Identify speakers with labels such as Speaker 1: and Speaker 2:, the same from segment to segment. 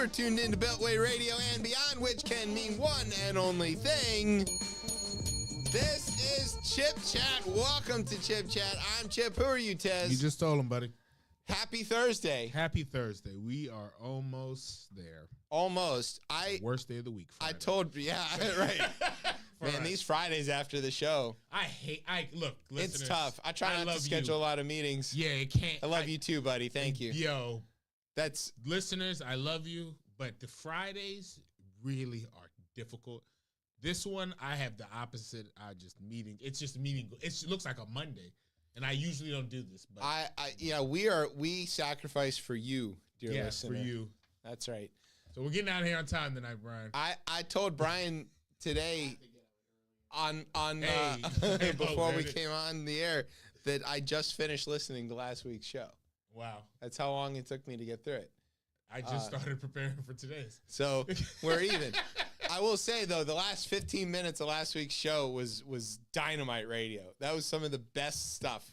Speaker 1: are tuned into Beltway Radio and beyond, which can mean one and only thing. This is Chip Chat. Welcome to Chip Chat. I'm Chip. Who are you, Tez?
Speaker 2: You just told him, buddy.
Speaker 1: Happy Thursday.
Speaker 2: Happy Thursday. We are almost there.
Speaker 1: Almost.
Speaker 2: Worst day of the week. Friday.
Speaker 1: I told you. Yeah, right. Man, these Fridays after the show.
Speaker 2: Look, listeners,
Speaker 1: it's tough. I try not to schedule a lot of meetings.
Speaker 2: Yeah, it can't.
Speaker 1: I love you too, buddy. Thank you.
Speaker 2: Yo.
Speaker 1: That's
Speaker 2: listeners, I love you, but the Fridays really are difficult. This one, I have the opposite. It's just meeting. It looks like a Monday, and I usually don't do this. But
Speaker 1: we sacrifice for you, dear listener.
Speaker 2: For you.
Speaker 1: That's right.
Speaker 2: So we're getting out of here on time tonight, Brian.
Speaker 1: I told Brian today before we came on the air that I just finished listening to last week's show.
Speaker 2: Wow.
Speaker 1: That's how long it took me to get through it.
Speaker 2: I just started preparing for today's.
Speaker 1: So we're even. I will say, though, the last 15 minutes of last week's show was dynamite radio. That was some of the best stuff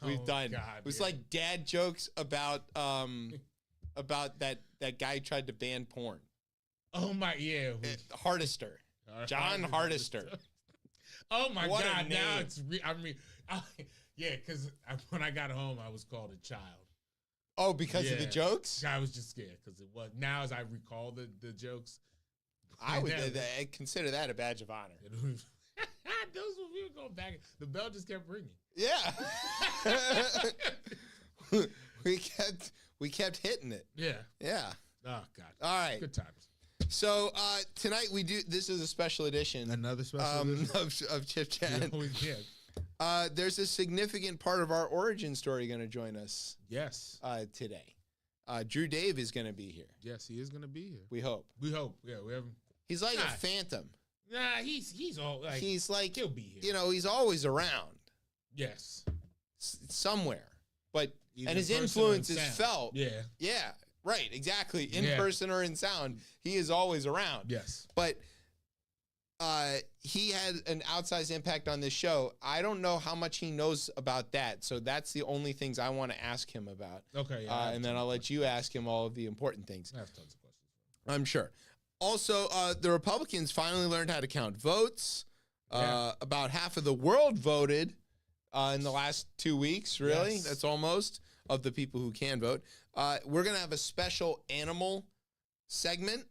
Speaker 1: we've done.
Speaker 2: God,
Speaker 1: it was like dad jokes about that guy who tried to ban porn.
Speaker 2: Oh, my, yeah.
Speaker 1: Hardister. John Hardister.
Speaker 2: Oh, my
Speaker 1: what
Speaker 2: God. Now it's, yeah, because when I got home, I was called a child.
Speaker 1: Oh, because of the jokes?
Speaker 2: I was just scared because it was. Now, as I recall the jokes,
Speaker 1: I would consider that a badge of honor.
Speaker 2: Those were we were going back. The bell just kept ringing.
Speaker 1: Yeah, we kept hitting it.
Speaker 2: Yeah. Oh God.
Speaker 1: All right.
Speaker 2: Good times.
Speaker 1: So tonight we do. This is a special edition.
Speaker 2: Another special edition
Speaker 1: of Chip Chat. There's a significant part of our origin story going to join us.
Speaker 2: Yes.
Speaker 1: Today, Drew Dave is going to be here.
Speaker 2: Yes, he is going to be here.
Speaker 1: We hope.
Speaker 2: Yeah, we have.
Speaker 1: He's like a phantom.
Speaker 2: Nah, he's all like.
Speaker 1: He's like
Speaker 2: he'll be here.
Speaker 1: You know, he's always around.
Speaker 2: Yes.
Speaker 1: Somewhere, but
Speaker 2: either
Speaker 1: and his influence is felt.
Speaker 2: Yeah.
Speaker 1: Yeah. Right. Exactly. In person or in sound, he is always around.
Speaker 2: Yes.
Speaker 1: But. He had an outsized impact on this show. I don't know how much he knows about that, so that's the only things I want to ask him about.
Speaker 2: Okay,
Speaker 1: and then I'll let you ask him all of the important things.
Speaker 2: I have tons of questions.
Speaker 1: I'm sure. Also, the Republicans finally learned how to count votes. About half of the world voted in the last 2 weeks, really.
Speaker 2: Yes.
Speaker 1: That's almost of the people who can vote. We're going to have a special animal segment.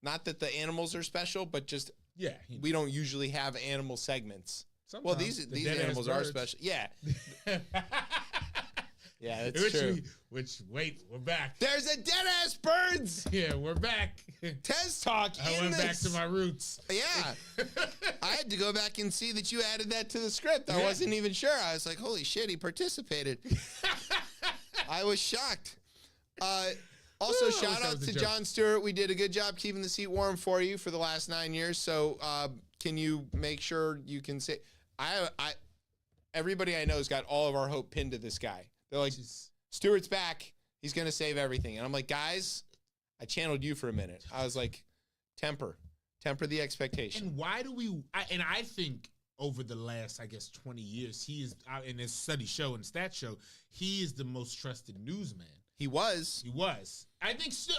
Speaker 1: Not that the animals are special, but just...
Speaker 2: Yeah,
Speaker 1: we don't usually have animal segments.
Speaker 2: Sometimes.
Speaker 1: Well, these animals are special. Yeah. Yeah, that's true.
Speaker 2: Wait, we're back.
Speaker 1: There's a dead-ass birds!
Speaker 2: Yeah, we're back.
Speaker 1: Tez Talk
Speaker 2: I went back to my roots.
Speaker 1: Yeah. I had to go back and see that you added that to the script. I wasn't even sure. I was like, holy shit, he participated. I was shocked. Also, shout out to John Stewart. We did a good job keeping the seat warm for you for the last 9 years. So can you make sure you can say... everybody I know has got all of our hope pinned to this guy. They're like, Stewart's back. He's going to save everything. And I'm like, guys, I channeled you for a minute. I was like, temper the expectation.
Speaker 2: And why do we... I think over the last, 20 years, he is, in his study show and stat show, he is the most trusted newsman.
Speaker 1: He was.
Speaker 2: I think still.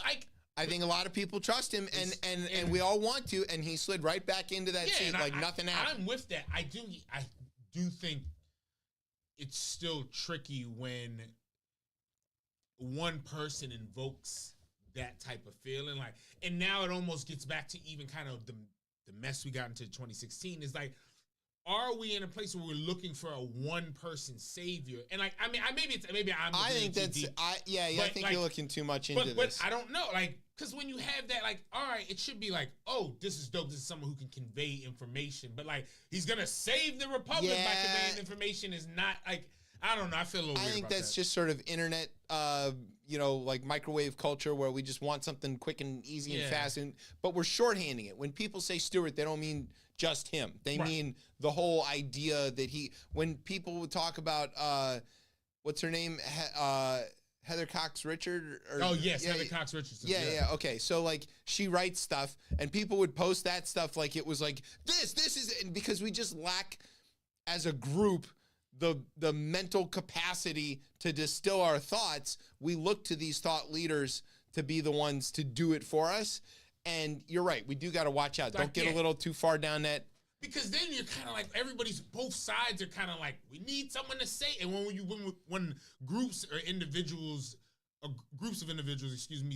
Speaker 1: I think a lot of people trust him, and we all want to. And he slid right back into that seat like nothing happened.
Speaker 2: I'm with that. I do think it's still tricky when one person invokes that type of feeling. And now it almost gets back to even kind of the mess we got into 2016. Is like, are we in a place where we're looking for a one-person savior? And I think you're looking too much into this. But I don't know, because when you have that, all right, it should be oh, this is dope. This is someone who can convey information. But he's gonna save the republic by conveying information is not I don't know. I feel a little weird. I think
Speaker 1: that's just sort of internet, microwave culture where we just want something quick and easy and fast. But we're shorthanding it. When people say Stewart, they don't mean just him. They mean the whole idea that when people would talk about, what's her name? Heather Cox Richard?
Speaker 2: Heather Cox Richardson.
Speaker 1: Yeah. Okay. So she writes stuff and people would post that stuff like it was this is, and because we just lack as a group the mental capacity to distill our thoughts, we look to these thought leaders to be the ones to do it for us. And you're right. We do got to watch out. Don't get a little too far down that.
Speaker 2: Because then you're kind of like, both sides are kind of like, we need someone to say. And when groups of individuals,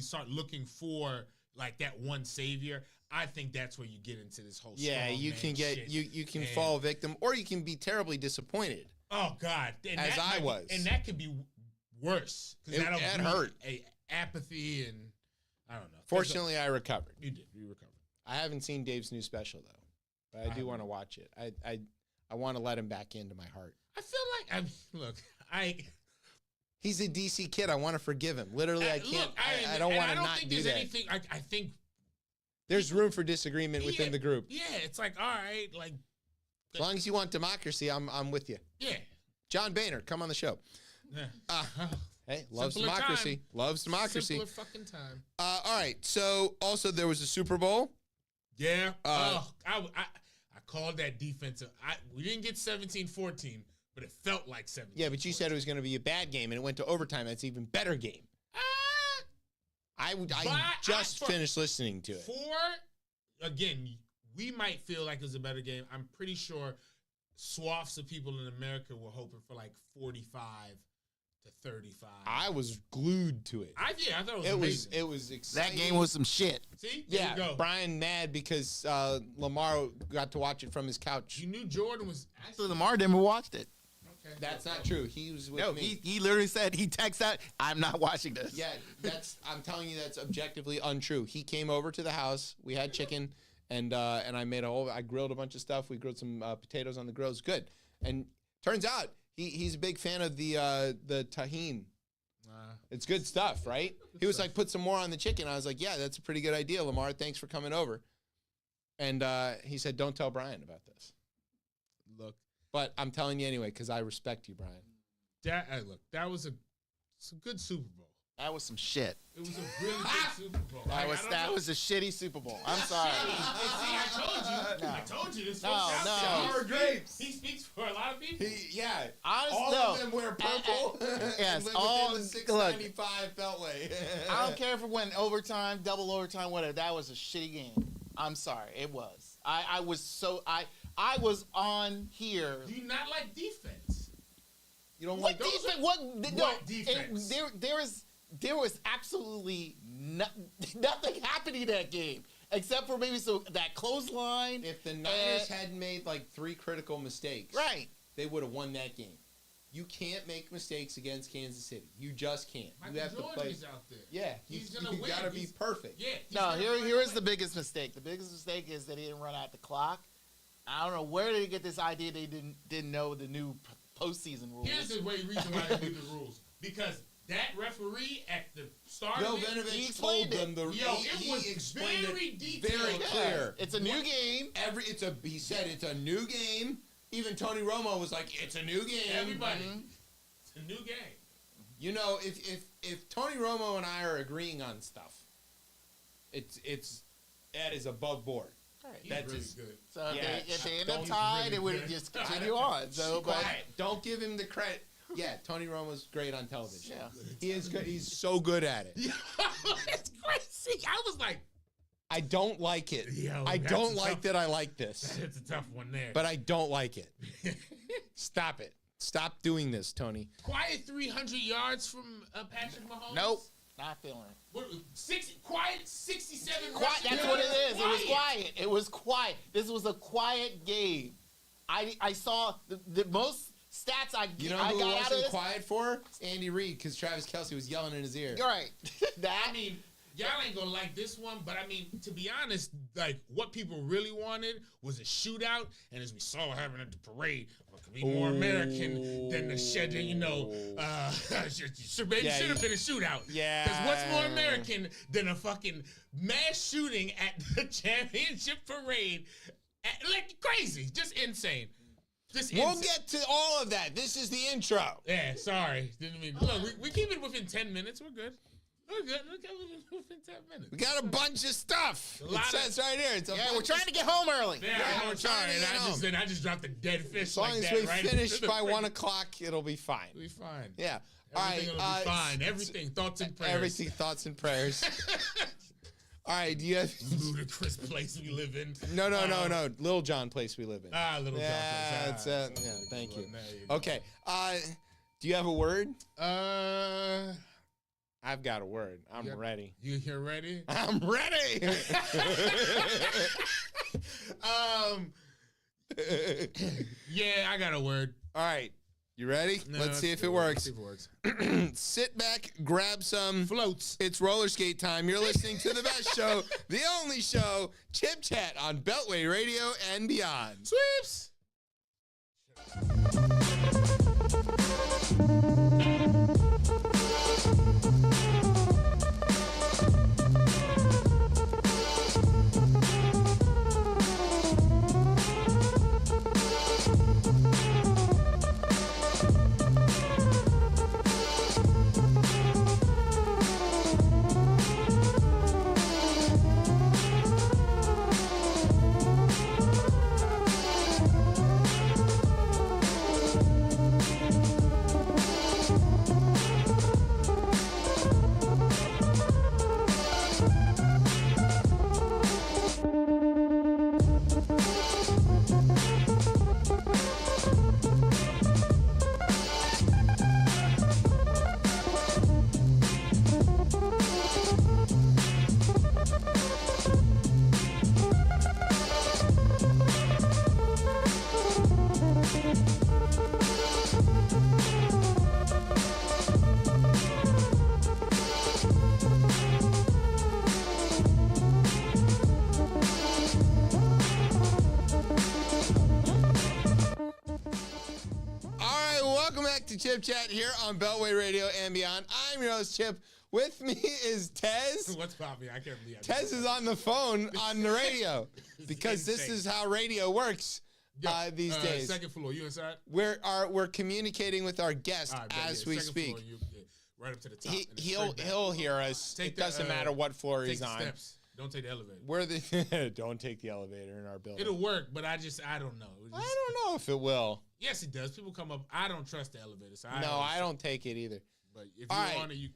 Speaker 2: start looking for like that one savior, I think that's where you get into this whole
Speaker 1: you can get
Speaker 2: shit.
Speaker 1: you can fall victim, or you can be terribly disappointed.
Speaker 2: Oh God, and
Speaker 1: as I was,
Speaker 2: and that could be worse because
Speaker 1: that hurt.
Speaker 2: Apathy and I don't know.
Speaker 1: Fortunately, I recovered.
Speaker 2: You did. You recovered.
Speaker 1: I haven't seen Dave's new special though, but I do want to watch it. I want to let him back into my heart.
Speaker 2: I feel like
Speaker 1: he's a DC kid. I want to forgive him. Literally, I can't.
Speaker 2: Look,
Speaker 1: I don't want to not
Speaker 2: think
Speaker 1: do
Speaker 2: there's
Speaker 1: that.
Speaker 2: anything. I think
Speaker 1: there's room for disagreement within the group.
Speaker 2: Yeah, it's like, all right, like
Speaker 1: as long as you want democracy, I'm with you.
Speaker 2: Yeah.
Speaker 1: John Boehner, come on the show.
Speaker 2: Yeah.
Speaker 1: Hey, loves democracy.
Speaker 2: Time.
Speaker 1: Loves democracy.
Speaker 2: Simpler fucking time.
Speaker 1: All right. So also there was a Super Bowl.
Speaker 2: Yeah. I called that defensive. We didn't get 17-14, but it felt like 17.
Speaker 1: Yeah, but you said it was going to be a bad game, and it went to overtime. That's an even better game. I just finished listening to it.
Speaker 2: Again, we might feel like it was a better game. I'm pretty sure swaths of people in America were hoping for like 45 to 35.
Speaker 1: I was glued to it.
Speaker 2: I thought it was amazing.
Speaker 1: It was exciting.
Speaker 3: That game was some shit.
Speaker 2: See? There you go.
Speaker 1: Brian mad because Lamar got to watch it from his couch.
Speaker 2: You knew Jordan was...
Speaker 3: Actually, Lamar never watched it.
Speaker 2: Okay.
Speaker 1: That's not true. He was with me.
Speaker 3: He literally said, he texted out, I'm not watching this.
Speaker 1: Yeah, I'm telling you that's objectively untrue. He came over to the house. We had chicken, and I made I grilled a bunch of stuff. We grilled some potatoes on the grill. It was good. And turns out he's a big fan of the tahini. It's good stuff, right? He was like, put some more on the chicken. I was like, yeah, that's a pretty good idea, Lamar. Thanks for coming over. And he said, don't tell Brian about this.
Speaker 2: Look.
Speaker 1: But I'm telling you anyway because I respect you, Brian.
Speaker 2: That was a good Super Bowl.
Speaker 3: That was some shit.
Speaker 2: It was a really good Super Bowl.
Speaker 3: That was a shitty Super Bowl. I'm sorry.
Speaker 2: See, I told you. This
Speaker 1: Sour grapes.
Speaker 2: He speaks for a lot of people.
Speaker 1: All of them wear purple.
Speaker 3: Yes,
Speaker 1: all the 695 Beltway.
Speaker 3: I don't care if it went overtime, double overtime, whatever. That was a shitty game. I'm sorry. It was. I was on here.
Speaker 2: Do you not like defense?
Speaker 1: You don't
Speaker 3: What
Speaker 1: like
Speaker 3: defense?
Speaker 2: What defense?
Speaker 3: There was absolutely nothing happening in that game except for maybe that clothesline.
Speaker 1: If the Niners hadn't made like 3 critical mistakes,
Speaker 3: right,
Speaker 1: they would have won that game. You can't make mistakes against Kansas City. You just can't.
Speaker 2: Michael
Speaker 1: You have to play.
Speaker 2: out there.
Speaker 1: Yeah,
Speaker 2: he's
Speaker 1: you
Speaker 2: gonna win.
Speaker 1: gotta be perfect.
Speaker 2: Yeah.
Speaker 3: No, here is the biggest mistake. The biggest mistake is that he didn't run out the clock. I don't know where did he get this idea they didn't know the new postseason rules.
Speaker 2: Here's the reason why they did the rules. Because that referee at the start
Speaker 1: Bill
Speaker 2: of it,
Speaker 1: Vinovich told them
Speaker 2: it was very detailed.
Speaker 1: Very clear.
Speaker 3: It's a new game.
Speaker 1: He said it's a new game. Even Tony Romo was like, it's a new game.
Speaker 2: Everybody, it's a new game.
Speaker 1: You know, if Tony Romo and I are agreeing on stuff, that is above board.
Speaker 3: Right.
Speaker 2: That's really good.
Speaker 3: So if they end up tied, it would just continue on. So,
Speaker 1: quiet. Don't give him the credit. Yeah, Tony Romo's great on television.
Speaker 3: Yeah.
Speaker 1: He is good. He's so good at it.
Speaker 2: It's crazy. I was like,
Speaker 1: I don't like it.
Speaker 2: Yo,
Speaker 1: I don't like that I like this.
Speaker 2: It's a tough one there.
Speaker 1: But I don't like it. Stop it. Stop doing this, Tony.
Speaker 2: Quiet 300 yards from Patrick Mahomes?
Speaker 3: Nope. Not feeling it.
Speaker 2: Quiet 67
Speaker 3: Quiet, that's what it is.
Speaker 2: Quiet.
Speaker 3: It was quiet. It was quiet. This was a quiet game. I saw the most stats I
Speaker 1: You know
Speaker 3: I
Speaker 1: who
Speaker 3: got out of
Speaker 1: wasn't
Speaker 3: this?
Speaker 1: quiet for? Andy Reid, because Travis Kelce was yelling in his ear.
Speaker 3: You're right.
Speaker 2: I mean, y'all ain't gonna like this one, but I mean, to be honest, like what people really wanted was a shootout, and as we saw happening at the parade, what could be more American than the shed? You know, should have been a shootout.
Speaker 1: Yeah.
Speaker 2: Because what's more American than a fucking mass shooting at the championship parade? Like crazy, just insane.
Speaker 1: We'll get to all of that. This is the intro.
Speaker 2: Yeah, sorry. Didn't mean. Look, we keep it within 10 minutes. We're good. We're good. Look at it within 10 minutes.
Speaker 1: We got a bunch of stuff. It says right here.
Speaker 3: We're trying to get home early.
Speaker 2: Yeah,
Speaker 1: we're trying to get home.
Speaker 2: I just dropped a dead fish
Speaker 1: As long
Speaker 2: like
Speaker 1: as
Speaker 2: that,
Speaker 1: we
Speaker 2: right?
Speaker 1: finish by 1 o'clock, it'll be fine.
Speaker 2: We'll be fine.
Speaker 1: Yeah.
Speaker 2: Everything
Speaker 1: All right,
Speaker 2: will be fine. Everything, thoughts and prayers.
Speaker 1: Everything, thoughts and prayers. All right, do you have
Speaker 2: ludicrous place we live in?
Speaker 1: No. Lil John place we live in.
Speaker 2: Little John place.
Speaker 1: Yeah, thank you. Okay. Do you have a word? I've got a word. I'm ready.
Speaker 2: You're ready?
Speaker 1: I'm ready.
Speaker 2: Yeah, I got a word.
Speaker 1: All right. You ready?
Speaker 2: No,
Speaker 1: let's see if it works. Sit back, grab some
Speaker 2: floats.
Speaker 1: It's roller skate time. You're listening to the best show, the only show, Chip Chat on Beltway Radio and beyond.
Speaker 2: Sweeps.
Speaker 1: Chip Chat here on Beltway Radio and beyond. I'm your host, Chip. With me is Tez.
Speaker 2: What's popping? I can't believe it.
Speaker 1: Tez is on the phone on the radio because this is how radio works these days.
Speaker 2: Second floor. You inside?
Speaker 1: We're communicating with our guest as we speak.
Speaker 2: Floor, right up to the top.
Speaker 1: He'll hear us. It doesn't matter what floor he's on.
Speaker 2: Steps. Don't take the elevator.
Speaker 1: Don't take the elevator in our building.
Speaker 2: It'll work, but I don't know.
Speaker 1: I don't know if it will.
Speaker 2: Yes, it does. People come up. I don't trust the elevator. So
Speaker 1: I don't take it either.
Speaker 2: But if you want it, you.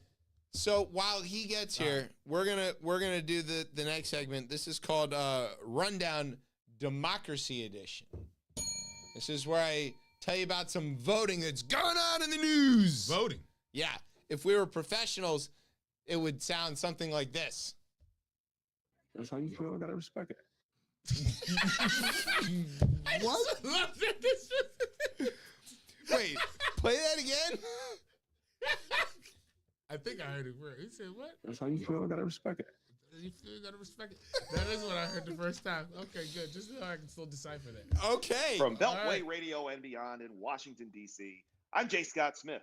Speaker 1: So while he gets here, we're gonna do the next segment. This is called Rundown Democracy Edition. This is where I tell you about some voting that's going on in the news.
Speaker 2: Voting.
Speaker 1: Yeah. If we were professionals, it would sound something like this.
Speaker 4: That's how you feel. I gotta respect it.
Speaker 1: What? Wait, play that again.
Speaker 2: I think I heard it first. He said, "What?"
Speaker 4: That's how you feel. I gotta respect it.
Speaker 2: You feel you gotta respect it. That is what I heard the first time. Okay, good. Just so I can still decipher that.
Speaker 1: Okay.
Speaker 5: From Beltway Radio and beyond in Washington, D.C., I'm J. Scott Smith.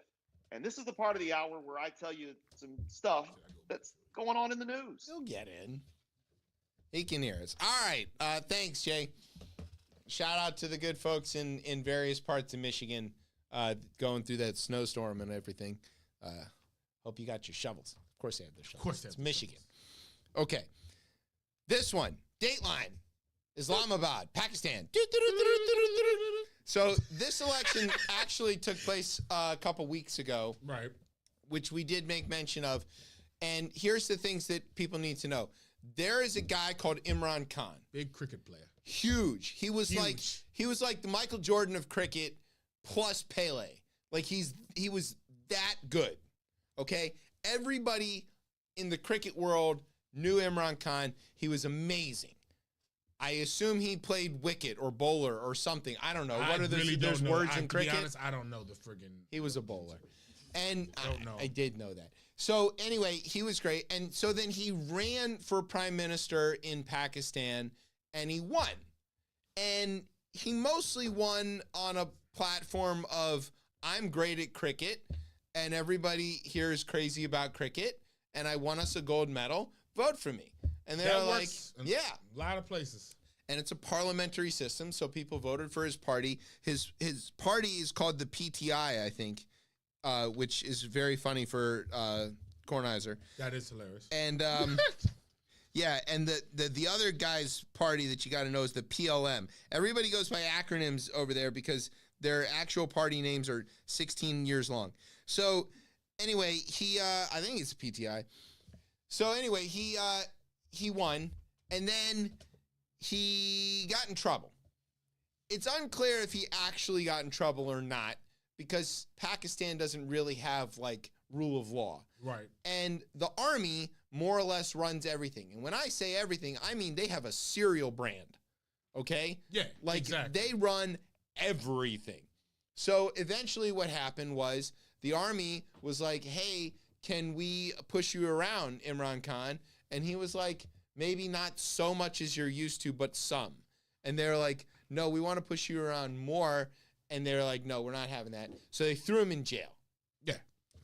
Speaker 5: And this is the part of the hour where I tell you some stuff that's going on in the news.
Speaker 1: He'll get in. He can hear us. All right. Thanks, Jay. Shout out to the good folks in various parts of Michigan going through that snowstorm and everything. Hope you got your shovels. Of course they have their shovels.
Speaker 2: Of course they have.
Speaker 1: It's Michigan. Okay. This one. Dateline. Islamabad, Pakistan. So this election actually took place a couple weeks ago.
Speaker 2: Right.
Speaker 1: Which we did make mention of. And here's the things that people need to know. There is a guy called Imran Khan.
Speaker 2: Big cricket player.
Speaker 1: Huge. He was like the Michael Jordan of cricket plus Pele. Like he was that good. Okay? Everybody in the cricket world knew Imran Khan. He was amazing. I assume he played wicket or bowler or something. I don't know. What are those words in cricket?
Speaker 2: To be honest, I don't know the friggin'.
Speaker 1: He was a bowler. And I did know that. So anyway, he was great. And so then he ran for prime minister in Pakistan and he won. And he mostly won on a platform of I'm great at cricket and everybody here is crazy about cricket and I won us a gold medal. Vote for me. And they're like, yeah.
Speaker 2: A lot of places.
Speaker 1: And it's a parliamentary system, so people voted for his party. His party is called the PTI, I think, which is very funny for Kornheiser.
Speaker 2: That is hilarious.
Speaker 1: And yeah, and the other guy's party that you got to know is the PLM. Everybody goes by acronyms over there because their actual party names are 16 years long. So anyway, I think it's a PTI. So anyway, he won, and then he got in trouble. It's unclear if he actually got in trouble or not, because Pakistan doesn't really have like rule of law.
Speaker 2: Right.
Speaker 1: And the army more or less runs everything. And when I say everything, I mean they have a cereal brand. Okay?
Speaker 2: Yeah.
Speaker 1: Like
Speaker 2: exactly.
Speaker 1: they run everything. So eventually what happened was the army was like, hey, can we push you around, Imran Khan? And he was like, maybe not so much as you're used to, but some. And they're like, no, we want to push you around more. And they're like, no, we're not having that. So they threw him in jail.
Speaker 2: Yeah.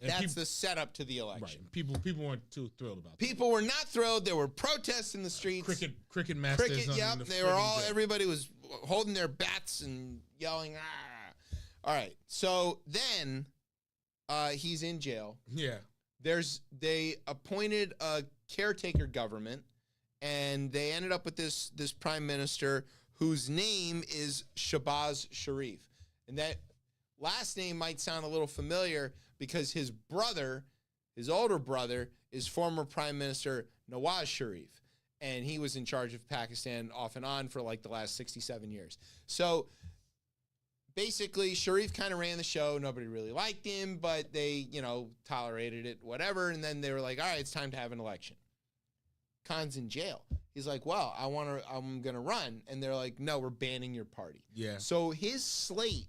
Speaker 2: And
Speaker 1: That's the setup to the election.
Speaker 2: Right. People weren't too thrilled about that.
Speaker 1: People were not thrilled. There were protests in the streets.
Speaker 2: Cricket masters.
Speaker 1: Cricket, yep. They were all, everybody was holding their bats and yelling, ah. All right. So then he's in jail.
Speaker 2: Yeah.
Speaker 1: They appointed a caretaker government, and they ended up with this prime minister whose name is Shahbaz Sharif. And that last name might sound a little familiar because his brother, his older brother, is former Prime Minister Nawaz Sharif. And he was in charge of Pakistan off and on for like the last 67 years. So basically, Sharif kind of ran the show. Nobody really liked him, but they, tolerated it, whatever. And then they were like, all right, it's time to have an election. Khan's in jail. He's like, well, I'm going to run. And they're like, no, we're banning your party.
Speaker 2: Yeah.
Speaker 1: So his slate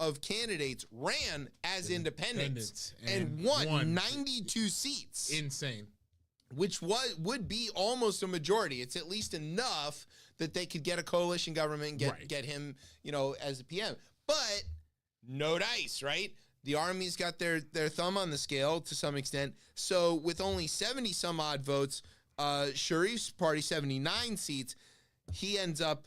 Speaker 1: of candidates ran as independents and won 92 seats.
Speaker 2: Insane.
Speaker 1: Which would be almost a majority. It's at least enough that they could get a coalition government and get him, as a PM. But no dice, right? The army's got their thumb on the scale to some extent. So with only 70 some odd votes, Sharif's party 79 seats, he ends up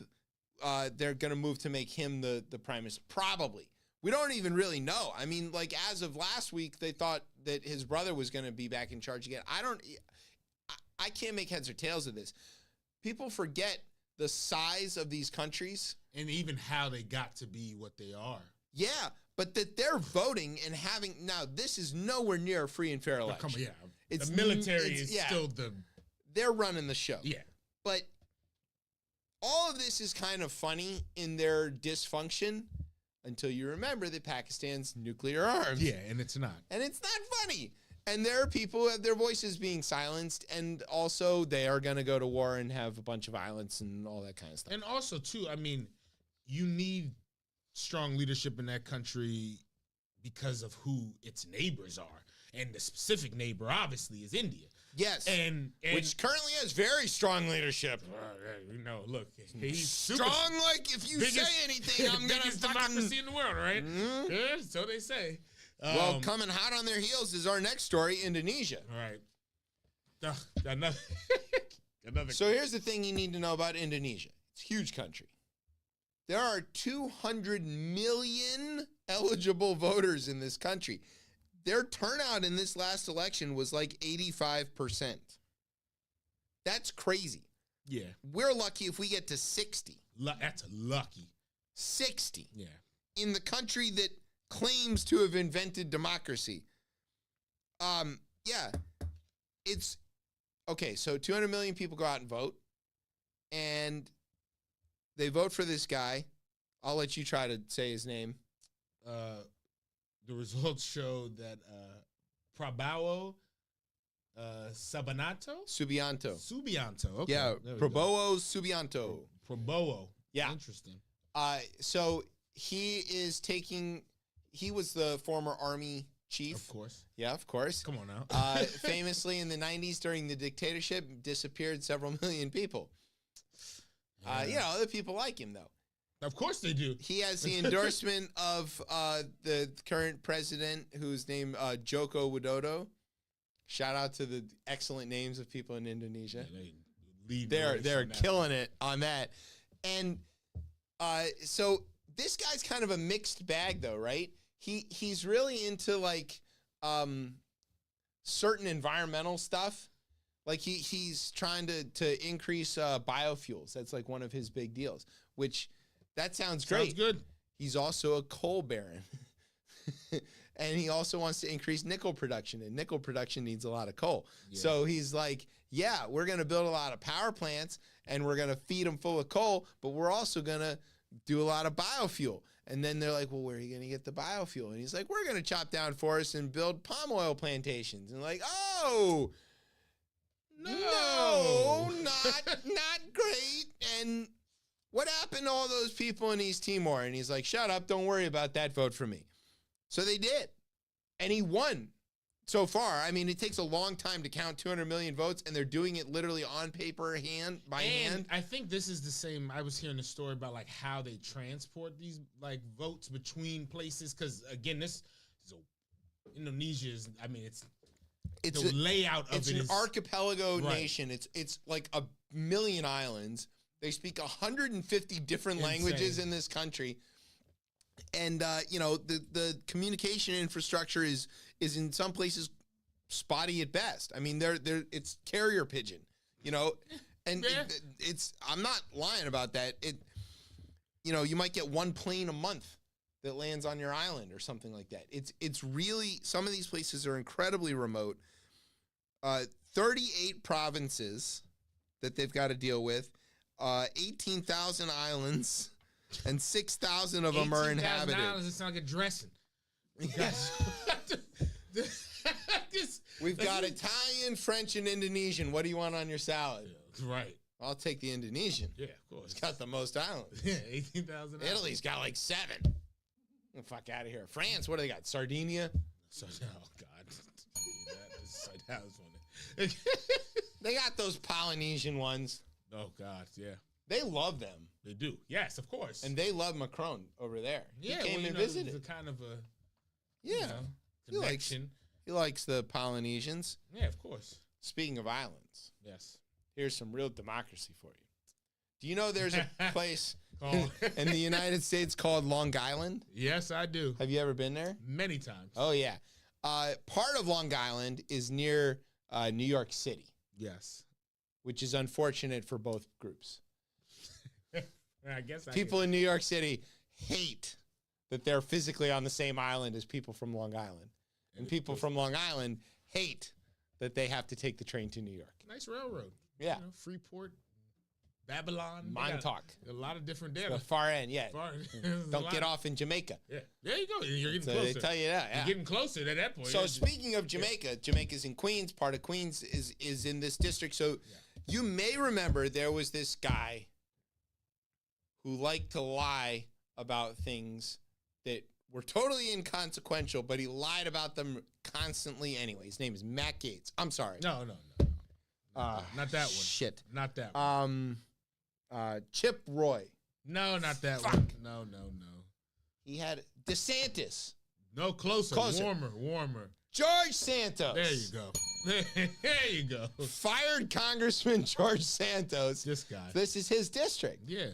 Speaker 1: they're going to move to make him the prime minister. Probably. We don't even really know. I mean, like as of last week, they thought that his brother was going to be back in charge again. I can't make heads or tails of this. People forget the size of these countries.
Speaker 2: And even how they got to be what they are.
Speaker 1: Yeah, but that they're voting and having... Now, this is nowhere near a free and fair election.
Speaker 2: Come on, yeah. The military is still the...
Speaker 1: They're running the show.
Speaker 2: Yeah.
Speaker 1: But all of this is kind of funny in their dysfunction until you remember that Pakistan's nuclear armed.
Speaker 2: Yeah, and it's not.
Speaker 1: And it's not funny. And there are people who have their voices being silenced, and also they are going to go to war and have a bunch of violence and all that kind of stuff.
Speaker 2: And also, too, I mean, you need strong leadership in that country because of who its neighbors are. And the specific neighbor, obviously, is India.
Speaker 1: Yes.
Speaker 2: And
Speaker 1: which currently has very strong leadership.
Speaker 2: Look, he's
Speaker 1: strong. Like if you say anything, I'm gonna
Speaker 2: biggest democracy in the world, right? Mm-hmm. Yeah, so they say.
Speaker 1: Well, coming hot on their heels is our next story, Indonesia.
Speaker 2: All right. Another.
Speaker 1: So here's the thing you need to know about Indonesia. It's a huge country. There are 200 million eligible voters in this country. Their turnout in this last election was like 85%. That's crazy.
Speaker 2: Yeah.
Speaker 1: We're lucky if we get to 60.
Speaker 2: That's lucky.
Speaker 1: 60.
Speaker 2: Yeah.
Speaker 1: In the country that claims to have invented democracy. Yeah. It's okay, so 200 million people go out and vote, and they vote for this guy. I'll let you try to say his name.
Speaker 2: The results showed that Prabowo Subianto. Okay.
Speaker 1: Yeah, Prabowo Subianto.
Speaker 2: Prabowo.
Speaker 1: Yeah.
Speaker 2: Interesting.
Speaker 1: So he was the former army chief.
Speaker 2: Of course.
Speaker 1: Yeah, of course.
Speaker 2: Come on now.
Speaker 1: Famously in the 90s during the dictatorship, disappeared several million people. The people like him, though.
Speaker 2: Of course they do.
Speaker 1: He has the endorsement of the current president, whose name Joko Widodo. Shout out to the excellent names of people in Indonesia.
Speaker 2: Yeah,
Speaker 1: they're killing it on that. And so this guy's kind of a mixed bag, though, right? He's really into like certain environmental stuff. Like he's trying to increase biofuels. That's like one of his big deals, which that sounds great.
Speaker 2: Sounds good.
Speaker 1: He's also a coal baron. And he also wants to increase nickel production, and nickel production needs a lot of coal.
Speaker 2: Yeah.
Speaker 1: So he's like, yeah, we're going to build a lot of power plants, and we're going to feed them full of coal, but we're also going to do a lot of biofuel. And then they're like, well, where are you going to get the biofuel? And he's like, we're going to chop down forests and build palm oil plantations. And like, oh, no, not great. And what happened to all those people in East Timor? And he's like, shut up, don't worry about that, vote for me. So they did. And he won so far. I mean, it takes a long time to count 200 million votes, and they're doing it literally on paper, by hand.
Speaker 2: I think this is the same. I was hearing a story about like how they transport these like votes between places. Because again, this is Indonesia is. I mean, it's the layout of
Speaker 1: it's
Speaker 2: it
Speaker 1: an
Speaker 2: is
Speaker 1: archipelago
Speaker 2: right.
Speaker 1: nation. It's like 1 million islands. They speak 150 different languages in this country. And you know, the communication infrastructure is in some places spotty at best. I mean, it's carrier pigeon, you know, and
Speaker 2: Yeah.
Speaker 1: it's I'm not lying about that. You know, you might get one plane a month that lands on your island or something like that. It's really, some of these places are incredibly remote. 38 provinces that they've got to deal with, 18,000 islands. And 6,000 of them are inhabited.
Speaker 2: $18,000, it's like a dressing.
Speaker 1: We've got Italian, French, and Indonesian. What do you want on your salad?
Speaker 2: Right.
Speaker 1: I'll take the Indonesian.
Speaker 2: Yeah, of course.
Speaker 1: It's got the most islands.
Speaker 2: Yeah, 18,000.
Speaker 1: Italy's got like 7. Get the fuck out of here. France, what do they got? Sardinia?
Speaker 2: So, oh, God. That was funny.
Speaker 1: They got those Polynesian ones.
Speaker 2: Oh, God, yeah.
Speaker 1: They love them.
Speaker 2: They do. Yes, of course.
Speaker 1: And they love Macron over there.
Speaker 2: yeah,
Speaker 1: he came and
Speaker 2: It's
Speaker 1: visited.
Speaker 2: a kind of a
Speaker 1: Yeah. He likes,
Speaker 2: connection.
Speaker 1: he likes the Polynesians.
Speaker 2: Yeah, of course.
Speaker 1: Speaking of islands,
Speaker 2: Yes.
Speaker 1: here's some real democracy for you. Do you know there's a place
Speaker 2: Called-
Speaker 1: in the United States called Long Island?
Speaker 2: Yes, I do.
Speaker 1: Have you ever been there?
Speaker 2: Many times.
Speaker 1: Oh, yeah. Part of Long Island is near New York City,
Speaker 2: Yes.
Speaker 1: which is unfortunate for both groups.
Speaker 2: I guess
Speaker 1: People in New York City hate that they're physically on the same island as people from Long Island. And people from Long Island hate that they have to take the train to New York.
Speaker 2: Nice railroad.
Speaker 1: Yeah.
Speaker 2: You know, Freeport, Babylon. They got
Speaker 1: Montauk.
Speaker 2: A lot of different
Speaker 1: The
Speaker 2: data.
Speaker 1: far end, yeah. Don't get off in Jamaica.
Speaker 2: Yeah. There you go. You're getting
Speaker 1: So
Speaker 2: closer.
Speaker 1: they tell you that, yeah.
Speaker 2: You're getting closer at that point.
Speaker 1: So speaking of Jamaica, Jamaica's in Queens. Part of Queens is in this district. So you may remember there was this guy who liked to lie about things that were totally inconsequential, but he lied about them constantly anyway. His name is Matt Gaetz. I'm sorry.
Speaker 2: No. Not that one.
Speaker 1: Shit.
Speaker 2: Not that one.
Speaker 1: Chip Roy.
Speaker 2: No, not that
Speaker 1: Fuck.
Speaker 2: one. No.
Speaker 1: He had DeSantis.
Speaker 2: No, closer.
Speaker 1: Closer.
Speaker 2: Warmer.
Speaker 1: George Santos.
Speaker 2: There you go. There you go.
Speaker 1: Fired Congressman George Santos.
Speaker 2: This guy.
Speaker 1: This is his district.
Speaker 2: Yeah.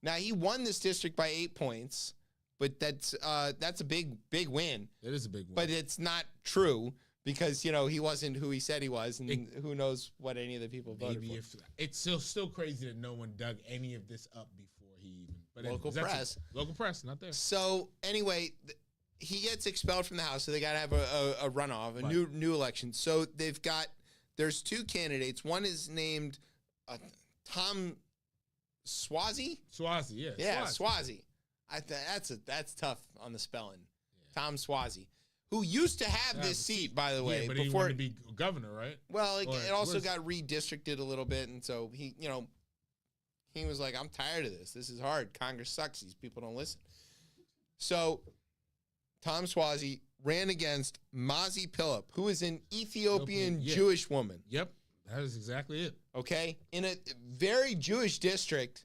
Speaker 1: Now he won this district by 8 points, but that's a big win.
Speaker 2: It is a big one.
Speaker 1: But it's not true because, you know, he wasn't who he said he was, and who knows what any of the people voted
Speaker 2: maybe
Speaker 1: for.
Speaker 2: if it's still crazy that no one dug any of this up before he even. But
Speaker 1: Local
Speaker 2: anyways,
Speaker 1: press.
Speaker 2: Local press, not there.
Speaker 1: So anyway, he gets expelled from the House, so they got to have a runoff, a
Speaker 2: Right.
Speaker 1: new election. So there's 2 candidates. One is named Tom Swazi.
Speaker 2: Swazi, yeah.
Speaker 1: Yeah, Swazi. That's tough on the spelling. Yeah. Tom Swazi, who used to have this seat, by the way,
Speaker 2: yeah, but he
Speaker 1: before
Speaker 2: wanted to be governor, right?
Speaker 1: Well, it also
Speaker 2: where's-
Speaker 1: got redistricted a little bit, and so he was like, "I'm tired of this. This is hard. Congress sucks. These people don't listen." So, Tom Swazi ran against Mazi Pilip, who is an Ethiopian
Speaker 2: yeah.
Speaker 1: Jewish woman.
Speaker 2: Yep, that is exactly it.
Speaker 1: Okay, in a very Jewish district.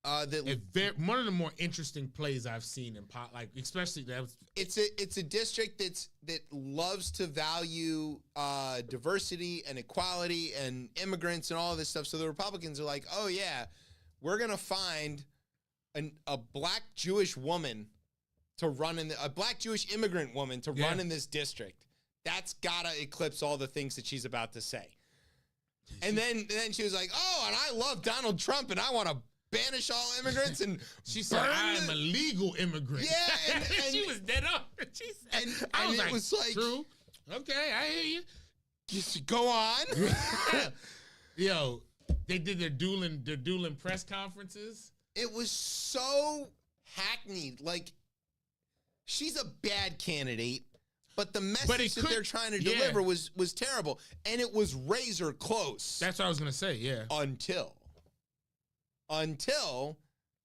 Speaker 2: One of the more interesting plays I've seen in like especially that was
Speaker 1: it's a district that loves to value diversity and equality and immigrants and all of this stuff. So the Republicans are like, oh yeah, we're gonna find a black Jewish woman to run a black Jewish immigrant woman to run in this district. That's gotta eclipse all the things that she's about to say. And then she was like, oh, and I love Donald Trump and I want to banish all immigrants and
Speaker 2: She said, "I am a legal immigrant."
Speaker 1: Yeah, and
Speaker 2: she was dead on. She said,
Speaker 1: and
Speaker 2: I was
Speaker 1: it
Speaker 2: like,
Speaker 1: was like,
Speaker 2: "True, okay, I hear you."
Speaker 1: just go on.
Speaker 2: Yo, they did their dueling press conferences.
Speaker 1: It was so hackneyed. Like, she's a bad candidate, but the message that they're trying to deliver was terrible, and it was razor close.
Speaker 2: That's what I was gonna say. Yeah.
Speaker 1: Until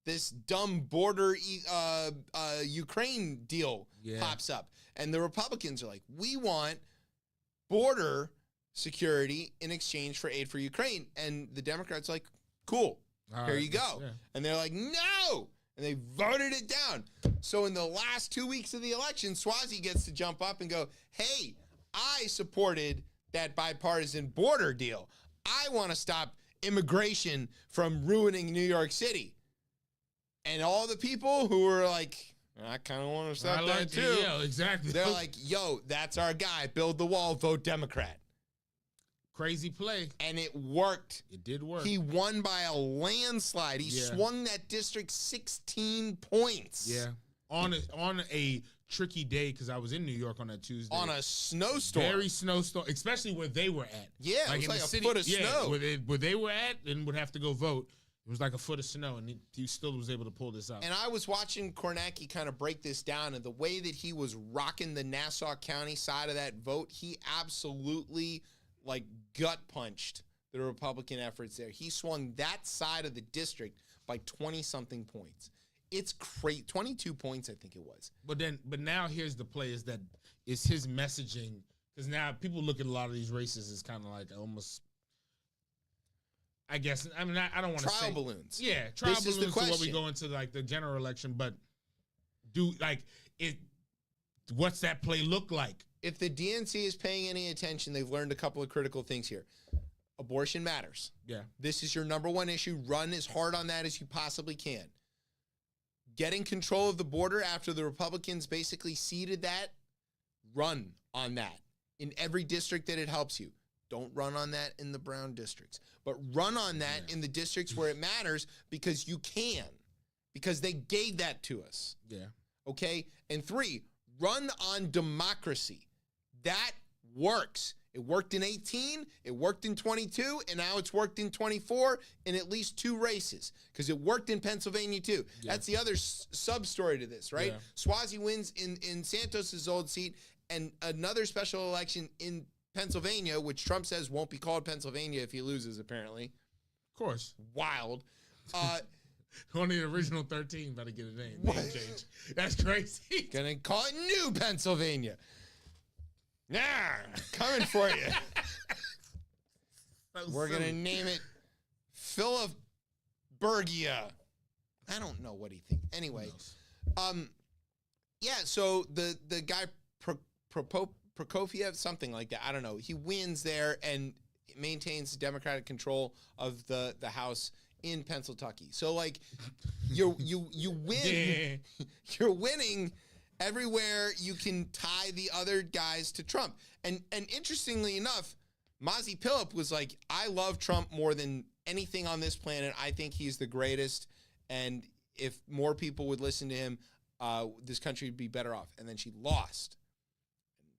Speaker 1: this dumb border Ukraine deal pops up, and the Republicans are like, "We want border security in exchange for aid for Ukraine," and the Democrats are like, "Cool, here you go," and they're like, "No." And they voted it down. So in the last 2 weeks of the election, Swazi gets to jump up and go, "Hey, I supported that bipartisan border deal. I want to stop immigration from ruining New York City." And all the people who were like, "I kind of want to stop that too."
Speaker 2: Yeah, exactly.
Speaker 1: They're like, "Yo, that's our guy. Build the wall, vote Democrat."
Speaker 2: Crazy play.
Speaker 1: And it worked.
Speaker 2: It did work.
Speaker 1: He won by a landslide. He swung that district 16 points.
Speaker 2: Yeah. On a tricky day, because I was in New York on that Tuesday.
Speaker 1: On a snowstorm.
Speaker 2: Very snowstorm, especially where they were at.
Speaker 1: Yeah, it was like a foot of snow.
Speaker 2: Where they were at and would have to go vote. It was like a foot of snow, and he still was able to pull this out.
Speaker 1: And I was watching Kornacki kind of break this down, and the way that he was rocking the Nassau County side of that vote, he absolutely like gut punched the Republican efforts there. He swung that side of the district by 20-something points. It's great. 22 points, I think it was.
Speaker 2: But now here's the play is his messaging, because now people look at a lot of these races as kind of like almost, I guess, I mean, I don't want to say.
Speaker 1: Trial balloons.
Speaker 2: Yeah, trial
Speaker 1: This is
Speaker 2: balloons
Speaker 1: the
Speaker 2: to what we
Speaker 1: question.
Speaker 2: go into like the general election, but what's that play look like?
Speaker 1: If the DNC is paying any attention, they've learned a couple of critical things here. Abortion matters.
Speaker 2: Yeah.
Speaker 1: This is your number one issue. Run as hard on that as you possibly can. Getting control of the border after the Republicans basically ceded that, run on that in every district that it helps you. Don't run on that in the brown districts, but run on that in the districts where it matters, because you can, because they gave that to us.
Speaker 2: Yeah.
Speaker 1: Okay? And 3, run on democracy. That works. It worked in 18, it worked in 22, and now it's worked in 24 in at least 2 races, because it worked in Pennsylvania too. Yeah. That's the other sub-story to this, right? Yeah. Swazi wins in Santos's old seat, and another special election in Pennsylvania, which Trump says won't be called Pennsylvania if he loses, apparently.
Speaker 2: Of course.
Speaker 1: Wild.
Speaker 2: Only the original 13 better get a name change. That's crazy.
Speaker 1: Gonna call it New Pennsylvania. Nah, coming for you. We're going to name it Philabergia. I don't know what he thinks. Anyway, yeah, so the guy Prokofiev, something like that, I don't know. He wins there and maintains Democratic control of the House in Pennsylvania. So like you win. You're winning everywhere you can tie the other guys to Trump. And interestingly enough, Mazi Pilip was like, I love Trump more than anything on this planet. I think he's the greatest. And if more people would listen to him, this country would be better off. And then she lost.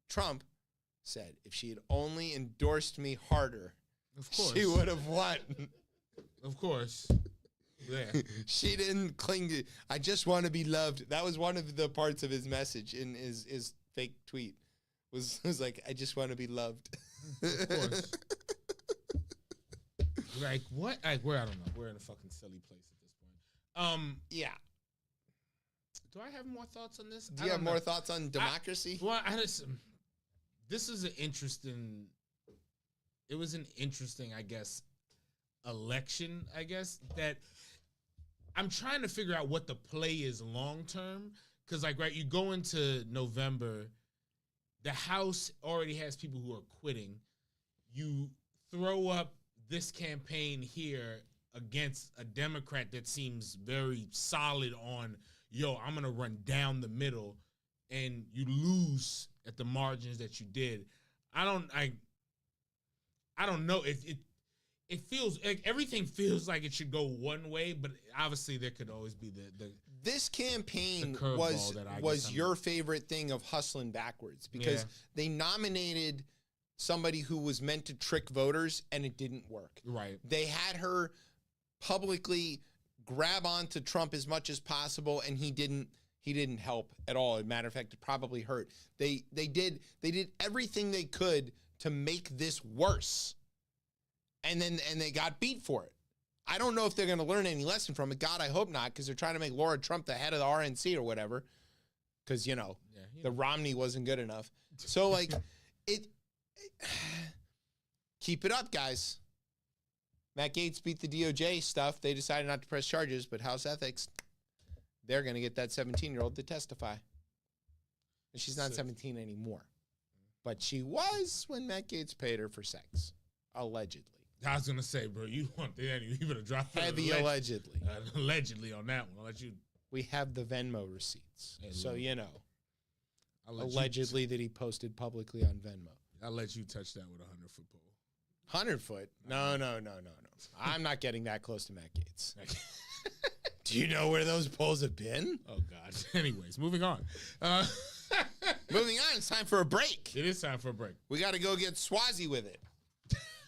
Speaker 1: Trump said, if she had only endorsed me harder,
Speaker 2: of course,
Speaker 1: she would have won.
Speaker 2: Of course. Yeah.
Speaker 1: She didn't cling to, I just want to be loved. That was one of the parts of his message in his fake tweet. Was like, I just want to be loved.
Speaker 2: Of course. Like, what? Like, I don't know. We're in a fucking silly place at this point.
Speaker 1: Yeah.
Speaker 2: Do I have more thoughts on this?
Speaker 1: Do you have more thoughts on democracy?
Speaker 2: This is an interesting, it was an interesting, I guess, election, I guess, that I'm trying to figure out what the play is long term. Because, like, right, you go into November, the House already has people who are quitting. You throw up this campaign here against a Democrat that seems very solid on, yo, I'm going to run down the middle, and you lose at the margins that you did. I don't know. it feels like everything feels like it should go one way, but obviously there could always be the
Speaker 1: This campaign
Speaker 2: The curveball that I
Speaker 1: was
Speaker 2: guess
Speaker 1: your favorite thing of hustling backwards because they nominated somebody who was meant to trick voters and it didn't work.
Speaker 2: right.
Speaker 1: They had her publicly grab onto Trump as much as possible, and he didn't help at all. As a matter of fact, it probably hurt. They did everything they could to make this worse. And they got beat for it. I don't know if they're going to learn any lesson from it. God, I hope not, because they're trying to make Laura Trump the head of the RNC or whatever. Because, the Romney wasn't good enough. So, like, keep it up, guys. Matt Gaetz beat the DOJ stuff. They decided not to press charges, but House Ethics, they're going to get that 17-year-old to testify. And she's not 17 anymore. But she was when Matt Gaetz paid her for sex, allegedly.
Speaker 2: I was gonna say, bro, you better drop
Speaker 1: Heavy allegedly.
Speaker 2: Allegedly on that one. I'll let you.
Speaker 1: We have the Venmo receipts,
Speaker 2: Hey,
Speaker 1: so
Speaker 2: I'll let
Speaker 1: allegedly that he posted publicly on Venmo.
Speaker 2: I'll let you touch that with a 100-foot pole.
Speaker 1: 100-foot? No. I'm not getting that close to Matt Gaetz. Do you know where those polls have been?
Speaker 2: Oh God. Anyways, moving on.
Speaker 1: Moving on. It's time for a break.
Speaker 2: It is time for a break.
Speaker 1: We got to go get Swazi with it.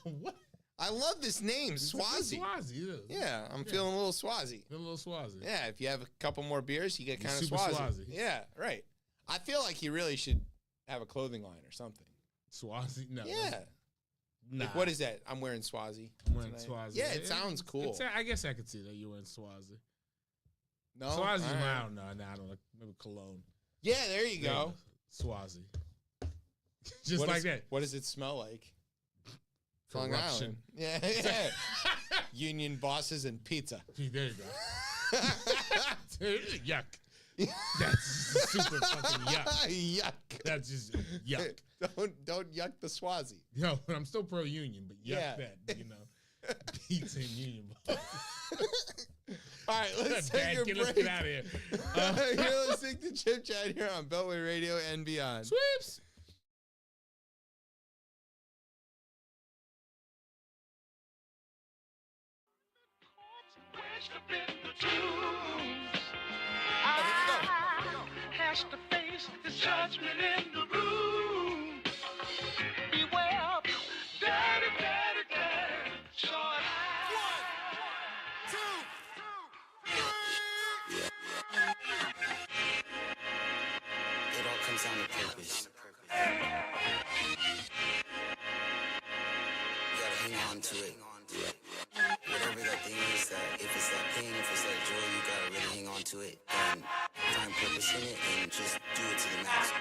Speaker 2: What?
Speaker 1: I love this name, Swazi.
Speaker 2: Swazi,
Speaker 1: Yeah, I'm feeling a little Swazi.
Speaker 2: A little Swazi.
Speaker 1: Yeah, if you have a couple more beers, you get kind of
Speaker 2: super
Speaker 1: Swazi.
Speaker 2: Swazi.
Speaker 1: Yeah, right. I feel like he really should have a clothing line or something.
Speaker 2: Swazi? No.
Speaker 1: Yeah.
Speaker 2: Nah.
Speaker 1: Like, what is that? I'm wearing Swazi.
Speaker 2: I'm wearing
Speaker 1: tonight.
Speaker 2: Swazi.
Speaker 1: Yeah, it sounds cool.
Speaker 2: I guess I could see that you're wearing Swazi.
Speaker 1: No?
Speaker 2: Swazi,
Speaker 1: All right.
Speaker 2: I don't know. Nah, I don't know. Maybe cologne.
Speaker 1: Yeah, there you go.
Speaker 2: Swazi. Just
Speaker 1: What
Speaker 2: like
Speaker 1: is-
Speaker 2: that.
Speaker 1: What does it smell like? Long
Speaker 2: Corruption.
Speaker 1: Island. Yeah. Union bosses and pizza.
Speaker 2: There you go. Yuck. That's super fucking yuck.
Speaker 1: Yuck.
Speaker 2: That's just yuck.
Speaker 1: Don't yuck the Swazi.
Speaker 2: Yo, I'm still pro-union, but yuck
Speaker 1: Yeah.
Speaker 2: that, pizza and union.
Speaker 1: All right, let's
Speaker 2: Bad
Speaker 1: take a
Speaker 2: kid,
Speaker 1: break.
Speaker 2: let's get out of here.
Speaker 1: You're listening to Chip Chat here on Beltway Radio and beyond.
Speaker 2: Sweeps.
Speaker 6: Has to face the judgment in the room. Beware, daddy, daddy, daddy. Short
Speaker 7: It all comes down to purpose. You gotta hang on to it. Whatever that thing is, that if it's that pain, if it's that joy, you gotta really hang on to it and find purpose in it and just do it to the max.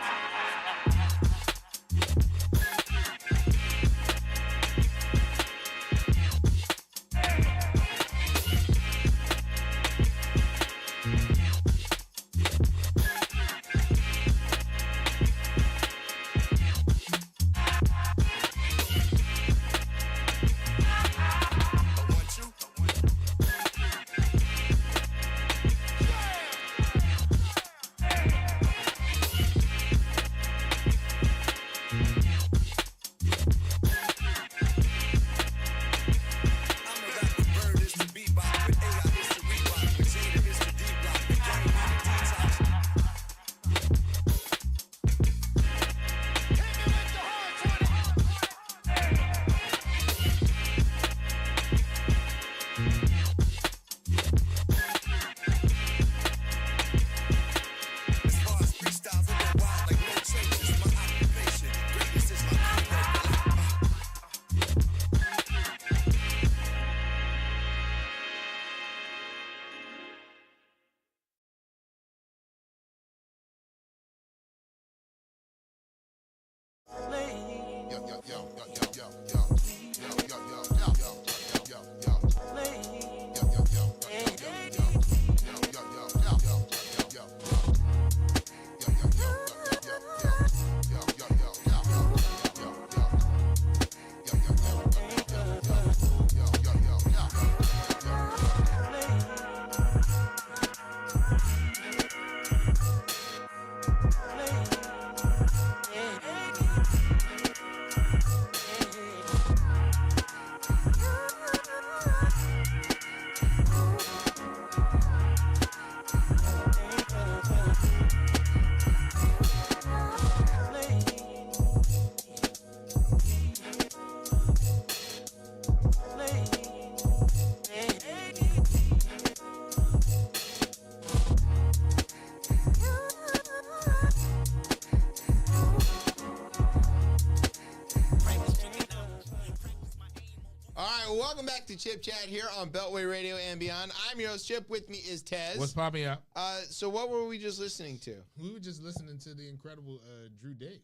Speaker 1: welcome back to Chip Chat here on Beltway Radio and beyond. I'm your host, Chip. With me is Tez.
Speaker 2: What's popping up?
Speaker 1: So what were we just listening to?
Speaker 2: We were just listening to the incredible Drew Dave.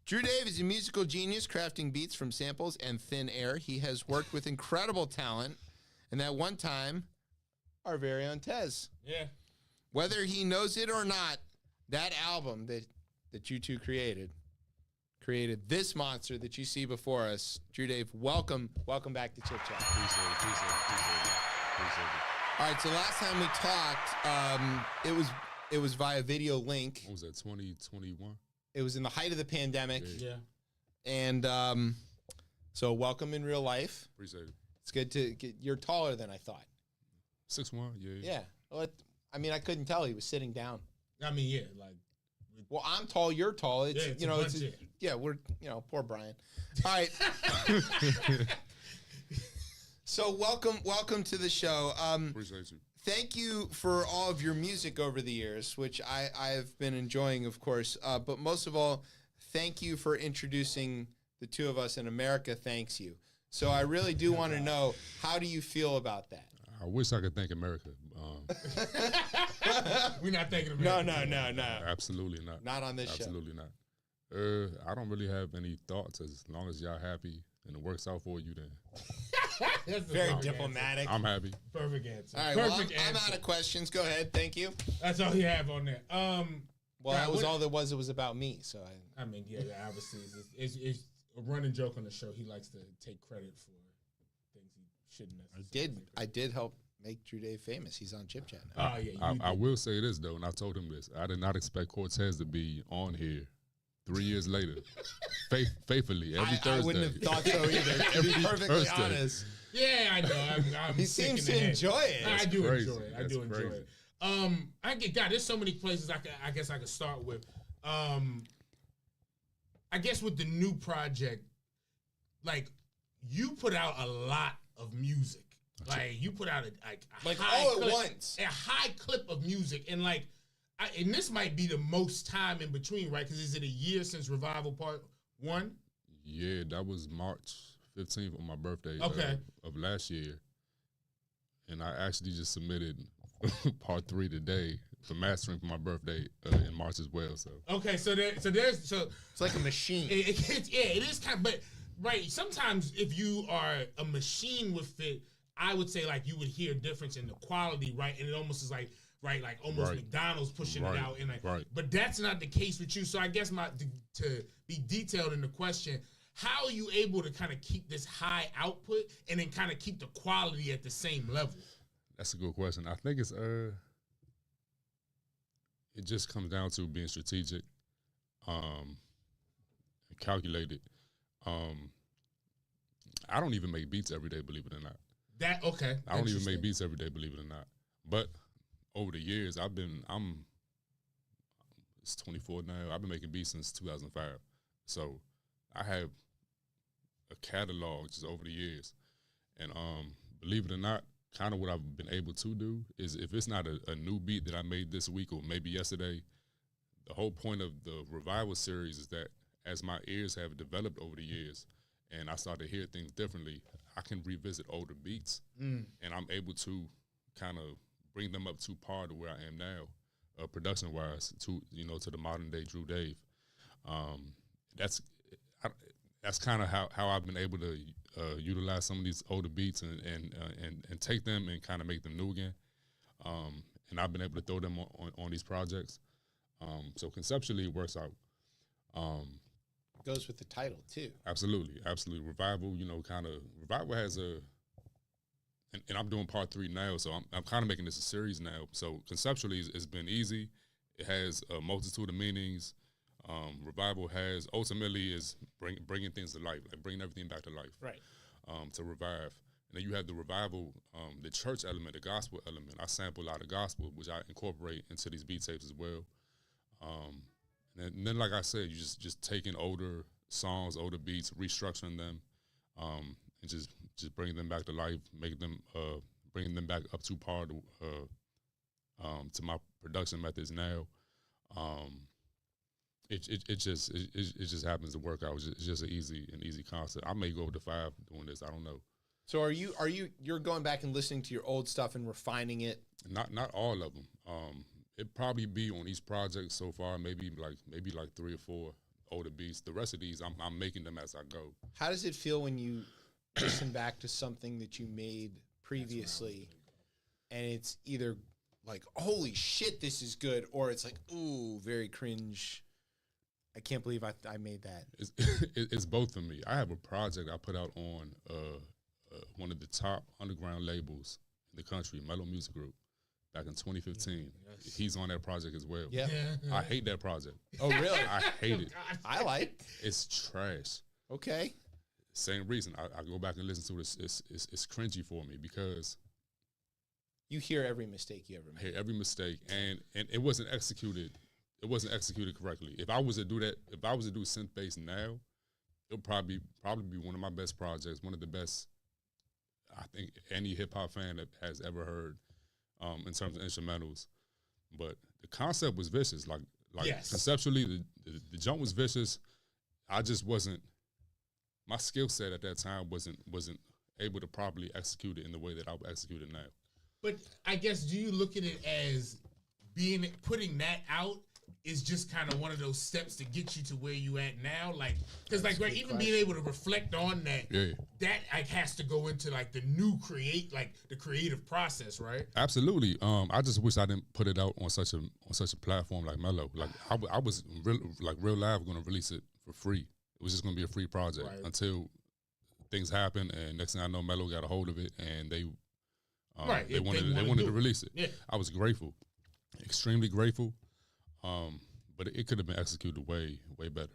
Speaker 1: Drew Dave is a musical genius crafting beats from samples and thin air. He has worked with incredible talent, and that one time, our very own Tez.
Speaker 2: Yeah.
Speaker 1: Whether he knows it or not, that album that you two created this monster that you see before us. Drew Dave, welcome back to Chip Chat.
Speaker 8: Appreciate it.
Speaker 1: All right, so last time we talked, it was via video link.
Speaker 8: What was that, 2021?
Speaker 1: It was in the height of the pandemic.
Speaker 2: Yeah.
Speaker 1: And so welcome in real life.
Speaker 8: Appreciate it.
Speaker 1: It's good to get, you're taller than I thought.
Speaker 8: 6'1", yeah.
Speaker 1: Yeah. Well, I mean, I couldn't tell he was sitting down.
Speaker 2: I mean, yeah, like.
Speaker 1: Well, I'm tall, you're tall. It's,
Speaker 2: Yeah, it's
Speaker 1: you
Speaker 2: a
Speaker 1: know,
Speaker 2: bunch, yeah.
Speaker 1: yeah, we're, poor Brian. All right. So welcome to the show.
Speaker 8: Appreciate you.
Speaker 1: Thank you for all of your music over the years, which I've been enjoying, of course. But most of all, thank you for introducing the two of us, and America thanks you. So I really do want to know, how do you feel about that?
Speaker 8: I wish I could thank America.
Speaker 2: We're not thanking America.
Speaker 1: No.
Speaker 8: Absolutely not.
Speaker 1: Not on this show.
Speaker 8: Absolutely not. I don't really have any thoughts. As long as y'all happy and it works out for you, then
Speaker 2: That's the
Speaker 1: Very
Speaker 2: wrong
Speaker 1: diplomatic.
Speaker 8: I'm happy.
Speaker 2: answer. Perfect answer.
Speaker 1: All right, well,
Speaker 2: Perfect
Speaker 1: I'm
Speaker 2: answer.
Speaker 1: out of questions. Go ahead. Thank you.
Speaker 2: That's all you have on there.
Speaker 1: Well, that was all there was. It was about me. So
Speaker 2: I mean, yeah, obviously, it's a running joke on the show. He likes to take credit for things he shouldn't necessarily.
Speaker 1: I did help make Drew Dave famous. He's on Chip Chat now.
Speaker 2: Oh, yeah.
Speaker 8: I will say this, though, and I told him this. I did not expect Cortez to be on here 3 years later, faithfully, every Thursday.
Speaker 1: I wouldn't have thought so either, to be perfectly
Speaker 8: Thursday.
Speaker 1: honest.
Speaker 2: Yeah, I know. I'm
Speaker 1: He
Speaker 2: sick
Speaker 1: seems
Speaker 2: in the
Speaker 1: to
Speaker 2: head.
Speaker 1: enjoy it.
Speaker 2: I do
Speaker 8: crazy.
Speaker 2: enjoy it. I
Speaker 8: That's
Speaker 2: do enjoy
Speaker 8: crazy.
Speaker 2: it. God, there's so many places I guess I could start with. I guess with the new project, like, you put out a lot of music. Like, you put out a
Speaker 1: Like,
Speaker 2: high
Speaker 1: all at
Speaker 2: clip,
Speaker 1: once.
Speaker 2: a high clip of music, and like, and this might be the most time in between, right? Because is it a year since Revival Part 1?
Speaker 8: Yeah, that was March 15th on my birthday
Speaker 2: Okay.
Speaker 8: Of last year. And I actually just submitted part 3 today for mastering for my birthday in March as well. So
Speaker 2: Okay, so there's
Speaker 1: It's like a machine.
Speaker 2: it is kind of, but right. Sometimes if you are a machine with it, I would say like you would hear a difference in the quality, right? And it almost is like like almost
Speaker 8: Right.
Speaker 2: McDonald's pushing
Speaker 8: Right.
Speaker 2: it out, and like,
Speaker 8: Right.
Speaker 2: but that's not the case with you. So I guess to be detailed in the question, how are you able to kind of keep this high output and then kind of keep the quality at the same level?
Speaker 8: that's a good question. I think it just comes down to being strategic, and calculated. I don't even make beats every day, believe it or not.
Speaker 2: That okay?
Speaker 8: I don't even
Speaker 2: Interesting.
Speaker 8: make beats every day, believe it or not. But over the years, it's 24 now. I've been making beats since 2005. So I have a catalog just over the years. And believe it or not, kind of what I've been able to do is if it's not a new beat that I made this week or maybe yesterday, the whole point of the Revival series is that as my ears have developed over the years and I start to hear things differently, I can revisit older beats and I'm able to kind of bring them up to par to where I am now, production wise, to the modern day Drew Dave. That's kind of how I've been able to utilize some of these older beats and take them and kind of make them new again. And I've been able to throw them on these projects. So conceptually, it works out.
Speaker 1: Goes with the title too.
Speaker 8: Absolutely. Revival, Revival has and I'm doing part 3 now, so I'm kind of making this a series now. So conceptually, it's been easy. It has a multitude of meanings. Revival ultimately is bringing things to life, like bringing everything back to life.
Speaker 1: Right.
Speaker 8: To revive. And then you have the revival, the church element, the gospel element. I sample a lot of gospel, which I incorporate into these beat tapes as well. And then, like I said, you just taking older songs, older beats, restructuring them, and just bringing them back to life, making them, bringing them back up to par to my production methods now. It just happens to work out. It's just an easy concept. I may go up to 5 doing this. I don't know.
Speaker 1: So you're going back and listening to your old stuff and refining it?
Speaker 8: Not all of them. It probably be on each project so far, maybe like 3 or 4 older beats. The rest of these, I'm making them as I go.
Speaker 1: How does it feel when you listen back to something that you made previously, and it's either like, holy shit, this is good, or it's like, ooh, very cringe. I can't believe I made that.
Speaker 8: It's both for me. I have a project I put out on one of the top underground labels in the country, Mellow Music Group, back in 2015. Yes. He's on that project as well.
Speaker 1: Yeah.
Speaker 8: I hate that project.
Speaker 1: Oh, really?
Speaker 8: I hate it.
Speaker 1: I like.
Speaker 8: It's trash.
Speaker 1: Okay.
Speaker 8: Same reason. I go back and listen to it. It's cringy for me because
Speaker 1: you hear every mistake you ever made.
Speaker 8: I hear every mistake, and it wasn't executed. It wasn't executed correctly. If I was to do that, if I was to do synth bass now, it'll probably be one of my best projects, one of the best I think any hip hop fan that has ever heard in terms of instrumentals. But the concept was vicious. Like
Speaker 2: yes.
Speaker 8: Conceptually, the jump was vicious. I just wasn't. My skill set at that time wasn't able to properly execute it in the way that I would execute it now.
Speaker 2: But I guess, do you look at it as putting that out is just kind of one of those steps to get you to where you at now? Like, because like even being able to reflect on that, that like has to go into like the creative process, right?
Speaker 8: Absolutely. I just wish I didn't put it out on such a platform like Mellow. Like I was Real Live going to release it for free. It was just going to be a free project until things happened, and next thing I know, Mellow got a hold of it, and they wanted to release it.
Speaker 2: Yeah.
Speaker 8: I was grateful, extremely grateful. But it could have been executed way better.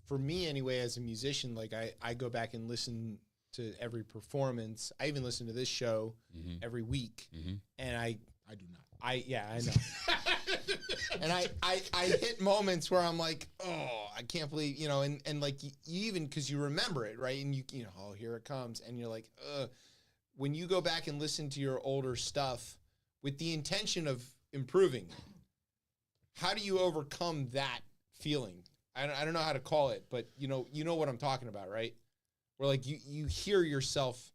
Speaker 1: For me anyway, as a musician, like I go back and listen to every performance. I even listen to this show every week, and I do not. I know. And I hit moments where I'm like, oh, I can't believe, and like you even, because you remember it, right? And you know, oh, here it comes, and you're like, when you go back and listen to your older stuff with the intention of improving, how do you overcome that feeling? I don't know how to call it, but you know what I'm talking about, right? Where like you hear yourself,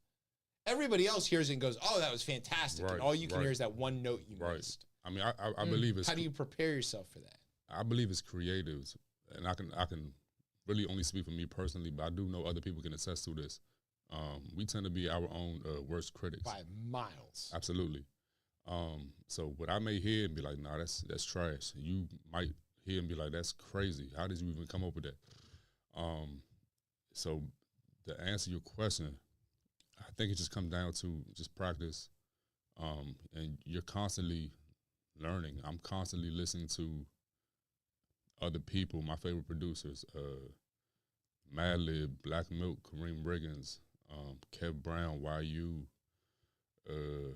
Speaker 1: everybody else hears it and goes, oh, that was fantastic. And all you can hear is that one note you missed.
Speaker 8: I mean, I believe it's...
Speaker 1: How do you prepare yourself for that?
Speaker 8: I believe it's creatives, and I can really only speak for me personally, but I do know other people can attest to this. We tend to be our own worst critics.
Speaker 1: By miles.
Speaker 8: Absolutely. So what I may hear and be like, nah, that's trash. You might hear and be like, that's crazy. How did you even come up with that? So to answer your question, I think it just comes down to just practice. And you're constantly learning. I'm constantly listening to other people, my favorite producers, Madlib, Black Milk, Kareem Riggins, Kev Brown, YU, who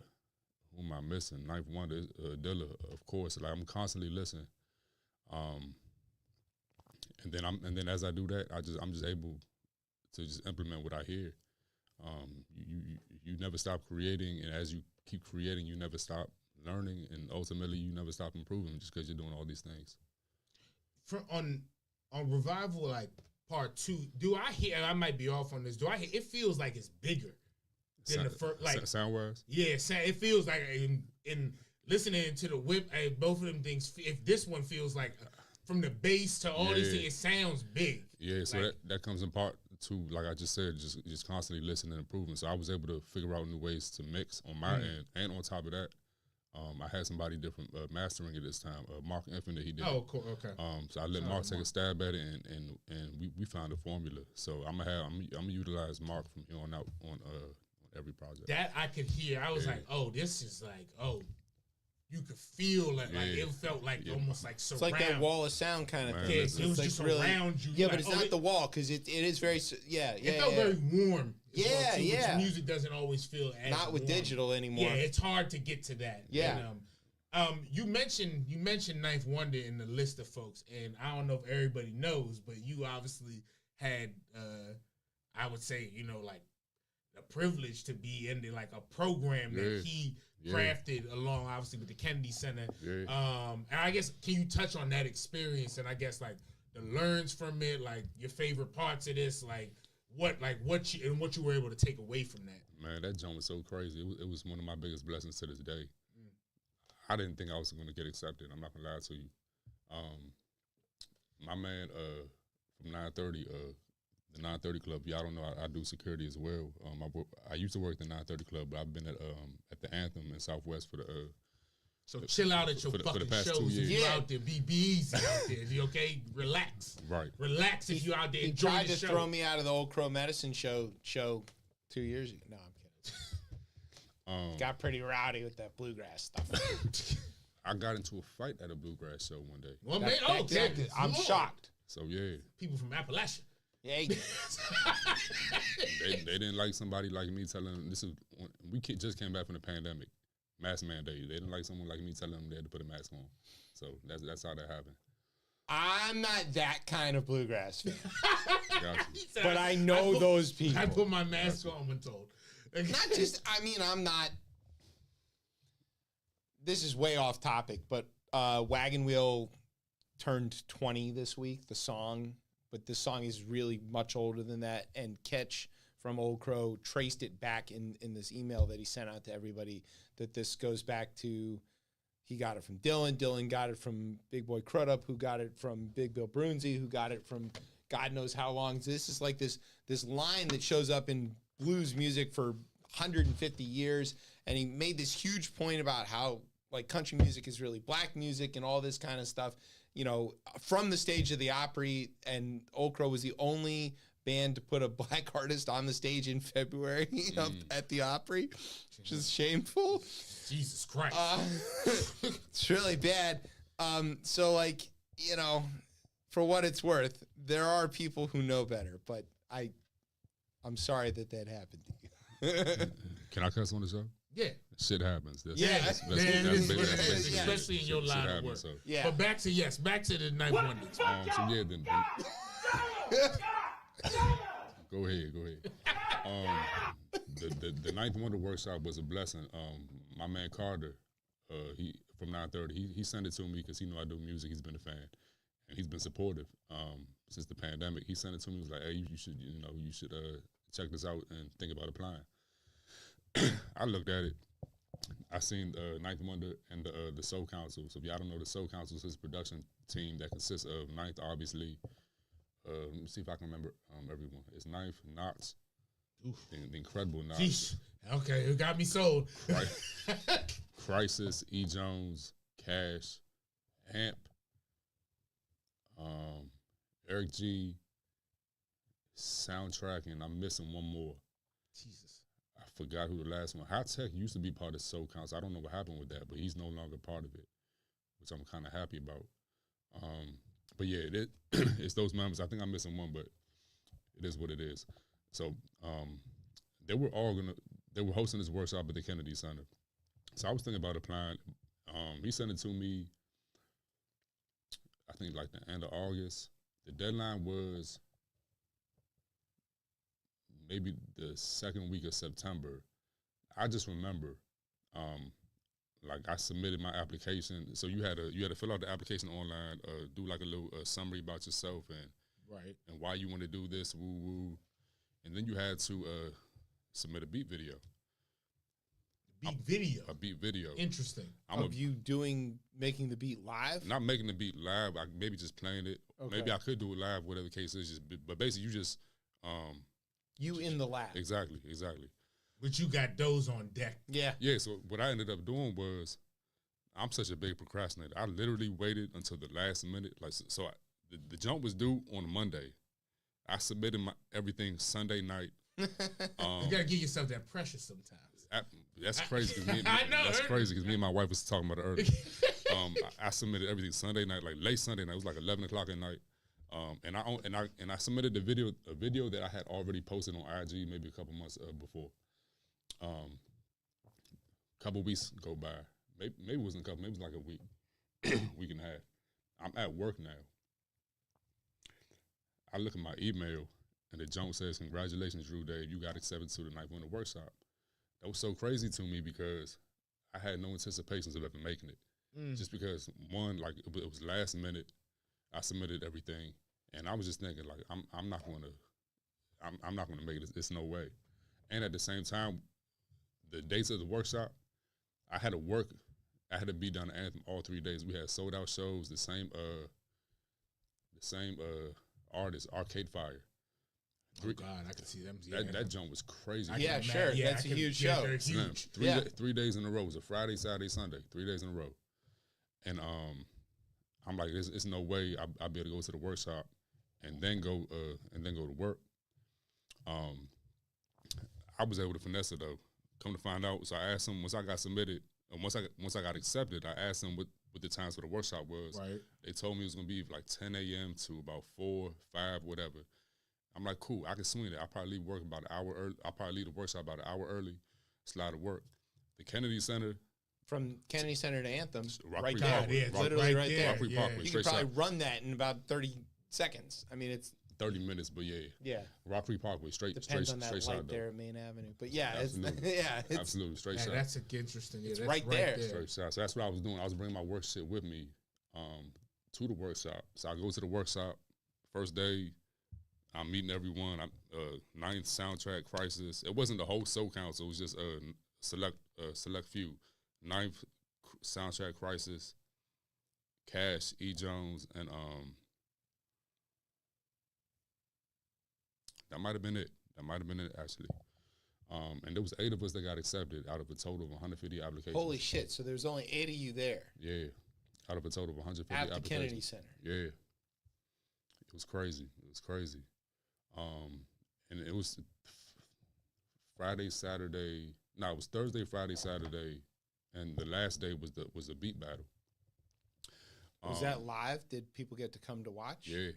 Speaker 8: am I missing? Ninth Wonder, Dilla, of course. Like I'm constantly listening, and then as I do that, I'm just able to just implement what I hear. You never stop creating, and as you keep creating, you never stop learning, and ultimately you never stop improving just because you're doing all these things.
Speaker 2: On Revival, like part 2, do I hear? I might be off on this. Do I hear? It feels like it's bigger than the first. Like
Speaker 8: sound wise.
Speaker 2: Yeah, it feels like in listening to the whip, both of them things. If this one feels like from the bass to all these things, it sounds big.
Speaker 8: Yeah, so that comes in part to, like I just said, just constantly listening and improving. So I was able to figure out new ways to mix on my end, and on top of that, I had somebody different mastering it this time. Mark Infinite, he did.
Speaker 2: Oh, cool. Okay.
Speaker 8: So I let Mark take a stab at it, and we found a formula. So I'm gonna utilize Mark from here on out on every project.
Speaker 2: That I could hear. I was like, oh, this is like, oh, you could feel it. Like it felt like almost like surround.
Speaker 1: It's like that wall of sound kind of thing.
Speaker 2: Yeah, it was like just really, around you.
Speaker 1: Yeah, but it's not the wall, because it is very, It
Speaker 2: felt very warm.
Speaker 1: Yeah,
Speaker 2: well, which music doesn't always feel as
Speaker 1: not with
Speaker 2: warm.
Speaker 1: Digital anymore.
Speaker 2: Yeah, it's hard to get to that.
Speaker 1: Yeah.
Speaker 2: And, you mentioned Ninth Wonder in the list of folks, and I don't know if everybody knows, but you obviously had, I would say, like the privilege to be in like a program that he crafted along, obviously, with the Kennedy Center. Yeah. And I guess, can you touch on that experience, and I guess like the learns from it, like your favorite parts of this, like what you were able to take away from that.
Speaker 8: Man, that joint was so crazy. It was one of my biggest blessings to this day. I didn't think I was going to get accepted. I'm not going to lie to you. My man from 930, the 930 Club, y'all don't know, I do security as well. I used to work at the 930 Club, but I've been at the Anthem in Southwest for the...
Speaker 2: So chill out at your fucking
Speaker 8: past 2
Speaker 2: shows.
Speaker 8: years.
Speaker 2: If you out there, be easy out there. You okay? Relax.
Speaker 8: Right.
Speaker 2: Relax if you out there
Speaker 1: He
Speaker 2: enjoying
Speaker 1: tried
Speaker 2: the
Speaker 1: to
Speaker 2: show.
Speaker 1: throw me out of the Old Crow Medicine show 2 years ago. No, I'm kidding. Got pretty rowdy with that bluegrass stuff.
Speaker 8: I got into a fight at a bluegrass show one day.
Speaker 2: Well,
Speaker 1: I'm shocked.
Speaker 8: So, yeah.
Speaker 2: People from Appalachia.
Speaker 1: Yeah,
Speaker 8: they didn't like somebody like me telling them, just came back from the pandemic. Mask mandate. They didn't like someone like me telling them they had to put a mask on. So that's how that happened.
Speaker 1: I'm not that kind of bluegrass fan,
Speaker 8: Gotcha.
Speaker 1: but I know those people.
Speaker 2: I put my mask on when told.
Speaker 1: Not just, I mean, I'm not, this is way off topic, but Wagon Wheel turned 20 this week, the song, but this song is really much older than that, and Ketch from Old Crow traced it back in this email that he sent out to everybody, that this goes back to, he got it from Dylan. Dylan got it from Big Boy Crudup, who got it from Big Bill Brunzi, who got it from God knows how long. This is like this line that shows up in blues music for 150 years. And he made this huge point about how like country music is really black music and all this kind of stuff, you know, from the stage of the Opry. And Old Crow was the only band to put a black artist on the stage in February at the Opry, which is shameful.
Speaker 2: Jesus Christ.
Speaker 1: It's really bad. So, like, you know, for what it's worth, there are people who know better, but I'm sorry that happened to you.
Speaker 8: Can I cuss on the show?
Speaker 2: Yeah.
Speaker 8: Shit happens.
Speaker 2: Especially in your line of work.
Speaker 8: So.
Speaker 1: Yeah.
Speaker 2: But back to the Ninth Wonders.
Speaker 8: So yeah, then go ahead. The Ninth Wonder workshop was a blessing. My man Carter, he from 930, he sent it to me because he knew I do music. He's been a fan, and he's been supportive since the pandemic. He sent it to me. He was like, "Hey, you should check this out and think about applying." I looked at it. I seen Ninth Wonder and the Soul Council. So if y'all don't know, the Soul Council is his production team that consists of Ninth, obviously. Let me see if I can remember everyone. It's Ninth, Knox, the incredible Knox.
Speaker 2: Jeez. Okay, it got me sold.
Speaker 8: Crisis, E. Jones, Cash, Amp, Eric G, Soundtrack, and I'm missing one more.
Speaker 2: Jesus.
Speaker 8: I forgot who the last one. High Tech used to be part of Soul Council. I don't know what happened with that, but he's no longer part of it, which I'm kind of happy about. But yeah, it's those members. I think I'm missing one, but it is what it is. So they were hosting this workshop at the Kennedy Center. So I was thinking about applying. He sent it to me, I think like the end of August. The deadline was maybe the second week of September. I just remember, like I submitted my application. So you had to fill out the application online, do like a little summary about yourself and why you want to do this, woo woo, and then you had to submit a beat video. A beat video.
Speaker 2: Interesting.
Speaker 1: Of you making the beat live?
Speaker 8: Not making the beat live. Maybe just playing it.
Speaker 1: Okay.
Speaker 8: Maybe I could do it live, whatever the case is. But basically, you just
Speaker 1: you in the lab.
Speaker 8: Exactly.
Speaker 2: But you got those on deck.
Speaker 1: Yeah.
Speaker 8: Yeah. So what I ended up doing was, I'm such a big procrastinator. I literally waited until the last minute. Like the jump was due on a Monday. I submitted everything Sunday night.
Speaker 2: You gotta give yourself that pressure sometimes.
Speaker 8: That's crazy. Cause me,
Speaker 2: I know.
Speaker 8: That's crazy because me and my wife was talking about it earlier. I submitted everything Sunday night, like late Sunday night. It was like 11 o'clock at night. And I submitted a video that I had already posted on IG maybe a couple months before. Couple weeks go by. Maybe it wasn't a couple. Maybe it was like a week, week and a half. I'm at work now. I look at my email and the junk says, "Congratulations, Drew Dave. You got accepted to the Ninth Wonder workshop." That was so crazy to me because I had no anticipations of ever making it. Just because one, like it was last minute. I submitted everything, and I was just thinking like I'm not going to. I'm not going to make it. It's no way. And at the same time, the dates of the workshop, I had to be down to Anthem all 3 days. We had sold out shows. The same artist, Arcade Fire.
Speaker 2: Oh God, I can see them. Yeah.
Speaker 8: That jump was crazy.
Speaker 3: Yeah, sure. That's a huge show.
Speaker 2: They're
Speaker 8: Slim.
Speaker 2: huge.
Speaker 8: 3 days in a row. It was a Friday, Saturday, Sunday. 3 days in a row. And I'm like, it's no way I'll be able to go to the workshop and then go to work. I was able to finesse it though. Come to find out, so I asked him once I got submitted, and once I got accepted, I asked him what the times for the workshop was.
Speaker 2: Right.
Speaker 8: They told me it was gonna be like 10 a.m. to about 4, 5, whatever. I'm like, cool, I can swing it. I'll probably leave work about an hour early. I'll probably leave the workshop about an hour early, slide to work. The Kennedy Center.
Speaker 1: From Kennedy Center to Anthem,
Speaker 8: Rock
Speaker 1: right
Speaker 8: Creek
Speaker 1: there,
Speaker 8: Parkway.
Speaker 1: literally right there.
Speaker 8: Rock Creek Parkway,
Speaker 1: You could
Speaker 8: straight
Speaker 1: probably
Speaker 8: shot.
Speaker 1: run that in about 30 seconds. I mean, it's
Speaker 8: 30 minutes, but yeah.
Speaker 1: yeah.
Speaker 8: Rock Creek Parkway, straight
Speaker 1: Depends on that
Speaker 8: straight
Speaker 1: light
Speaker 8: shot
Speaker 1: there
Speaker 8: though.
Speaker 1: at Main Avenue. But yeah,
Speaker 8: Absolutely.
Speaker 1: it's
Speaker 8: Absolutely, straight
Speaker 2: Man,
Speaker 8: shot.
Speaker 2: that's interesting. Yeah,
Speaker 1: It's
Speaker 2: that's
Speaker 1: right there.
Speaker 8: Straight shot. So that's what I was doing. I was bringing my work shit with me to the workshop. So I go to the workshop. First day, I'm meeting everyone. Ninth Soundtrack Crisis. It wasn't the whole Soul Council. It was just a select few. Ninth Soundtrack Crisis, Cash, E. Jones, and that might have been it. That might have been it actually. And there was 8 of us that got accepted out of a total of 150 applications.
Speaker 1: holy shit. So there's only 8 of you there
Speaker 8: Yeah, out of a total of 150
Speaker 1: at the
Speaker 8: applications.
Speaker 1: Kennedy Center.
Speaker 8: Yeah, it was crazy. It was crazy. And it was Friday, Saturday. No, it was Thursday, Friday, Saturday, and the last day was the beat battle.
Speaker 1: Was that live? Did people get to come to watch?
Speaker 8: Yeah,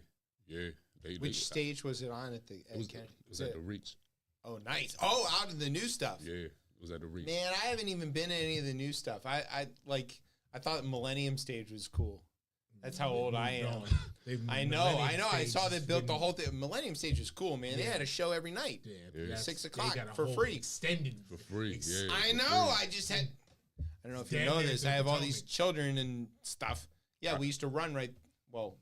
Speaker 8: yeah.
Speaker 1: Which stage was it on at the
Speaker 8: It was at the Reach.
Speaker 1: Oh, nice. Oh, out of the new stuff.
Speaker 8: Yeah, it was at the Reach.
Speaker 1: Man, I haven't even been in any of the new stuff. I thought Millennium Stage was cool. That's how old I am. I know. I saw they built the whole thing. Millennium Stage was cool, man. They had a show every night.
Speaker 8: Yeah.
Speaker 1: 6 o'clock for free.
Speaker 2: Extended
Speaker 8: For free, yeah.
Speaker 1: I
Speaker 8: for
Speaker 1: know.
Speaker 8: free.
Speaker 1: I just had. I don't know if you
Speaker 2: Damn
Speaker 1: know
Speaker 2: near
Speaker 1: this.
Speaker 2: to
Speaker 1: I have all
Speaker 2: Potomac.
Speaker 1: these children and stuff. Yeah, we used to run right. Well,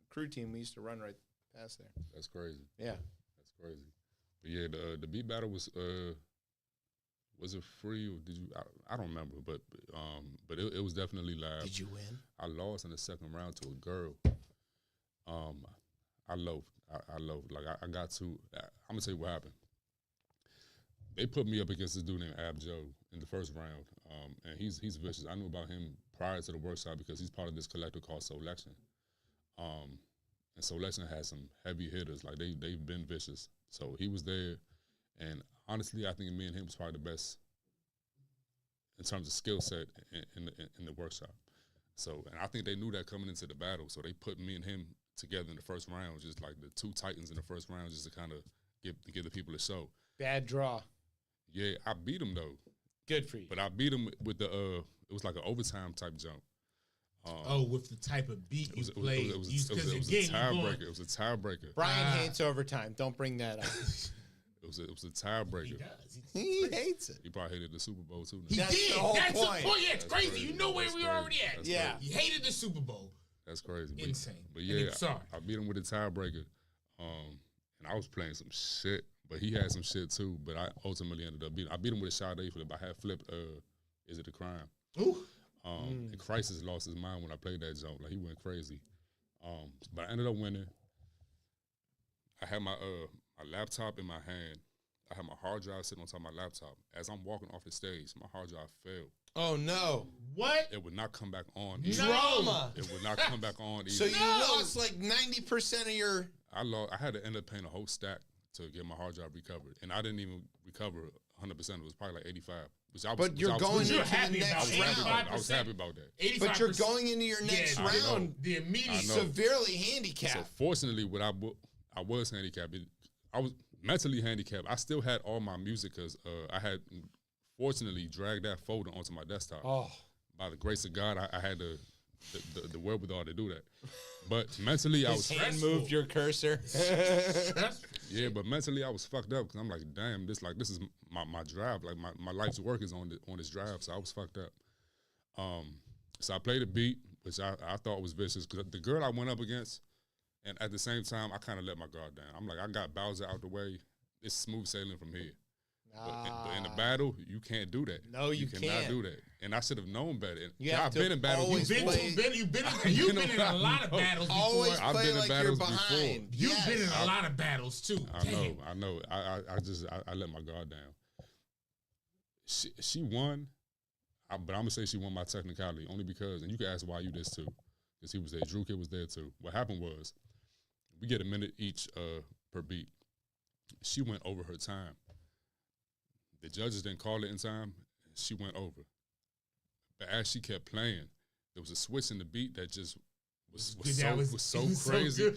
Speaker 1: crew team. We used to run right past there.
Speaker 8: That's crazy.
Speaker 1: Yeah.
Speaker 8: That's crazy. But yeah, the beat battle was it free or did you? I don't remember, but it was definitely live.
Speaker 1: Did you win?
Speaker 8: I lost in the second round to a girl. I loathed. I loathed. Like I got to. I'm gonna tell you what happened. They put me up against this dude named Ab Joe in the first round, and he's vicious. I knew about him prior to the workshop because he's part of this collective called Selection. And Selection has some heavy hitters. Like they've been vicious. So he was there, and honestly, I think me and him was probably the best in terms of skill set in the workshop. So, and I think they knew that coming into the battle. So they put me and him together in the first round, just like the 2 titans in the first round, just to kind of give the people a show.
Speaker 1: Bad draw.
Speaker 8: Yeah, I beat him though,
Speaker 1: Good for you.
Speaker 8: but I beat him with the it was like an overtime type jump.
Speaker 2: with the type of beat you played.
Speaker 8: It was a tiebreaker. It was a tiebreaker.
Speaker 1: Brian hates overtime. Don't bring that up.
Speaker 8: It was a tiebreaker.
Speaker 2: He does.
Speaker 1: He hates it.
Speaker 8: He probably hated the Super Bowl too.
Speaker 2: He
Speaker 8: Now.
Speaker 1: That's
Speaker 2: did.
Speaker 1: the whole
Speaker 2: That's
Speaker 1: point.
Speaker 2: the point. Yeah, it's
Speaker 8: That's
Speaker 2: crazy.
Speaker 8: crazy.
Speaker 2: You know where
Speaker 8: That's
Speaker 2: we
Speaker 8: crazy.
Speaker 2: already at.
Speaker 8: That's
Speaker 1: Yeah.
Speaker 2: He hated the Super Bowl.
Speaker 8: That's crazy. But,
Speaker 2: Insane.
Speaker 8: But
Speaker 2: And
Speaker 8: yeah,
Speaker 2: I'm sorry.
Speaker 8: I beat him with a tiebreaker. And I was playing some shit, but he had some shit too. But I ultimately ended up beating. I beat him with a Sade flip. I had flipped. Is it a crime?
Speaker 2: Ooh.
Speaker 8: And Crisis lost his mind when I played that jump. Like he went crazy. But I ended up winning. I had my laptop in my hand. I had my hard drive sitting on top of my laptop. As I'm walking off the stage, my hard drive fell.
Speaker 1: Oh no.
Speaker 2: What?
Speaker 8: It would not come back on.
Speaker 1: Drama.
Speaker 8: It would not come back on either.
Speaker 1: So you lost like 90% of your.
Speaker 8: I had to end up paying a whole stack to get my hard drive recovered, and I didn't even recover 100%. It was probably like 85.
Speaker 1: But you're going into
Speaker 2: You're
Speaker 1: the
Speaker 2: happy
Speaker 1: next
Speaker 2: about
Speaker 8: I was happy about that.
Speaker 2: 85%.
Speaker 1: But you're going into your next
Speaker 2: Yeah,
Speaker 1: round
Speaker 2: The immediate.
Speaker 8: I know.
Speaker 1: severely
Speaker 8: So
Speaker 1: handicapped.
Speaker 8: fortunately, I was handicapped. I was mentally handicapped. I still had all my music because I had fortunately dragged that folder onto my desktop.
Speaker 1: Oh.
Speaker 8: By the grace of God, I had the wherewithal to do that. But mentally, I was
Speaker 1: Hand moved your cursor.
Speaker 8: yeah. But mentally, I was fucked up because I'm like, damn, this is my drive. Like my life's work is on this drive. So I was fucked up. So I played a beat, which I thought was vicious because the girl I went up against, and at the same time, I kind of let my guard down. I'm like, I got Bowser out the way. it's smooth sailing from here. But in the
Speaker 1: Ah.
Speaker 8: battle, you can't do that.
Speaker 1: No, you
Speaker 8: cannot
Speaker 1: can't.
Speaker 8: do that. And I should have known better. And
Speaker 1: You have
Speaker 8: I've
Speaker 1: to
Speaker 8: been in battles
Speaker 1: always
Speaker 8: before.
Speaker 1: play-
Speaker 2: You've been in a lot of battles before.
Speaker 1: Always
Speaker 8: I've
Speaker 1: play
Speaker 8: been in
Speaker 1: like
Speaker 8: battles
Speaker 1: you're
Speaker 8: before.
Speaker 1: behind.
Speaker 2: You've
Speaker 1: Yes.
Speaker 2: been in a lot of battles too.
Speaker 8: I know. I let my guard down. She won, but I'm gonna say she won my technicality only because, and you can ask why you this too, because he was there. Drew Kid was there too. What happened was, we get a minute each per beat. She went over her time. The judges didn't call it in time. She went over. But as she kept playing, there was a switch in the beat that just was so crazy.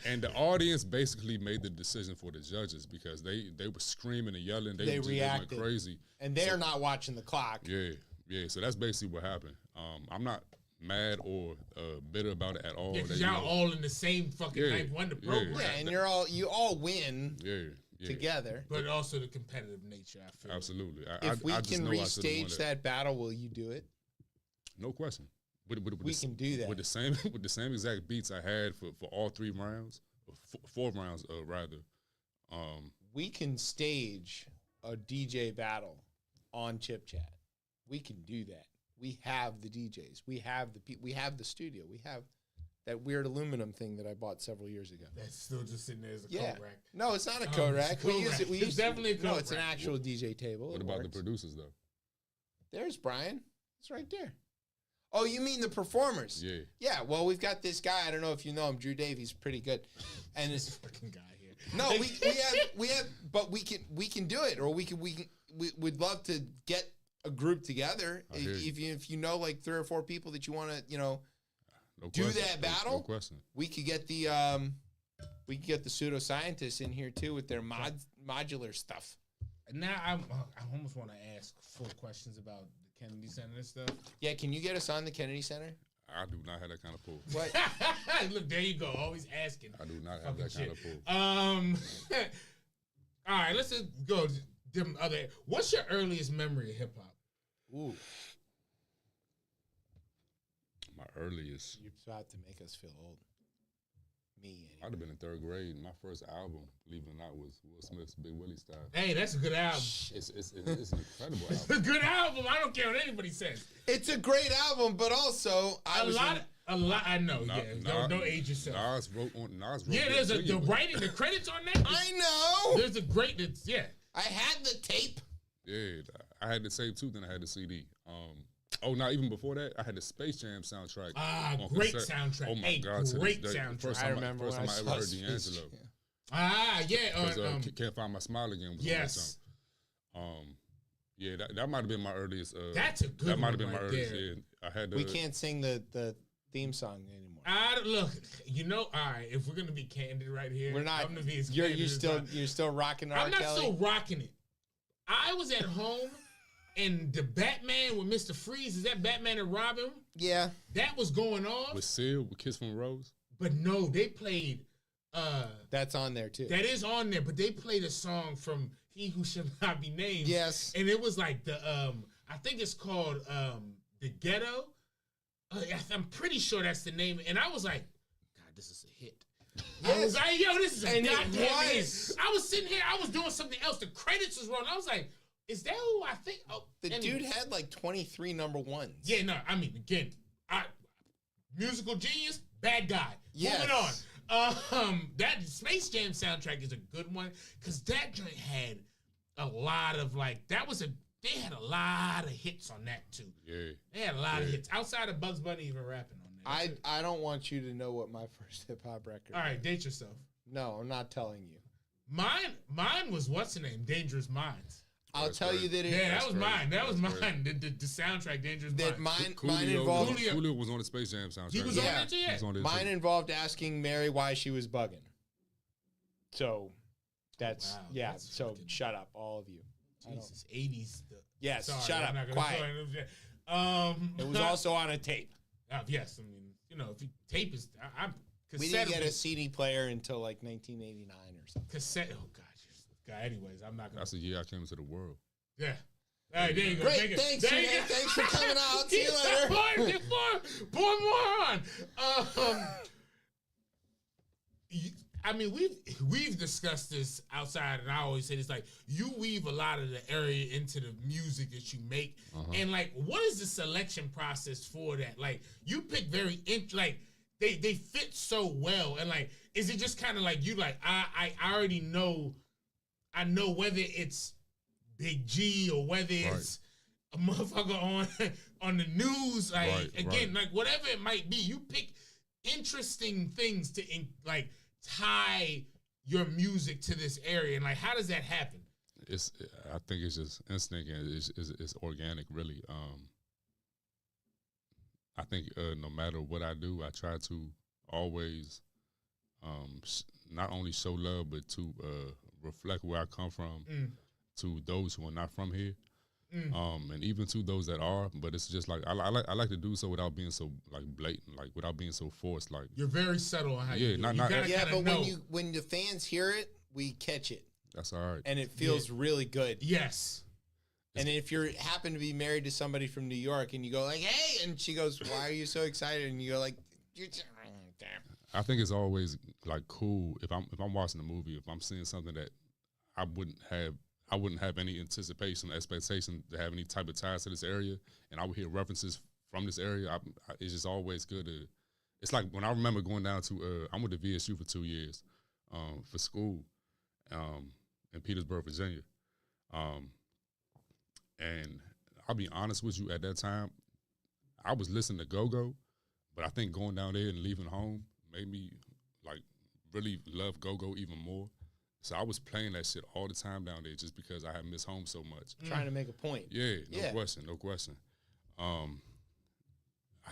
Speaker 8: And the audience basically made the decision for the judges because they were screaming and yelling. They
Speaker 1: reacted.
Speaker 8: went crazy.
Speaker 1: And they're not watching the clock.
Speaker 8: Yeah. So that's basically what happened. I'm not mad or bitter about it at all.
Speaker 2: Yeah, because y'all all in the same fucking Ninth Wonder program.
Speaker 1: Yeah, and you all win together.
Speaker 2: But also the competitive nature, I feel.
Speaker 8: Absolutely.
Speaker 1: If we
Speaker 8: I just
Speaker 1: can
Speaker 8: know I should've won
Speaker 1: restage that battle, will you do it?
Speaker 8: No question.
Speaker 1: We can do that.
Speaker 8: with the same exact beats I had for all 3 rounds, or 4 rounds rather.
Speaker 1: We can stage a DJ battle on ChipChat. We can do that. We have the DJs. We have the studio. We have that weird aluminum thing that I bought several years ago.
Speaker 2: That's still just sitting there as a coat rack.
Speaker 1: No, it's not a coat rack.
Speaker 2: It's a
Speaker 1: We
Speaker 2: coat
Speaker 1: use
Speaker 2: rack.
Speaker 1: it.
Speaker 2: It's definitely a coat
Speaker 1: No, it's an
Speaker 2: rack.
Speaker 1: actual DJ table.
Speaker 8: What
Speaker 1: It
Speaker 8: about the
Speaker 1: works.
Speaker 8: producers though?
Speaker 1: There's Brian. It's right there. Oh, you mean the performers?
Speaker 8: Yeah.
Speaker 1: Yeah. Well, we've got this guy. I don't know if you know him, Drew Dave. He's pretty good. And
Speaker 2: This
Speaker 1: it's
Speaker 2: fucking guy here.
Speaker 1: no, we have, but we can do it, or we'd love to get a group together.
Speaker 8: I hear you.
Speaker 1: If you know like 3 or 4 people that you want to
Speaker 8: No
Speaker 1: do
Speaker 8: question.
Speaker 1: that battle.
Speaker 8: No question.
Speaker 1: We could get the pseudoscientists in here too with their modular stuff.
Speaker 2: Now I almost want to ask full questions about the Kennedy Center and stuff.
Speaker 1: Yeah, can you get us on the Kennedy Center?
Speaker 8: I do not have that kind of pull.
Speaker 1: What?
Speaker 2: Look, there you go. Always asking.
Speaker 8: I do not have that kind of pull.
Speaker 2: All right, let's just go to them other. What's your earliest memory of hip hop?
Speaker 1: Ooh,
Speaker 8: My earliest,
Speaker 1: you're about to make us feel old. Me.
Speaker 8: I'd have been in 3rd grade. My first album, believe it or not, was Will Smith's Big Willie Style.
Speaker 2: Hey, that's a good album.
Speaker 8: It's an incredible
Speaker 2: It's
Speaker 8: album.
Speaker 2: a good album. I don't care what anybody says.
Speaker 1: It's a great album, but also
Speaker 2: A lot. I know. Don't age yourself.
Speaker 8: Nas wrote
Speaker 2: Yeah, there's
Speaker 8: Big
Speaker 2: the
Speaker 8: Willie.
Speaker 2: writing, the credits on that.
Speaker 1: I know.
Speaker 2: There's a great. Yeah.
Speaker 1: I had the tape.
Speaker 8: Yeah, I had the tape too. Then I had the CD. Not even before that, I had the Space Jam soundtrack. on
Speaker 2: Great
Speaker 8: cassette.
Speaker 2: soundtrack.
Speaker 8: Oh my
Speaker 2: Hey,
Speaker 8: God! to this
Speaker 2: great
Speaker 8: day,
Speaker 2: soundtrack.
Speaker 8: First
Speaker 1: I
Speaker 8: time
Speaker 1: remember
Speaker 8: first
Speaker 1: when
Speaker 8: time
Speaker 1: I
Speaker 8: I
Speaker 1: saw
Speaker 8: ever heard
Speaker 1: Space
Speaker 8: D'Angelo.
Speaker 2: Yeah.
Speaker 8: Can't Find My Smile Again was
Speaker 2: Yes.
Speaker 8: on that song. Yeah, that might have been my earliest.
Speaker 2: That's a good
Speaker 8: That might
Speaker 2: one
Speaker 8: have been my
Speaker 2: right
Speaker 8: earliest.
Speaker 2: there.
Speaker 8: Yeah, I had.
Speaker 1: We can't sing the theme song anymore.
Speaker 2: Look, all right. If we're gonna be candid right here,
Speaker 1: We're not.
Speaker 2: I'm gonna be as
Speaker 1: You're
Speaker 2: candid as
Speaker 1: you're still rocking R.
Speaker 2: I'm not
Speaker 1: Kelly.
Speaker 2: still rocking it. I was at home, and the Batman with Mr. Freeze, is that Batman and Robin?
Speaker 1: Yeah.
Speaker 2: That was going on.
Speaker 8: with Seal with Kiss from a Rose.
Speaker 2: But no, they played.
Speaker 1: That's on there too.
Speaker 2: That is on there, but they played a song from He Who Shall Not Be Named.
Speaker 1: Yes.
Speaker 2: And it was like the I think it's called The Ghetto. I'm pretty sure that's the name. And I was like, God, this is a hit. I was like, yo, this is a
Speaker 1: And it
Speaker 2: goddamn hit.
Speaker 1: was.
Speaker 2: I was sitting here, I was doing something else. The credits was rolling. I was like, is that who I think? Oh,
Speaker 1: The
Speaker 2: anyway.
Speaker 1: dude had like 23 number ones.
Speaker 2: Yeah, no, I mean, again, musical genius, bad guy.
Speaker 1: Yes.
Speaker 2: Moving on. That Space Jam soundtrack is a good one because that joint had a lot of they had a lot of hits on that too.
Speaker 8: Yeah.
Speaker 2: They had a lot of hits outside of Bugs Bunny even rapping on that.
Speaker 1: I don't want you to know what my first hip hop record.
Speaker 2: All right,
Speaker 1: was.
Speaker 2: date yourself.
Speaker 1: No, I'm not telling you.
Speaker 2: Mine was what's the name? Dangerous Minds.
Speaker 1: I'll
Speaker 8: That's
Speaker 1: tell
Speaker 8: great.
Speaker 1: you that it.
Speaker 2: Yeah, that was mine. That was
Speaker 8: That's
Speaker 2: mine. The soundtrack, Dangerous
Speaker 1: That
Speaker 2: Minds.
Speaker 1: mine involved.
Speaker 8: Coolio was on the Space Jam soundtrack.
Speaker 2: He was
Speaker 1: on
Speaker 2: that too, yeah.
Speaker 8: He was on there
Speaker 1: Mine
Speaker 8: too.
Speaker 1: involved asking Mary why she was bugging. So, that's
Speaker 2: Wow,
Speaker 1: yeah.
Speaker 2: that's
Speaker 1: So
Speaker 2: fucking-
Speaker 1: shut up, all of you.
Speaker 2: Jesus, 80s.
Speaker 1: Yes,
Speaker 2: Sorry,
Speaker 1: shut
Speaker 2: I'm
Speaker 1: up,
Speaker 2: not gonna
Speaker 1: quiet.
Speaker 2: go into-
Speaker 1: It was also on a tape.
Speaker 2: yes, I mean, if you tape is, I'm
Speaker 1: We
Speaker 2: cassette.
Speaker 1: didn't get a CD player until like 1989 or something.
Speaker 2: cassette. Oh God, God. Anyways, I'm not gonna.
Speaker 8: That's the year I came into the world.
Speaker 2: Yeah. All right, there you go.
Speaker 1: Great,
Speaker 2: Thank you.
Speaker 1: thanks,
Speaker 2: There you
Speaker 1: man.
Speaker 2: go.
Speaker 1: Thanks for coming out. See you later.
Speaker 2: Boy, moron. I mean, we've discussed this outside, and I always say this, like, you weave a lot of the area into the music that you make, and like, what is the selection process for that? Like, you pick very like they fit so well, and like, is it just kind of like you like I already know, I know whether it's Big G or whether it's a motherfucker on the news, like like whatever it might be, you pick interesting things to like tie your music to this area, and like, how does that happen?
Speaker 8: I think it's just instinct and it's organic, really. I think no matter what I do, I try to always not only show love, but to reflect where I come from to those who are not from here. And even to those that are, but it's just like I like to do so without being so like blatant, like without being so forced. Like,
Speaker 2: you're very subtle on how you do it.
Speaker 1: But when the fans hear it, we catch it.
Speaker 8: That's all right,
Speaker 1: and it feels really good.
Speaker 2: Yes.
Speaker 1: And if you happen to be married to somebody from New York and you go like, "Hey," and she goes, "Why are you so excited?" and you go like, "Damn."
Speaker 8: I think it's always like cool if I'm watching a movie, if I'm seeing something that I wouldn't have any anticipation, expectation to have any type of ties to this area, and I would hear references from this area. It's just always good to. It's like when I remember going down to I went to VSU for 2 years for school in Petersburg, Virginia, and I'll be honest with you, at that time, I was listening to Go-Go, but I think going down there and leaving home made me like really love Go-Go even more. So I was playing that shit all the time down there just because I had missed home so much.
Speaker 1: Trying to make a point.
Speaker 8: Yeah, no question. I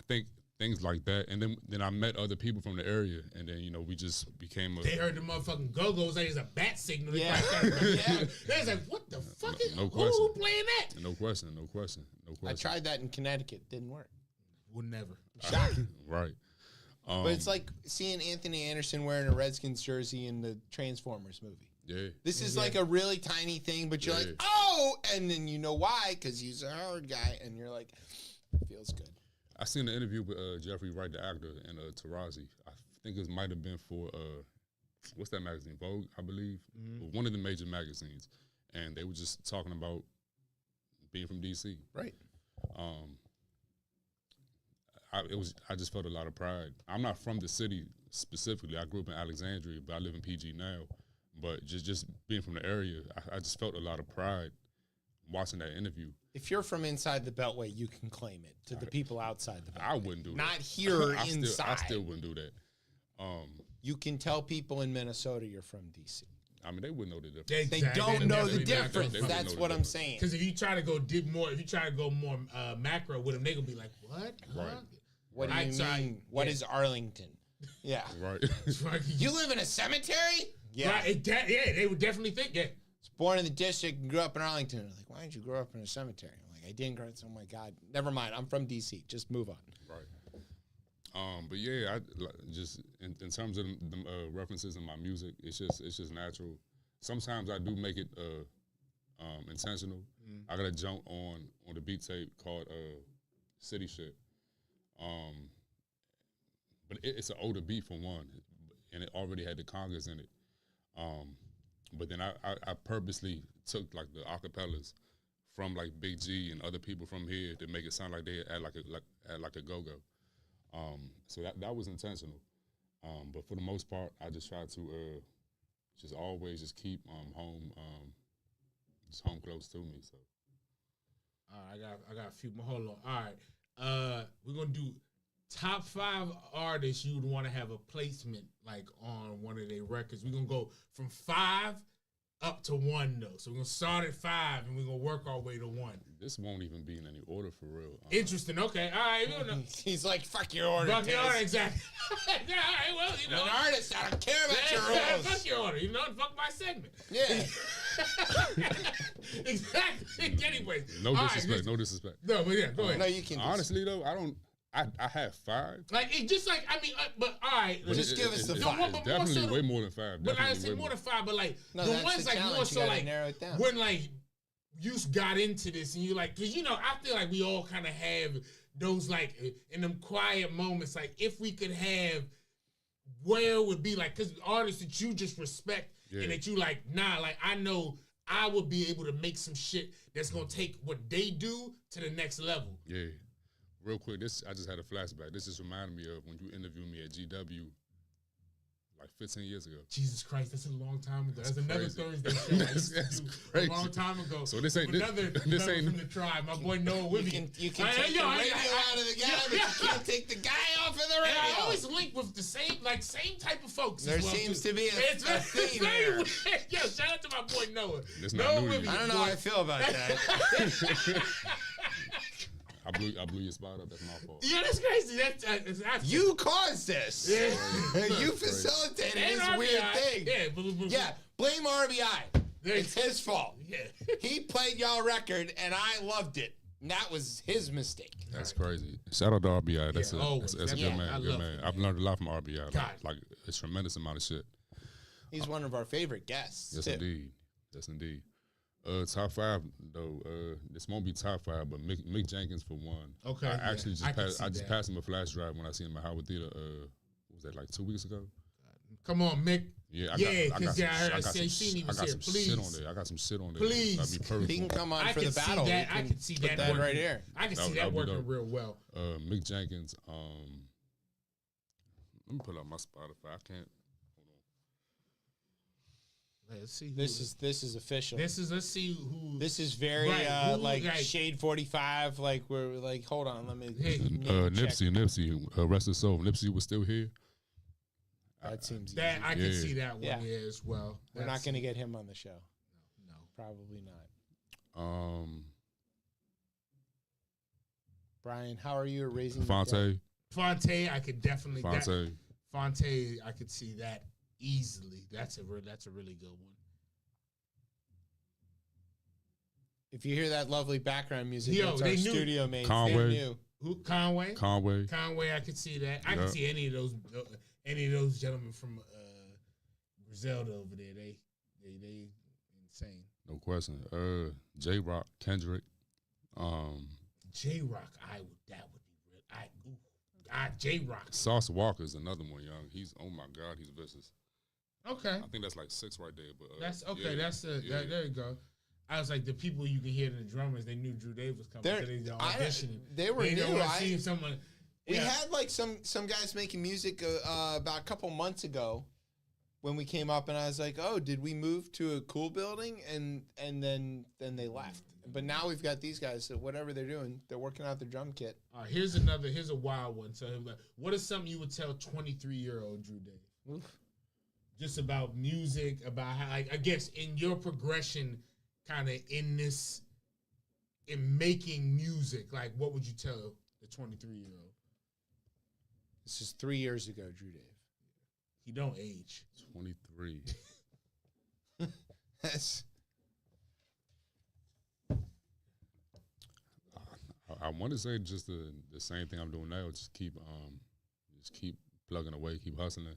Speaker 8: think things like that, and then I met other people from the area, and then we just became.
Speaker 2: They heard the motherfucking Go-Go's like it's a bat signal.
Speaker 1: Yeah.
Speaker 2: They was like, what the fuck is
Speaker 8: who
Speaker 2: playing that?
Speaker 8: No question.
Speaker 1: I tried that in Connecticut, didn't work.
Speaker 2: Would never.
Speaker 1: Shocking.
Speaker 8: Right.
Speaker 1: But it's like seeing Anthony Anderson wearing a Redskins jersey in the Transformers movie.
Speaker 8: Yeah.
Speaker 1: This is like a really tiny thing, but you're like, oh, and then you know why, because he's a hard guy, and you're like, it feels good.
Speaker 8: I seen an interview with Jeffrey Wright, the actor, and Taraji. I think it might have been for, what's that magazine, Vogue, I believe? One of the major magazines. And they were just talking about being from D.C.
Speaker 1: Right.
Speaker 8: I just felt a lot of pride. I'm not from the city specifically. I grew up in Alexandria, but I live in PG now. But just being from the area, I just felt a lot of pride watching that interview.
Speaker 1: If you're from inside the Beltway, you can claim it to the people outside the Beltway.
Speaker 8: I wouldn't do that.
Speaker 1: Not here inside.
Speaker 8: I still wouldn't do that.
Speaker 1: You can tell people in Minnesota you're from D.C.
Speaker 8: I mean, they wouldn't know the difference.
Speaker 1: They don't know the difference. That's what I'm saying.
Speaker 2: Because if you try to go more macro with them, they gonna be like, what? Huh?
Speaker 8: Right.
Speaker 1: What do you mean? What is Arlington? Yeah.
Speaker 8: Right.
Speaker 1: You live in a cemetery? Yeah.
Speaker 2: Right, they would definitely think that.
Speaker 1: Was born in the district and grew up in Arlington. I'm like, why did you grow up in a cemetery? I'm like, I didn't grow up. Oh my God. Never mind. I'm from DC. Just move on.
Speaker 8: Right. But yeah, I just in terms of the references in my music, it's just natural. Sometimes I do make it intentional. I got a jump on the beat tape called City Shit. But it's an older beat for one, and it already had the congas in it. But then I purposely took like the acapellas from like Big G and other people from here to make it sound like they had like a go-go. So that was intentional. But for the most part, I just try to just always just keep home close to me. So.
Speaker 2: All right, I got a few more. Hold on. All right, we're gonna do top 5 artists you would want to have a placement like on one of their records. We're gonna go from 5 up to 1 though. So we're gonna start at 5 and we're gonna work our way to 1.
Speaker 8: This won't even be in any order for real.
Speaker 2: Interesting. Okay. All right.
Speaker 1: He's like, fuck your order.
Speaker 2: Fuck your order. Exactly. Yeah, all right. Well,
Speaker 1: I'm an artist. I don't care about your rules.
Speaker 2: Fuck your order. And fuck my segment.
Speaker 1: Yeah.
Speaker 2: Exactly. Anyways.
Speaker 8: No disrespect. Right, no disrespect.
Speaker 2: No, but yeah, go ahead.
Speaker 1: No, you can.
Speaker 8: Honestly though, I have 5.
Speaker 2: Like it just like but all right.
Speaker 1: Well, just give us the 5.
Speaker 8: It's definitely way more than 5.
Speaker 2: But I say more than 5. But like
Speaker 1: no,
Speaker 2: the ones like more so like
Speaker 1: narrow it down.
Speaker 2: when like you got into this and you like, because I feel like we all kind of have those like in them quiet moments. Like if we could have where would be like, because artists that you just respect and that you like, nah, like I know I would be able to make some shit that's gonna take what they do to the next level.
Speaker 8: Yeah. Real quick, I just had a flashback. This just reminded me of when you interviewed me at GW like 15 years ago.
Speaker 2: Jesus Christ, that's a long time ago. That's
Speaker 8: Crazy.
Speaker 2: another Thursday show I used to do
Speaker 8: crazy.
Speaker 2: a long time ago.
Speaker 8: So this ain't
Speaker 2: another
Speaker 8: this ain't
Speaker 2: from the tribe. My boy Noah with me.
Speaker 1: You can take the radio out of the guy, but you can't take the guy off of the radio.
Speaker 2: And I always link with the same type of folks.
Speaker 1: There
Speaker 2: as well,
Speaker 1: seems
Speaker 2: too.
Speaker 1: to be a theme there.
Speaker 2: Yo, shout out to my boy Noah.
Speaker 8: This
Speaker 2: Noah
Speaker 8: not new
Speaker 2: with
Speaker 8: to
Speaker 2: me,
Speaker 8: you.
Speaker 1: I don't know
Speaker 2: boy.
Speaker 1: how I feel about that.
Speaker 8: I blew your spot up. That's my fault.
Speaker 2: Yeah, that's crazy. That's
Speaker 1: You caused this.
Speaker 2: Yeah.
Speaker 1: You facilitated
Speaker 2: And
Speaker 1: this
Speaker 2: RBI.
Speaker 1: weird thing.
Speaker 2: Yeah,
Speaker 1: Blame RBI. It's his fault.
Speaker 2: Yeah.
Speaker 1: He played y'all record, and I loved it. And that was his mistake.
Speaker 8: That's crazy. Shout out to RBI. That's
Speaker 2: Yeah,
Speaker 8: a
Speaker 2: always.
Speaker 8: that's a
Speaker 2: Yeah,
Speaker 8: good man.
Speaker 2: I
Speaker 8: Good
Speaker 2: love
Speaker 8: man.
Speaker 2: him,
Speaker 8: I've
Speaker 2: man.
Speaker 8: learned a lot from RBI.
Speaker 2: God.
Speaker 8: Like a tremendous amount of shit.
Speaker 1: He's one of our favorite guests.
Speaker 8: Yes,
Speaker 1: too.
Speaker 8: indeed. Yes, indeed. Top 5 though. This won't be top 5, but Mick Jenkins for one.
Speaker 2: Okay,
Speaker 8: I actually
Speaker 2: I can see
Speaker 8: just
Speaker 2: that.
Speaker 8: passed him a flash drive when I seen him at Howard Theater. What was that, like 2 weeks ago?
Speaker 2: Come on, Mick.
Speaker 8: Yeah,
Speaker 2: Yeah, 'cause
Speaker 8: some-
Speaker 2: I heard
Speaker 8: got some-
Speaker 2: Seen he was
Speaker 8: I got
Speaker 2: here.
Speaker 8: some shit on
Speaker 2: Please.
Speaker 8: there. I got some shit on there.
Speaker 2: Please.
Speaker 8: That'd be perfect.
Speaker 1: He can come on
Speaker 2: I
Speaker 1: for
Speaker 2: can
Speaker 1: the battle.
Speaker 2: see that.
Speaker 1: We
Speaker 2: I can see
Speaker 1: put
Speaker 2: that
Speaker 1: that
Speaker 2: working.
Speaker 1: right here.
Speaker 2: I can see
Speaker 8: That
Speaker 2: that
Speaker 8: would be
Speaker 2: working
Speaker 8: dope.
Speaker 2: real well.
Speaker 8: Mick Jenkins. Let me pull up my Spotify. I can't.
Speaker 2: Let's see. Who,
Speaker 3: This is official.
Speaker 2: Let's see who.
Speaker 3: This is very
Speaker 2: Right, who,
Speaker 3: like
Speaker 2: right.
Speaker 3: Shade 45. Like we're like, hold on, let me.
Speaker 2: Hey,
Speaker 3: name check.
Speaker 8: Nipsey, rest his soul. Nipsey was still here.
Speaker 3: That seems
Speaker 2: that
Speaker 3: easy.
Speaker 2: I can
Speaker 8: Yeah.
Speaker 2: see that one
Speaker 3: Yeah.
Speaker 2: as well.
Speaker 3: We're not going to get him on the show.
Speaker 2: No.
Speaker 3: Probably not. Brian, how are you at raising the dead?
Speaker 8: Fonte.
Speaker 2: Fonte, I could definitely.
Speaker 8: Fonte.
Speaker 2: Fonte, I could see that easily. That's a really good one.
Speaker 3: If you hear that lovely background music,
Speaker 2: Yo,
Speaker 3: that's our
Speaker 2: they knew.
Speaker 3: studio mates.
Speaker 8: Conway.
Speaker 3: They knew.
Speaker 2: Who? Conway.
Speaker 8: Conway.
Speaker 2: I could see that. I
Speaker 8: Yeah.
Speaker 2: could see any of those gentlemen from Griselda over there. They insane.
Speaker 8: No question. J Rock, Kendrick.
Speaker 2: J Rock, that would be real. J Rock.
Speaker 8: Sauce Walker's another one, young. He's, oh my God, he's vicious.
Speaker 2: Okay.
Speaker 8: I think that's like 6 right there. But
Speaker 2: That's okay.
Speaker 8: yeah,
Speaker 2: That's
Speaker 8: yeah.
Speaker 2: there you go. I was like the people you can hear the drummers. They knew Drew Dave was coming.
Speaker 1: They're-
Speaker 2: So they auditioning.
Speaker 1: they were new.
Speaker 2: They seen someone.
Speaker 1: We
Speaker 2: Yeah.
Speaker 1: had like some guys making music about a couple months ago when we came up, and I was like, "Oh, did we move to a cool building?" And then they left. But now we've got these guys. So whatever they're doing, they're working out their drum kit.
Speaker 2: All right, here's a wild one. So, what is something you would tell 23-year-old Drew Dave?
Speaker 1: Oof.
Speaker 2: Just about music, about how I guess in your progression, kind of in making music. Like, what would you tell the 23-year-old?
Speaker 3: This is 3 years ago, Drew Dave.
Speaker 2: He don't age.
Speaker 8: 23.
Speaker 1: That's
Speaker 8: I want to say just the same thing I'm doing now. Just keep plugging away, keep hustling.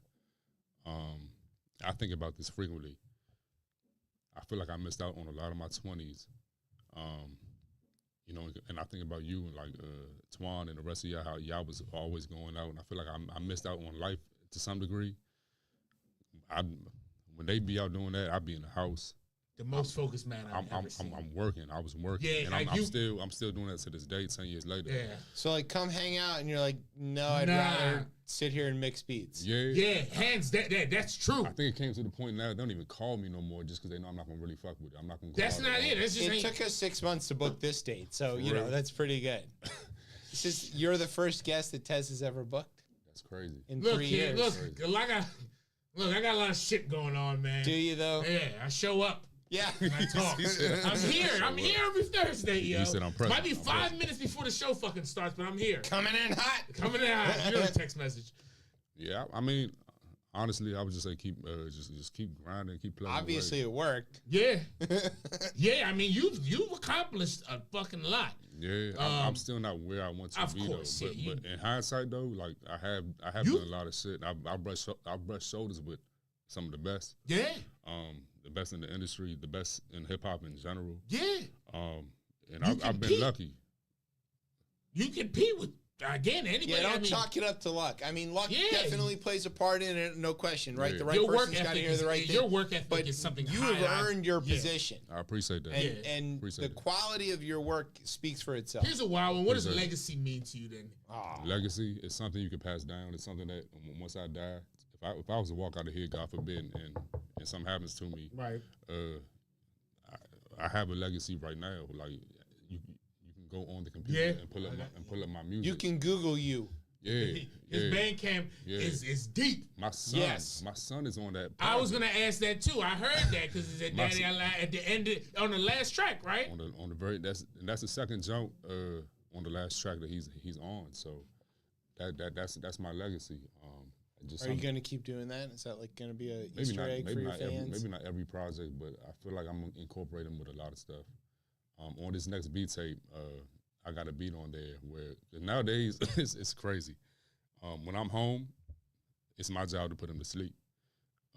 Speaker 8: I think about this frequently. I feel like I missed out on a lot of my 20s. You know, and I think about you and like Twan and the rest of y'all, how y'all was always going out, and I feel like I missed out on life to some degree. When they be out doing that, I be in the house.
Speaker 2: The most focused man I've ever seen.
Speaker 8: I'm working. I was working,
Speaker 2: Yeah,
Speaker 8: and
Speaker 2: like
Speaker 8: I'm still doing that to this day, 10 years later.
Speaker 2: Yeah.
Speaker 1: so like come hang out, and you're like, no, I'd
Speaker 2: Nah.
Speaker 1: rather sit here and mix beats.
Speaker 8: Yeah.
Speaker 2: Hands that's true.
Speaker 8: I think it came to the point now they don't even call me no more just because they know I'm not gonna really fuck with it. I'm not gonna.
Speaker 2: That's
Speaker 8: call
Speaker 2: not
Speaker 8: at
Speaker 2: it.
Speaker 8: all.
Speaker 2: That's just
Speaker 1: It
Speaker 2: ain't.
Speaker 1: took us 6 months to book this date, so
Speaker 8: For
Speaker 1: you know
Speaker 8: real.
Speaker 1: that's pretty good. It's just you're the first guest that Tez has ever booked
Speaker 8: That's crazy.
Speaker 1: in
Speaker 2: Look,
Speaker 1: 3
Speaker 2: kid,
Speaker 1: years.
Speaker 2: I got a lot of shit going on, man.
Speaker 1: Do you though?
Speaker 2: Yeah, I show up.
Speaker 1: Yeah.
Speaker 2: I talk. I'm here every Thursday, yo.
Speaker 8: You said I'm present.
Speaker 2: Might be
Speaker 8: I'm
Speaker 2: 5
Speaker 8: present.
Speaker 2: minutes before the show fucking starts, but I'm here.
Speaker 1: Coming in hot.
Speaker 2: Coming out. You know the text message.
Speaker 8: Yeah, I mean, honestly, I would just say keep just keep grinding, keep playing.
Speaker 1: Obviously, it worked.
Speaker 2: Yeah. Yeah, I mean, you've accomplished a fucking lot.
Speaker 8: Yeah, I'm still not where I want to
Speaker 2: Of
Speaker 8: be
Speaker 2: course,
Speaker 8: though.
Speaker 2: yeah,
Speaker 8: But in hindsight though, like I have
Speaker 2: You-
Speaker 8: done a lot of shit. I brush shoulders with some of the best.
Speaker 2: Yeah.
Speaker 8: The best in the industry, the best in hip hop in general.
Speaker 2: Yeah.
Speaker 8: And
Speaker 2: You
Speaker 8: I've been
Speaker 2: compete.
Speaker 8: lucky.
Speaker 2: You compete with again, anybody.
Speaker 1: Yeah, don't
Speaker 2: I mean,
Speaker 1: chalk it up to luck. I mean, luck
Speaker 2: Yeah.
Speaker 1: definitely plays a part in it, no question, right?
Speaker 8: Yeah.
Speaker 1: The right
Speaker 2: your work
Speaker 1: person's got to
Speaker 2: ethic
Speaker 1: hear the right
Speaker 2: is,
Speaker 1: thing.
Speaker 2: your work ethic
Speaker 1: But
Speaker 2: is something
Speaker 1: you
Speaker 2: high.
Speaker 1: have earned your position.
Speaker 8: I appreciate that.
Speaker 1: And,
Speaker 2: Yeah.
Speaker 1: and
Speaker 8: Appreciate
Speaker 1: the
Speaker 8: it.
Speaker 1: quality of your work speaks for itself.
Speaker 2: Here's a wild one. What does
Speaker 8: Appreciate it.
Speaker 2: legacy mean to you then?
Speaker 8: Legacy is something you can pass down. It's something that once I die, if I was to walk out of here, God forbid, and something happens to me,
Speaker 2: Right.
Speaker 8: I have a legacy right now. Like you can go on the computer
Speaker 2: Yeah.
Speaker 8: and pull up my music.
Speaker 1: You can Google you.
Speaker 8: Yeah.
Speaker 2: His
Speaker 8: yeah.
Speaker 2: band camp
Speaker 8: Yeah.
Speaker 2: is deep.
Speaker 8: My son.
Speaker 1: Yes.
Speaker 8: My son is on that.
Speaker 2: I was
Speaker 8: project.
Speaker 2: gonna ask that too. I heard that because it's at
Speaker 8: My
Speaker 2: Daddy
Speaker 8: son-
Speaker 2: I Lie at the end on the last track, right?
Speaker 8: on the very that's the second jump on the last track that he's on. So that's my legacy. Just
Speaker 1: Are you
Speaker 8: something-
Speaker 1: going to keep doing that? Is that like going to be a
Speaker 8: maybe
Speaker 1: Easter
Speaker 8: not
Speaker 1: egg for
Speaker 8: maybe
Speaker 1: your
Speaker 8: not
Speaker 1: fans?
Speaker 8: maybe not every project, but I feel like I'm incorporating with a lot of stuff. On this next beat tape, I got a beat on there where nowadays it's crazy. When I'm home, it's my job to put him to sleep.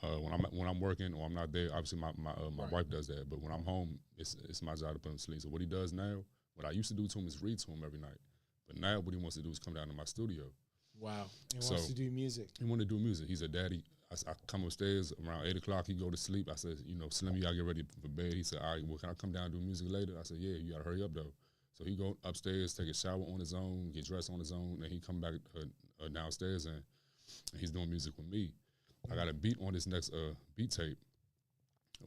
Speaker 8: When I'm working or I'm not there, obviously my wife does that. But when I'm home, it's my job to put him to sleep. So what he does now, what I used to do to him is read to him every night. But now what he wants to do is come down to my studio.
Speaker 2: Wow.
Speaker 1: He wants to do music.
Speaker 8: He want to do music. He said, "Daddy," I come upstairs around 8 o'clock. He go to sleep. I said, Slim, you gotta get ready for bed. He said, all right, well, can I come down and do music later? I said, yeah, you gotta hurry up though. So he go upstairs, take a shower on his own, get dressed on his own, and he come back downstairs and he's doing music with me. I got a beat on this next beat tape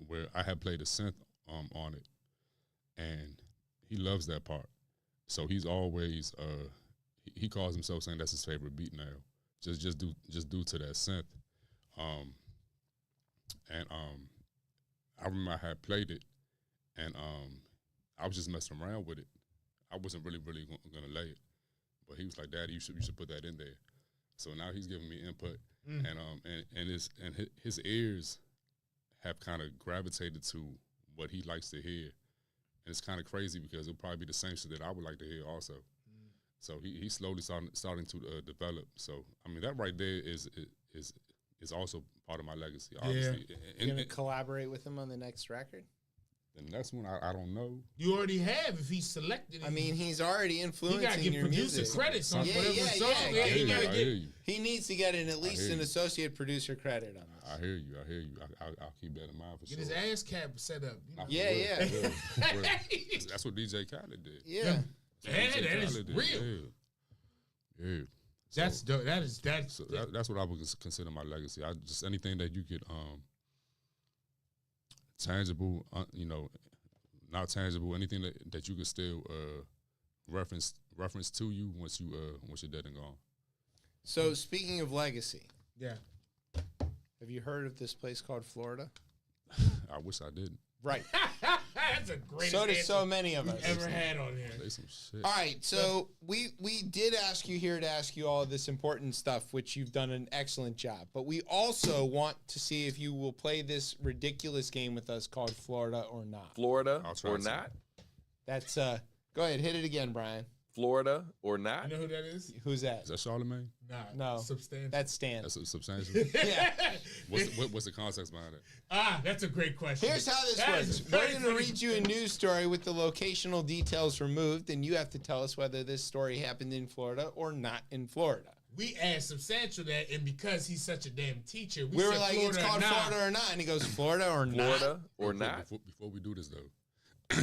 Speaker 8: where I had played a synth on it, and he loves that part. So he's always he calls himself saying that's his favorite beat now. Just due to that synth. I remember I had played it, and I was just messing around with it. I wasn't really gonna lay it, but he was like, "Daddy, you should put that in there." So now he's giving me input, and his ears have kind of gravitated to what he likes to hear, and it's kind of crazy because it'll probably be the same shit that I would like to hear also. So he's slowly starting to develop. So I mean that right there is also part of my legacy. Obviously,
Speaker 1: You're going to collaborate with him on the next record?
Speaker 8: the next one I don't know.
Speaker 2: You already have if he's selected.
Speaker 1: I mean, he's already
Speaker 2: he
Speaker 1: influencing
Speaker 2: gotta give
Speaker 1: your
Speaker 2: producer
Speaker 1: music.
Speaker 2: credits on
Speaker 1: Yeah,
Speaker 2: whatever
Speaker 1: yeah,
Speaker 2: song.
Speaker 1: yeah.
Speaker 2: He
Speaker 8: I
Speaker 2: gotta
Speaker 8: hear
Speaker 2: get.
Speaker 8: you.
Speaker 1: He needs to get at least
Speaker 8: hear
Speaker 1: an
Speaker 8: you.
Speaker 1: associate producer credit on this.
Speaker 8: I hear you. I'll keep that in mind for
Speaker 2: Get
Speaker 8: sure.
Speaker 2: his ass cap set up. You know?
Speaker 8: Nah, for
Speaker 1: Yeah,
Speaker 8: real,
Speaker 1: yeah.
Speaker 8: for real. That's what DJ Khaled did.
Speaker 1: Yeah.
Speaker 2: Yeah,
Speaker 8: DJ
Speaker 2: that is
Speaker 8: Khaled did,
Speaker 2: real.
Speaker 8: Yeah.
Speaker 2: That's dope. That's
Speaker 8: So that's what I would consider my legacy. I just anything that you could tangible, not tangible, anything that you could still reference to you once you're dead and gone.
Speaker 1: So speaking of legacy,
Speaker 2: yeah.
Speaker 1: have you heard of this place called Florida?
Speaker 8: I wish I didn't.
Speaker 1: Right.
Speaker 2: That's a great.
Speaker 1: So do so many of us.
Speaker 2: we've ever had on here.
Speaker 8: Say some shit.
Speaker 1: All right, so we did ask you here to ask you all of this important stuff, which you've done an excellent job. But we also want to see if you will play this ridiculous game with us called Florida or Not.
Speaker 9: Florida
Speaker 8: I'll try
Speaker 9: or
Speaker 8: to.
Speaker 9: not?
Speaker 1: That's go ahead, hit it again, Brian.
Speaker 9: Florida or not?
Speaker 2: You know who that is?
Speaker 1: Who's that?
Speaker 8: Is that Charlemagne?
Speaker 2: Nah.
Speaker 1: No.
Speaker 2: Substantial.
Speaker 1: That's Stan.
Speaker 8: That's substantial.
Speaker 1: Yeah.
Speaker 8: What's the context behind it?
Speaker 2: That's a great question.
Speaker 1: Here's how this
Speaker 2: That is
Speaker 1: works.
Speaker 2: a
Speaker 1: We're
Speaker 2: very
Speaker 1: going to
Speaker 2: funny-
Speaker 1: read you a news story with the locational details removed, and you have to tell us whether this story happened in Florida or not in Florida.
Speaker 2: We asked Substantial that, and because he's such a damn teacher,
Speaker 1: We were
Speaker 2: said
Speaker 1: like,
Speaker 2: Florida
Speaker 1: it's called
Speaker 2: or not.
Speaker 1: Florida or not, and he goes, Florida or not.
Speaker 9: Florida or not?
Speaker 8: Before we do this though,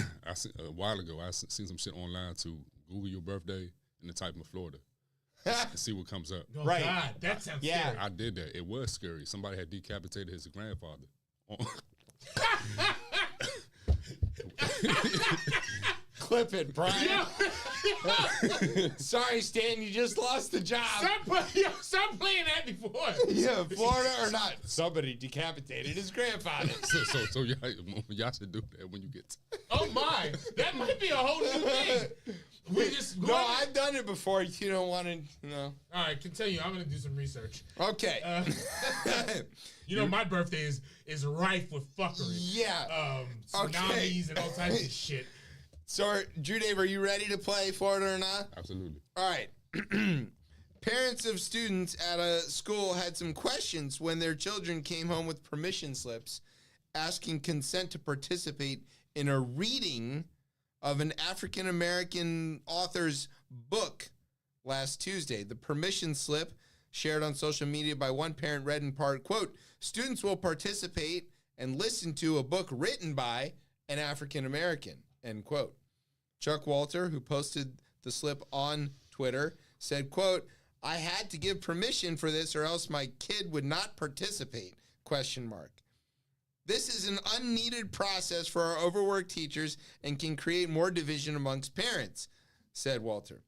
Speaker 8: a while ago I seen some shit online to Google your birthday and the type of Florida and see what comes up.
Speaker 2: Oh,
Speaker 1: Right.
Speaker 2: God, that sounds
Speaker 1: Yeah.
Speaker 2: scary.
Speaker 8: I did that. It was scary. Somebody had decapitated his grandfather.
Speaker 1: Clip it, Brian. Sorry, Stan, you just lost the job.
Speaker 2: Stop playing that before.
Speaker 1: Yeah, Florida or not. Somebody decapitated his grandfather.
Speaker 8: so y'all should do that when you get.
Speaker 2: Oh my, that might be a whole new thing. We just
Speaker 1: No, I've done it before. You don't want to, no.
Speaker 2: All right, continue. I'm gonna do some research.
Speaker 1: Okay.
Speaker 2: You know, my birthday is rife with fuckery.
Speaker 1: Yeah.
Speaker 2: Tsunamis and all types of shit.
Speaker 1: So, Drew Dave, are you ready to play Florida or not?
Speaker 8: Absolutely.
Speaker 1: All right. Parents of students at a school had some questions when their children came home with permission slips asking consent to participate in a reading of an African-American author's book last Tuesday. The permission slip shared on social media by one parent read in part, quote, students will participate and listen to a book written by an African American, end quote. Chuck Walter, who posted the slip on Twitter, said, quote, I had to give permission for this or else my kid would not participate, question mark. This is an unneeded process for our overworked teachers and can create more division amongst parents, said Walter.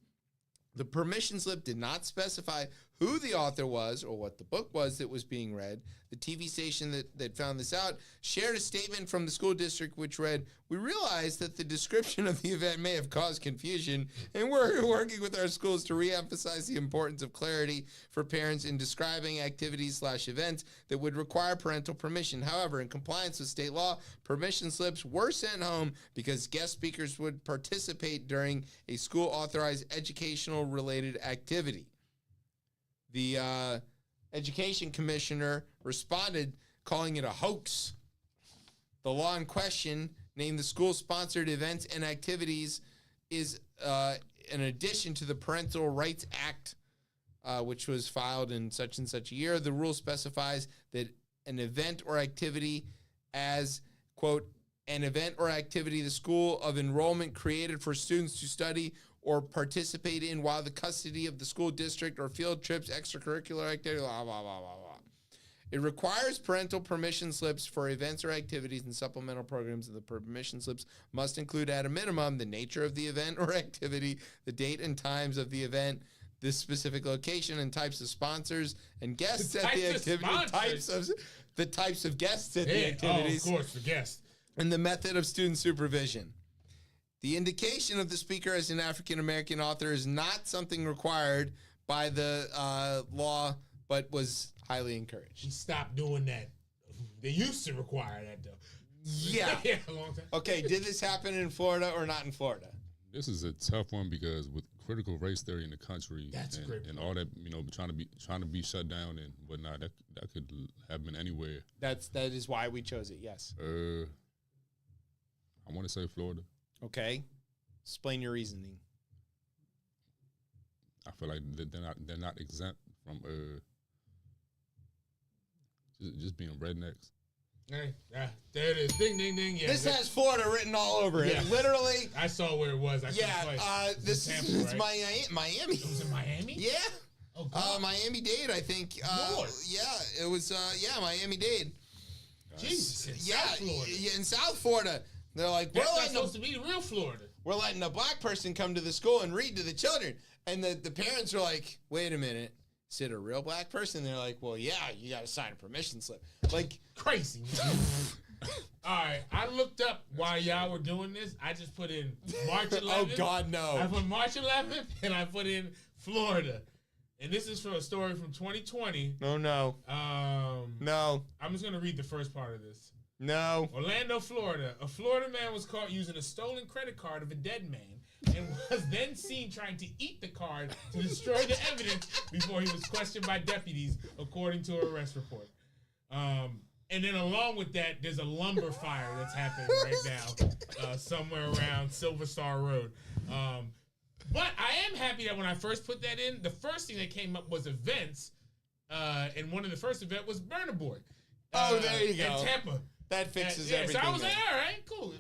Speaker 1: The permission slip did not specify who the author was or what the book was that was being read. The TV station that found this out shared a statement from the school district which read, we realize that the description of the event may have caused confusion, and we're working with our schools to reemphasize the importance of clarity for parents in describing activities/events that would require parental permission. However, in compliance with state law, permission slips were sent home because guest speakers would participate during a school-authorized educational-related activity. The education commissioner responded, calling it a hoax. The law in question, named the school-sponsored events and activities, is in addition to the Parental Rights Act, which was filed in such and such a year. The rule specifies that an event or activity as, quote, an event or activity the school of enrollment created for students to study or participate in while the custody of the school district or field trips, extracurricular activity, blah, blah, blah, blah, blah. It requires parental permission slips for events or activities and supplemental programs, and the permission slips must include at a minimum the nature of the event or activity, the date and times of the event, the specific location and types of sponsors and guests at the activity, the types of guests at the activities.
Speaker 2: Oh, of course, the guests.
Speaker 1: And the method of student supervision. The indication of the speaker as an African-American author is not something required by the law, but was highly encouraged.
Speaker 2: He stopped doing that. They used to require that, though.
Speaker 1: Yeah.
Speaker 2: Yeah, a long time.
Speaker 1: Okay, did this happen in Florida or not in Florida?
Speaker 8: This is a tough one because with critical race theory in the country and all that, trying to be shut down and whatnot, that could happen anywhere.
Speaker 1: That is why we chose it, yes.
Speaker 8: I want to say Florida.
Speaker 1: Okay. Explain your reasoning.
Speaker 8: I feel like they're not exempt from just being rednecks.
Speaker 2: Hey, there it is. Ding, ding, ding. Yeah,
Speaker 1: this has Florida written all over it. Literally.
Speaker 2: I saw where it was.
Speaker 1: This is
Speaker 2: right?
Speaker 1: Miami.
Speaker 2: It was in Miami?
Speaker 1: Yeah.
Speaker 2: Oh, God.
Speaker 1: Miami-Dade, I think. Yeah, it was, Miami-Dade.
Speaker 2: Jesus.
Speaker 1: Yeah,
Speaker 2: South Florida.
Speaker 1: Yeah, in South Florida. They're like,
Speaker 2: that's not supposed to be the real Florida.
Speaker 1: We're letting a black person come to the school and read to the children. And the parents are like, wait a minute. Is it a real black person? They're like, well, yeah, you got to sign a permission slip. Like,
Speaker 2: crazy. All right, I looked up while y'all were doing this. I just put in March 11th.
Speaker 1: Oh, God, no.
Speaker 2: I put March 11th, and I put in Florida. And this is from a story from 2020.
Speaker 1: Oh, no. No.
Speaker 2: I'm just going to read the first part of this.
Speaker 1: No.
Speaker 2: Orlando, Florida. A Florida man was caught using a stolen credit card of a dead man and was then seen trying to eat the card to destroy the evidence before he was questioned by deputies, according to an arrest report. And then along with that, there's a lumber fire that's happening right now somewhere around Silver Star Road. But I am happy that when I first put that in, the first thing that came up was events. And one of the first events was Burna Boy.
Speaker 1: There you go.
Speaker 2: In Tampa.
Speaker 1: That fixes everything.
Speaker 2: So I was like, all right, cool.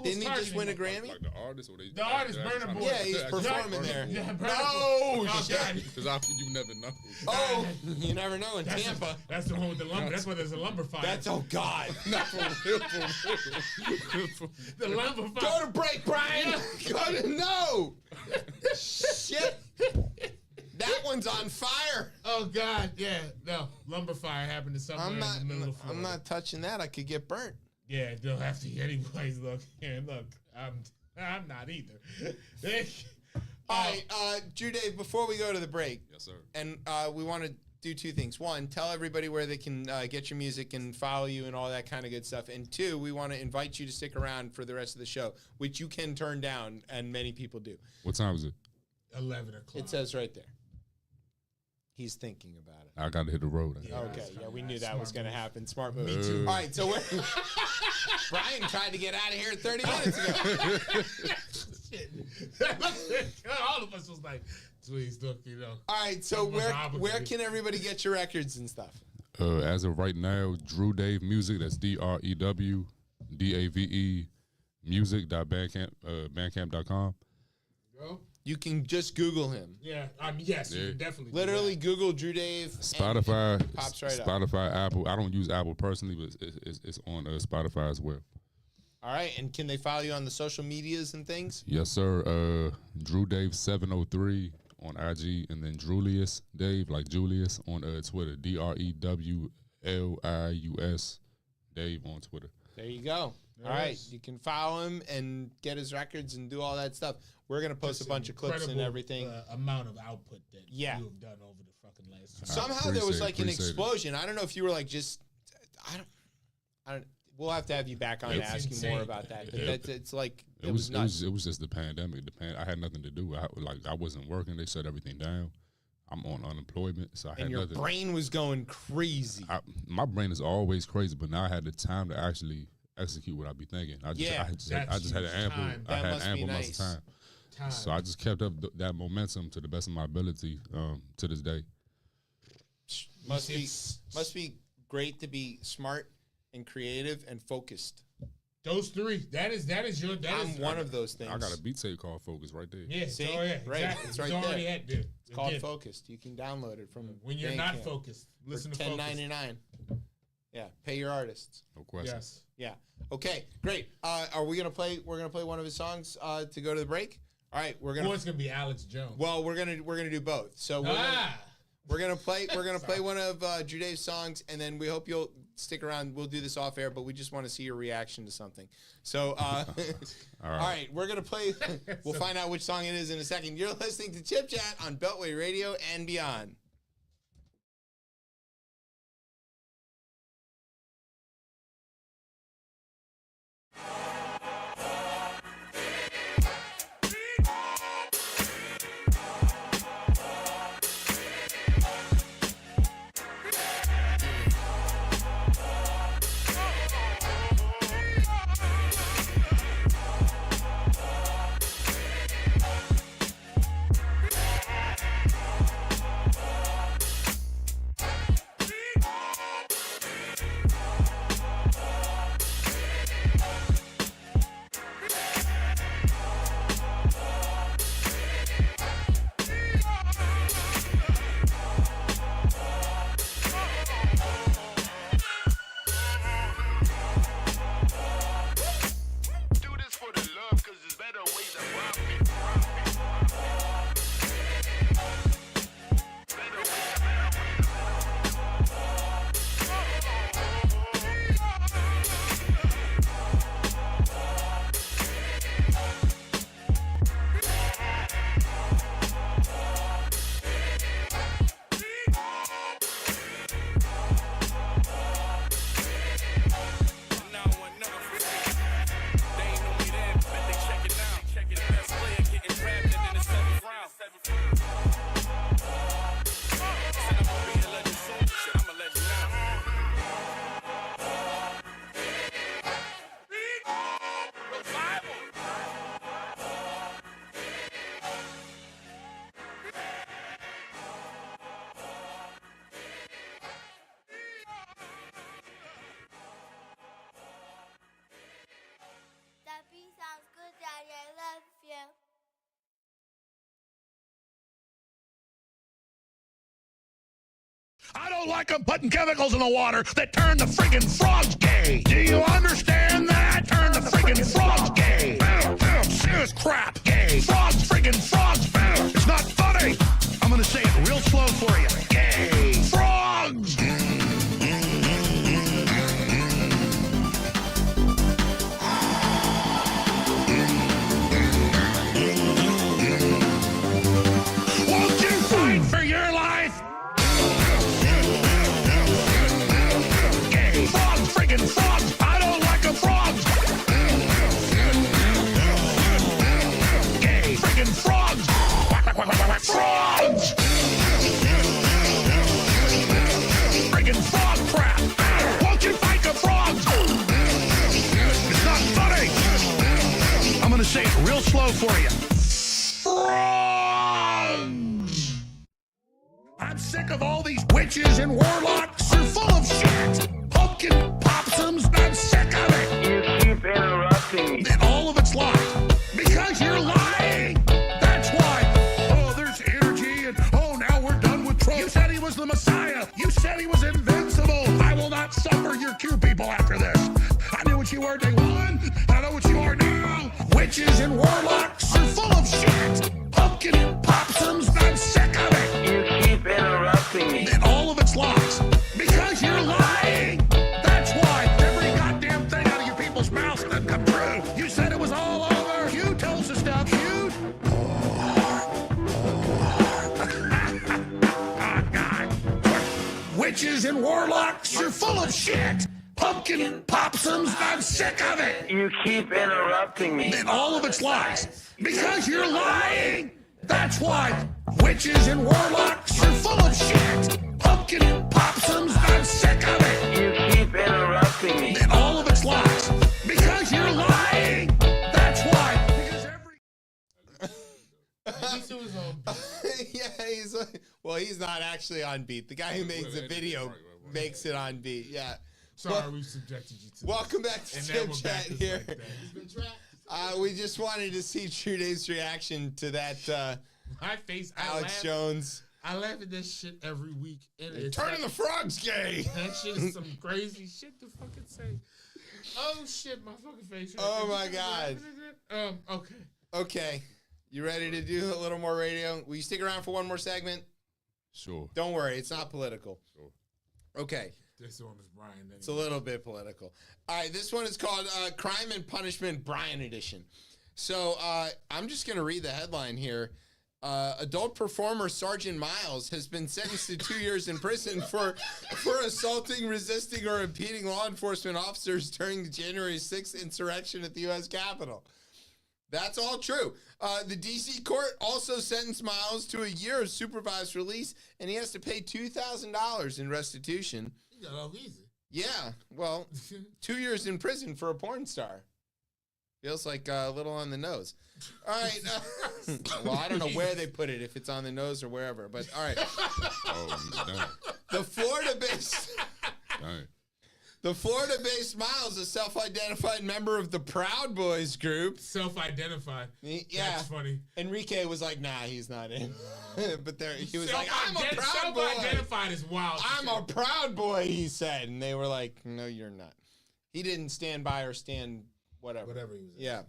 Speaker 1: Didn't he just win a Grammy?
Speaker 8: Like the artist or
Speaker 2: the artist, Burna Boy.
Speaker 1: Yeah, he's performing there.
Speaker 2: Yeah,
Speaker 1: no, shit.
Speaker 8: Because you never know.
Speaker 1: Oh, you never know in Tampa.
Speaker 2: That's the one with the lumber. That's where there's a lumber fire.
Speaker 1: That's, oh, God.
Speaker 8: Not for real.
Speaker 2: The lumber fire.
Speaker 1: Go to break, Brian. No. Shit. That one's on fire.
Speaker 2: Oh, God, yeah. No, lumber fire happened to somewhere in the middle of Florida.
Speaker 1: I'm not touching that. I could get burnt.
Speaker 2: Yeah, they'll have to. Anyways, look, I'm not either.
Speaker 1: All right, Drew Dave, before we go to the break.
Speaker 8: Yes, sir.
Speaker 1: And we want to do two things. One, tell everybody where they can get your music and follow you and all that kind of good stuff. And two, we want to invite you to stick around for the rest of the show, which you can turn down, and many people do.
Speaker 8: What time is it?
Speaker 2: 11 o'clock.
Speaker 1: It says right there. He's thinking about it.
Speaker 8: I got to hit the road.
Speaker 1: Yeah, okay, yeah, we knew that was going to happen. Smart move.
Speaker 2: Me too.
Speaker 1: All right, so Brian tried to get out of here 30 minutes ago.
Speaker 2: Shit. All of us was like, Please look,
Speaker 1: All right, so where can everybody get your records and stuff?
Speaker 8: As of right now, Drew Dave Music. That's DREWDAVE music.bandcamp.com.
Speaker 2: Bro.
Speaker 1: You can just Google him.
Speaker 2: Yeah, yes, you can definitely.
Speaker 1: Literally Google Drew Dave.
Speaker 8: Spotify,
Speaker 1: and pops right up.
Speaker 8: Spotify, Apple. I don't use Apple personally, but it's on Spotify as well.
Speaker 1: All right, and can they follow you on the social medias and things?
Speaker 8: Yes, sir. Drew Dave 703 on IG, and then Julius Dave, like Julius, on Twitter. DREWLIUS Dave on Twitter.
Speaker 1: There you go. All right, you can follow him and get his records and do all that stuff. We're gonna post a bunch of clips and everything.
Speaker 2: Amount of output that you have done over the fucking last.
Speaker 1: Somehow there was like an explosion. I don't know if you were like just. I don't. We'll have to have you back on to ask you more about that. But it's like it was nuts.
Speaker 8: It was just the pandemic. I had nothing to do. I wasn't working. They shut everything down. I'm on unemployment, so I had
Speaker 1: your
Speaker 8: nothing.
Speaker 1: Brain was going crazy.
Speaker 8: My brain is always crazy, but now I had the time to actually execute what I be thinking. I just had ample amounts of time. So I just kept up that momentum to the best of my ability to this day.
Speaker 1: Must be great to be smart and creative and focused.
Speaker 2: Those three. That is your.
Speaker 1: I'm one of those things.
Speaker 8: I got a beat tape called Focus right there.
Speaker 2: Yeah.
Speaker 1: See?
Speaker 2: Right.
Speaker 1: Exactly. It's right there. It's called Focused. You can download it from
Speaker 2: when you're not focused. Listen to
Speaker 1: $10.99. Yeah. Pay your artists.
Speaker 8: No question.
Speaker 2: Yes.
Speaker 1: Yeah. Okay. Great. Are we gonna play? We're gonna play one of his songs to go to the break. All right. We're gonna.
Speaker 2: It's gonna be Alex Jones.
Speaker 1: Well, we're gonna do both. So we're gonna play one of Drew Dave's songs, and then we hope you'll stick around. We'll do this off air, but we just want to see your reaction to something. So, all right, we're gonna play. We'll find out which song it is in a second. You're listening to Chip Chat on Beltway Radio and beyond.
Speaker 10: I don't like them putting chemicals in the water that turn the friggin' frogs gay. Do you understand that? Turn the friggin' frogs gay. Serious crap. Gay. Frogs, friggin' frogs. It's not funny. I'm gonna say it real slow for you. Gay. Frogs. Won't you fight for your life? Gay. Frogs, friggin' frogs. I don't like them frogs. Gay. Friggin' frogs. Frogs. Friggin' frog crap. Won't you fight the frogs? It's not funny. I'm gonna say it real slow for you. Frogs. and warlocks are full of shit. Pumpkin popsums, I'm sick of it.
Speaker 6: You keep interrupting me.
Speaker 10: And all of it's lies. Because you're lying. That's why. Oh, there's energy and oh, now we're done with Trump. You said he was the Messiah. You said he was invincible. I will not suffer your Q people after this. I knew what you were day one. I know what you are now. Witches and warlocks are full of shit. Pumpkin popsums, I'm sick of it.
Speaker 6: You keep interrupting me.
Speaker 10: And all of it's lies. Because you're lying. That's why every goddamn thing out of your people's mouths doesn't come true. You said it was all over. You told us the stuff. You. Oh, God. Witches and warlocks are full of shit. Pumpkin popsums, I'm sick of it.
Speaker 6: You keep interrupting me.
Speaker 10: And all of it's lies. Because you're lying. That's why witches and warlocks are full of shit. Pumpkin popsums, I'm sick of it.
Speaker 6: You keep interrupting me.
Speaker 10: And all of it's lies. Because you're lying. That's why. Because
Speaker 1: Yeah, he's like, well, he's not actually on beat. The guy who makes the video makes it on beat. Yeah.
Speaker 2: Sorry, we've subjected you to
Speaker 1: Welcome back to ChipChat here.
Speaker 2: Like
Speaker 1: We just wanted to see True Dave's reaction to that
Speaker 2: my face,
Speaker 1: Alex Jones.
Speaker 2: I laugh at this shit every week. And it's
Speaker 1: Turning the frogs gay.
Speaker 2: That shit is some crazy shit to fucking say. Oh shit, my fucking face.
Speaker 1: Oh my God.
Speaker 2: Okay.
Speaker 1: Okay. You ready to do a little more radio? Will you stick around for one more segment?
Speaker 8: Sure.
Speaker 1: Don't worry, it's not political.
Speaker 8: Sure.
Speaker 1: Okay.
Speaker 2: This one is Brian. Anyway.
Speaker 1: It's a little bit political. All right, this one is called Crime and Punishment Brian Edition. So I'm just going to read the headline here. Adult performer Sergeant Miles has been sentenced to 2 years in prison for assaulting, resisting, or impeding law enforcement officers during the January 6th insurrection at the U.S. Capitol. That's all true. The D.C. court also sentenced Miles to a year of supervised release, and he has to pay $2,000 in restitution.
Speaker 2: You got off easy.
Speaker 1: Yeah, well, 2 years in prison for a porn star. Feels like a little on the nose. All right. Well, I don't know where they put it, if it's on the nose or wherever, but all right.
Speaker 8: Oh, dang.
Speaker 1: The Florida-based...
Speaker 8: Dang.
Speaker 1: The Florida-based Miles, a self-identified member of the Proud Boys group.
Speaker 2: Self-identified.
Speaker 1: Yeah.
Speaker 2: That's funny.
Speaker 1: Enrique was like, nah, he's not in. But there, he was like, I'm a Proud Boy.
Speaker 2: Self-identified is wild.
Speaker 1: I'm a Proud Boy, he said. And they were like, no, you're not. He didn't stand by or stand whatever.
Speaker 2: Whatever he was in.
Speaker 1: Yeah.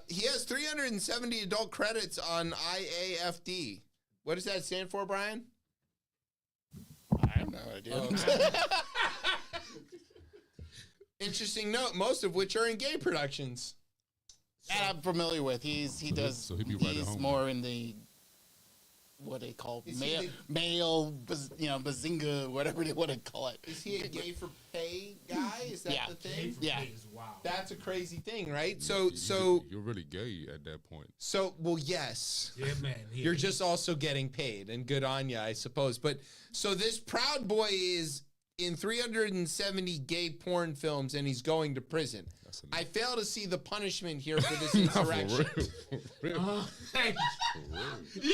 Speaker 1: He has 370 adult credits on IAFD. What does that stand for, Brian? I have no idea. Interesting note, most of which are in gay productions.
Speaker 3: That I'm familiar with. He does.
Speaker 8: So he'd be right at
Speaker 3: he's
Speaker 8: home.
Speaker 3: more in the what they call
Speaker 1: Is he
Speaker 3: male, bazinga, whatever they want to call it.
Speaker 1: Is he a gay for pay guy? Is that
Speaker 3: Yeah.
Speaker 1: the thing?
Speaker 3: Yeah.
Speaker 2: Wow.
Speaker 1: That's a crazy thing, right?
Speaker 8: You're really gay at that point.
Speaker 1: Well, yes.
Speaker 2: Yeah, man.
Speaker 1: You're just also getting paid, and good on you, I suppose. But so this Proud Boy is in 370 gay porn films, and he's going to prison. I fail to see the punishment here for this insurrection.
Speaker 8: For real.
Speaker 2: Yo!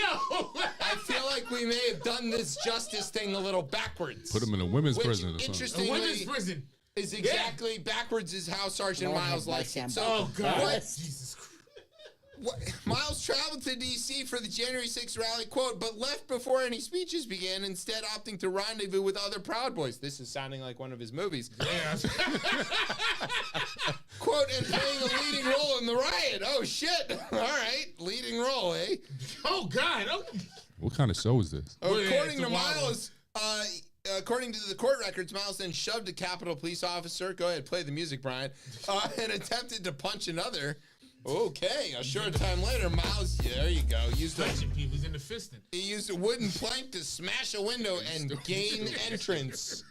Speaker 1: I feel like we may have done this justice thing a little backwards.
Speaker 8: Put him in a women's prison or something.
Speaker 1: Interestingly,
Speaker 2: A women's prison.
Speaker 1: Is exactly backwards is how Sergeant Miles likes it. So,
Speaker 2: Oh, God.
Speaker 1: what-
Speaker 2: Jesus Christ.
Speaker 1: Miles traveled to D.C. for the January 6th rally, quote, but left before any speeches began, instead opting to rendezvous with other Proud Boys. This is sounding like one of his movies.
Speaker 2: Yeah.
Speaker 1: Quote, and playing a leading role in the riot. Oh, shit. All right. Leading role, eh?
Speaker 2: Oh, God. Oh.
Speaker 8: What kind of show is this?
Speaker 1: According
Speaker 2: it's
Speaker 1: to
Speaker 2: a wild
Speaker 1: Miles, according to the court records, Miles then shoved a Capitol police officer. Go ahead, play the music, Brian. And attempted to punch another. Okay, a short time later, Miles, there you go.
Speaker 2: He's in the fisting.
Speaker 1: He used a wooden plank to smash a window and gain entrance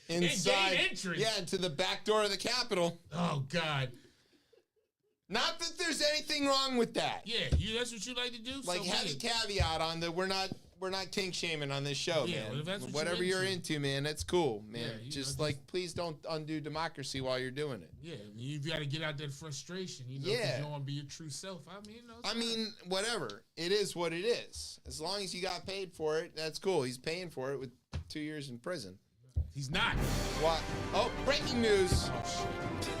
Speaker 1: inside.
Speaker 2: Gain entrance?
Speaker 1: Yeah, to the back door of the Capitol.
Speaker 2: Oh, God.
Speaker 1: Not that there's anything wrong with that.
Speaker 2: Yeah, that's what you like to do?
Speaker 1: Like,
Speaker 2: So
Speaker 1: heavy
Speaker 2: weird.
Speaker 1: caveat on that we're not we're not kink shaming on this show,
Speaker 2: Yeah,
Speaker 1: man.
Speaker 2: well, if that's what
Speaker 1: Whatever
Speaker 2: you're
Speaker 1: you're
Speaker 2: into.
Speaker 1: into, man, that's cool, man.
Speaker 2: Yeah, you
Speaker 1: just
Speaker 2: know,
Speaker 1: like, please don't undo democracy while you're doing it.
Speaker 2: Yeah, you've got to get out that frustration, you know, 'cause
Speaker 1: Yeah.
Speaker 2: you don't want to be your true self. I mean, you know, it's
Speaker 1: I
Speaker 2: fine.
Speaker 1: mean, whatever. It is what it is. As long as you got paid for it, that's cool. He's paying for it with 2 years in prison.
Speaker 2: He's not.
Speaker 1: What? Oh, breaking news.
Speaker 2: Oh, shit.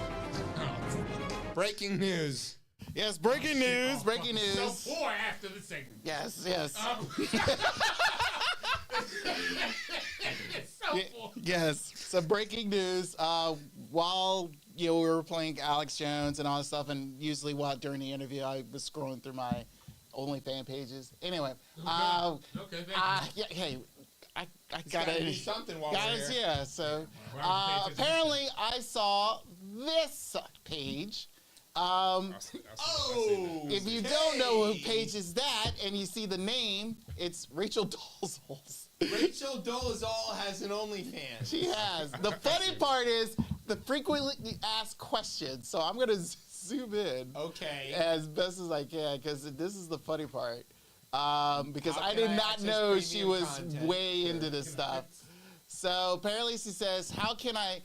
Speaker 2: Oh,
Speaker 1: Breaking news.
Speaker 3: Yes, breaking news.
Speaker 2: oh,
Speaker 3: Breaking
Speaker 2: fuck.
Speaker 3: news.
Speaker 2: So poor after the segment.
Speaker 3: Yes, yes.
Speaker 2: So poor.
Speaker 3: Yes. So breaking news. While we were playing Alex Jones and all this stuff, and usually during the interview, I was scrolling through my OnlyFans pages. Anyway.
Speaker 2: Okay, thank you.
Speaker 3: Yeah. Hey, I
Speaker 1: He's
Speaker 3: gotta
Speaker 1: gotta do something while
Speaker 3: guys.
Speaker 1: we're here.
Speaker 3: Yeah. So
Speaker 2: Wow,
Speaker 3: apparently, I saw this page. If you don't know who page is that, and you see the name, it's Rachel Dolezal's.
Speaker 1: Rachel Dolezal has an OnlyFans.
Speaker 3: She has. The funny part is the frequently asked questions. So I'm gonna zoom in
Speaker 1: Okay.
Speaker 3: as best as I can because this is the funny part. Because
Speaker 1: How
Speaker 3: I
Speaker 1: can
Speaker 3: did
Speaker 1: I
Speaker 3: not
Speaker 1: access
Speaker 3: know she
Speaker 1: premium
Speaker 3: was
Speaker 1: content?
Speaker 3: way into this stuff. So apparently she says, "How can I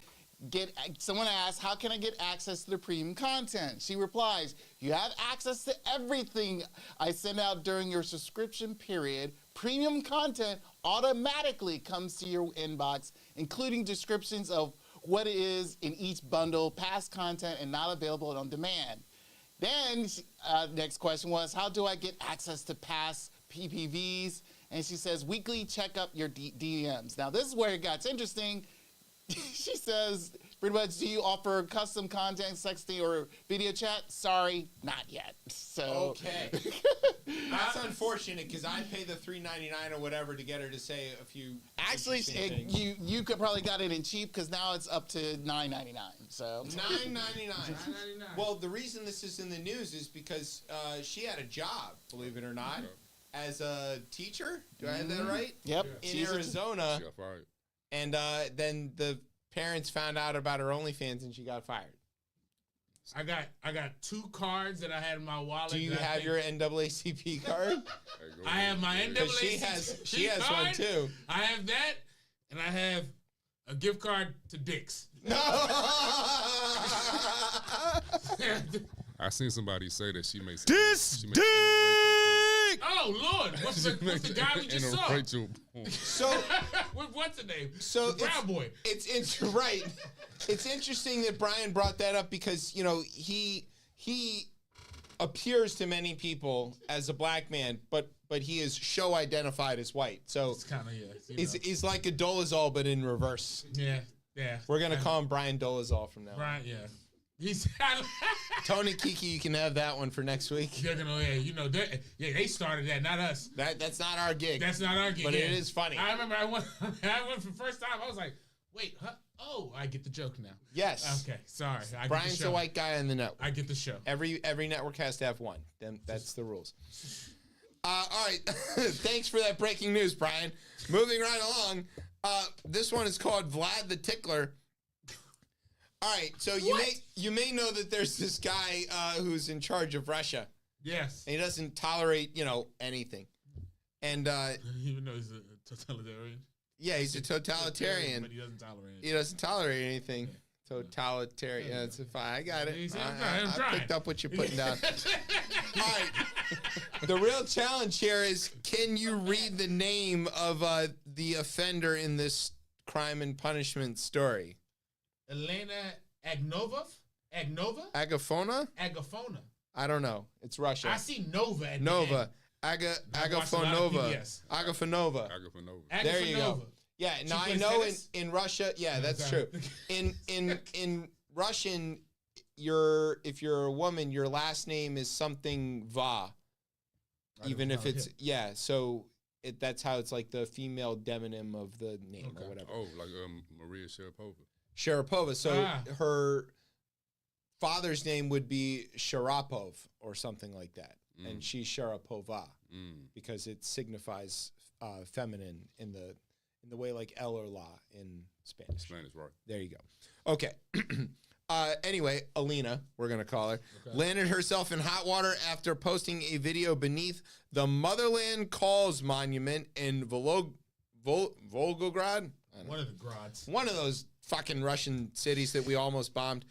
Speaker 3: get?" Someone asked, "How can I get access to the premium content?" She replies, "You have access to everything I send out during your subscription period. Premium content automatically comes to your inbox, including descriptions of what it is in each bundle, past content, and not available on demand." Then, next question was, how do I get access to past PPVs? And she says, weekly check up your DMs. Now, this is where it got interesting. She says, pretty much, do you offer custom content, sexting, or video chat? Sorry, not yet. So
Speaker 1: Okay. That's unfortunate because I pay the $3.99 or whatever to get her to say a few.
Speaker 3: actually,
Speaker 1: interesting things.
Speaker 3: you could probably got it in cheap because now it's up to $9.99. So
Speaker 1: $9.99. Well, the reason this is in the news is because she had a job, believe it or not, as a teacher. Do I have that right?
Speaker 3: Yep.
Speaker 1: In
Speaker 3: She's a-
Speaker 1: Arizona,
Speaker 8: She got fired.
Speaker 1: and then the parents found out about her OnlyFans and she got fired.
Speaker 2: I got 2 cards that I had in my wallet.
Speaker 1: Do you
Speaker 2: that I
Speaker 1: have
Speaker 2: think-
Speaker 1: your NAACP card?
Speaker 8: Hey, go
Speaker 2: I have my
Speaker 8: ahead.
Speaker 1: Because
Speaker 2: NAACP
Speaker 1: she has one
Speaker 2: card.
Speaker 1: too.
Speaker 2: I have that, and I have a gift card to Dick's.
Speaker 1: No.
Speaker 8: I seen somebody say that she makes
Speaker 10: This
Speaker 8: she
Speaker 10: dick!
Speaker 2: Oh Lord, what's the guy we just saw?
Speaker 8: Rachel.
Speaker 1: So
Speaker 2: What's the name?
Speaker 1: So
Speaker 2: the Brown Boy.
Speaker 1: It's right. It's interesting that Brian brought that up because he appears to many people as a black man, but he is show identified as white. So
Speaker 2: It's kind of
Speaker 1: he's like a Dolezal but in reverse.
Speaker 2: yeah.
Speaker 1: We're gonna call him Brian Dolezal from now on.
Speaker 2: Brian. Yeah, he's.
Speaker 1: Tony Kiki, you can have that one for next week.
Speaker 2: They're gonna, they started that, not us.
Speaker 1: That's not our gig.
Speaker 2: That's not our gig.
Speaker 1: But
Speaker 2: yeah.
Speaker 1: it is funny.
Speaker 2: I remember I went for the first time. I was like, wait, huh? Oh, I get the joke now.
Speaker 1: Yes.
Speaker 2: Okay, sorry. I
Speaker 1: Brian's
Speaker 2: get the
Speaker 1: the
Speaker 2: show.
Speaker 1: white guy on the network.
Speaker 2: I get the show.
Speaker 1: Every network has to have one. Then that's the rules. All right. Thanks for that breaking news, Brian. Moving right along. This one is called Vlad the Tickler. All right. So you may know that there's this guy who's in charge of Russia.
Speaker 2: Yes.
Speaker 1: And he doesn't tolerate anything. And
Speaker 2: Even though he's a totalitarian.
Speaker 1: yeah, he's a totalitarian.
Speaker 2: But he doesn't tolerate it.
Speaker 1: He doesn't tolerate anything. Totalitarian. Yeah, that's fine. I got it.
Speaker 2: I'm
Speaker 1: I
Speaker 2: trying.
Speaker 1: picked up what you're putting down. All right. The real challenge here is, can you read the name of the offender in this crime and punishment story?
Speaker 2: Elena Agnova?
Speaker 1: Agafona?
Speaker 2: Agafona.
Speaker 1: I don't know. It's Russia.
Speaker 2: I see Nova at the
Speaker 1: Nova.
Speaker 2: end. I watched a lot of
Speaker 1: Agafonova.
Speaker 2: PBS.
Speaker 1: Agafonova.
Speaker 8: Agafonova.
Speaker 1: There you go.
Speaker 2: Agafonova.
Speaker 1: Yeah,
Speaker 2: She
Speaker 1: now I
Speaker 2: plays
Speaker 1: know
Speaker 2: tennis?
Speaker 1: in Russia, yeah, that's true.
Speaker 2: Okay.
Speaker 1: In Russian, if you're a woman, your last name is something Va. Even if it's so that's how it's like the female demonym of the name or whatever.
Speaker 8: Oh, like Maria Sharapova.
Speaker 1: Sharapova. So
Speaker 2: Ah.
Speaker 1: her father's name would be Sharapov or something like that, and she's Sharapova because it signifies feminine in the way like El or La in Spanish.
Speaker 8: Spanish, right?
Speaker 1: There you go. Okay. Anyway, Alina, we're going to call her, landed herself in hot water after posting a video beneath the Motherland Calls monument in Volgograd.
Speaker 2: One of the grads.
Speaker 1: One of those fucking Russian cities that we almost bombed.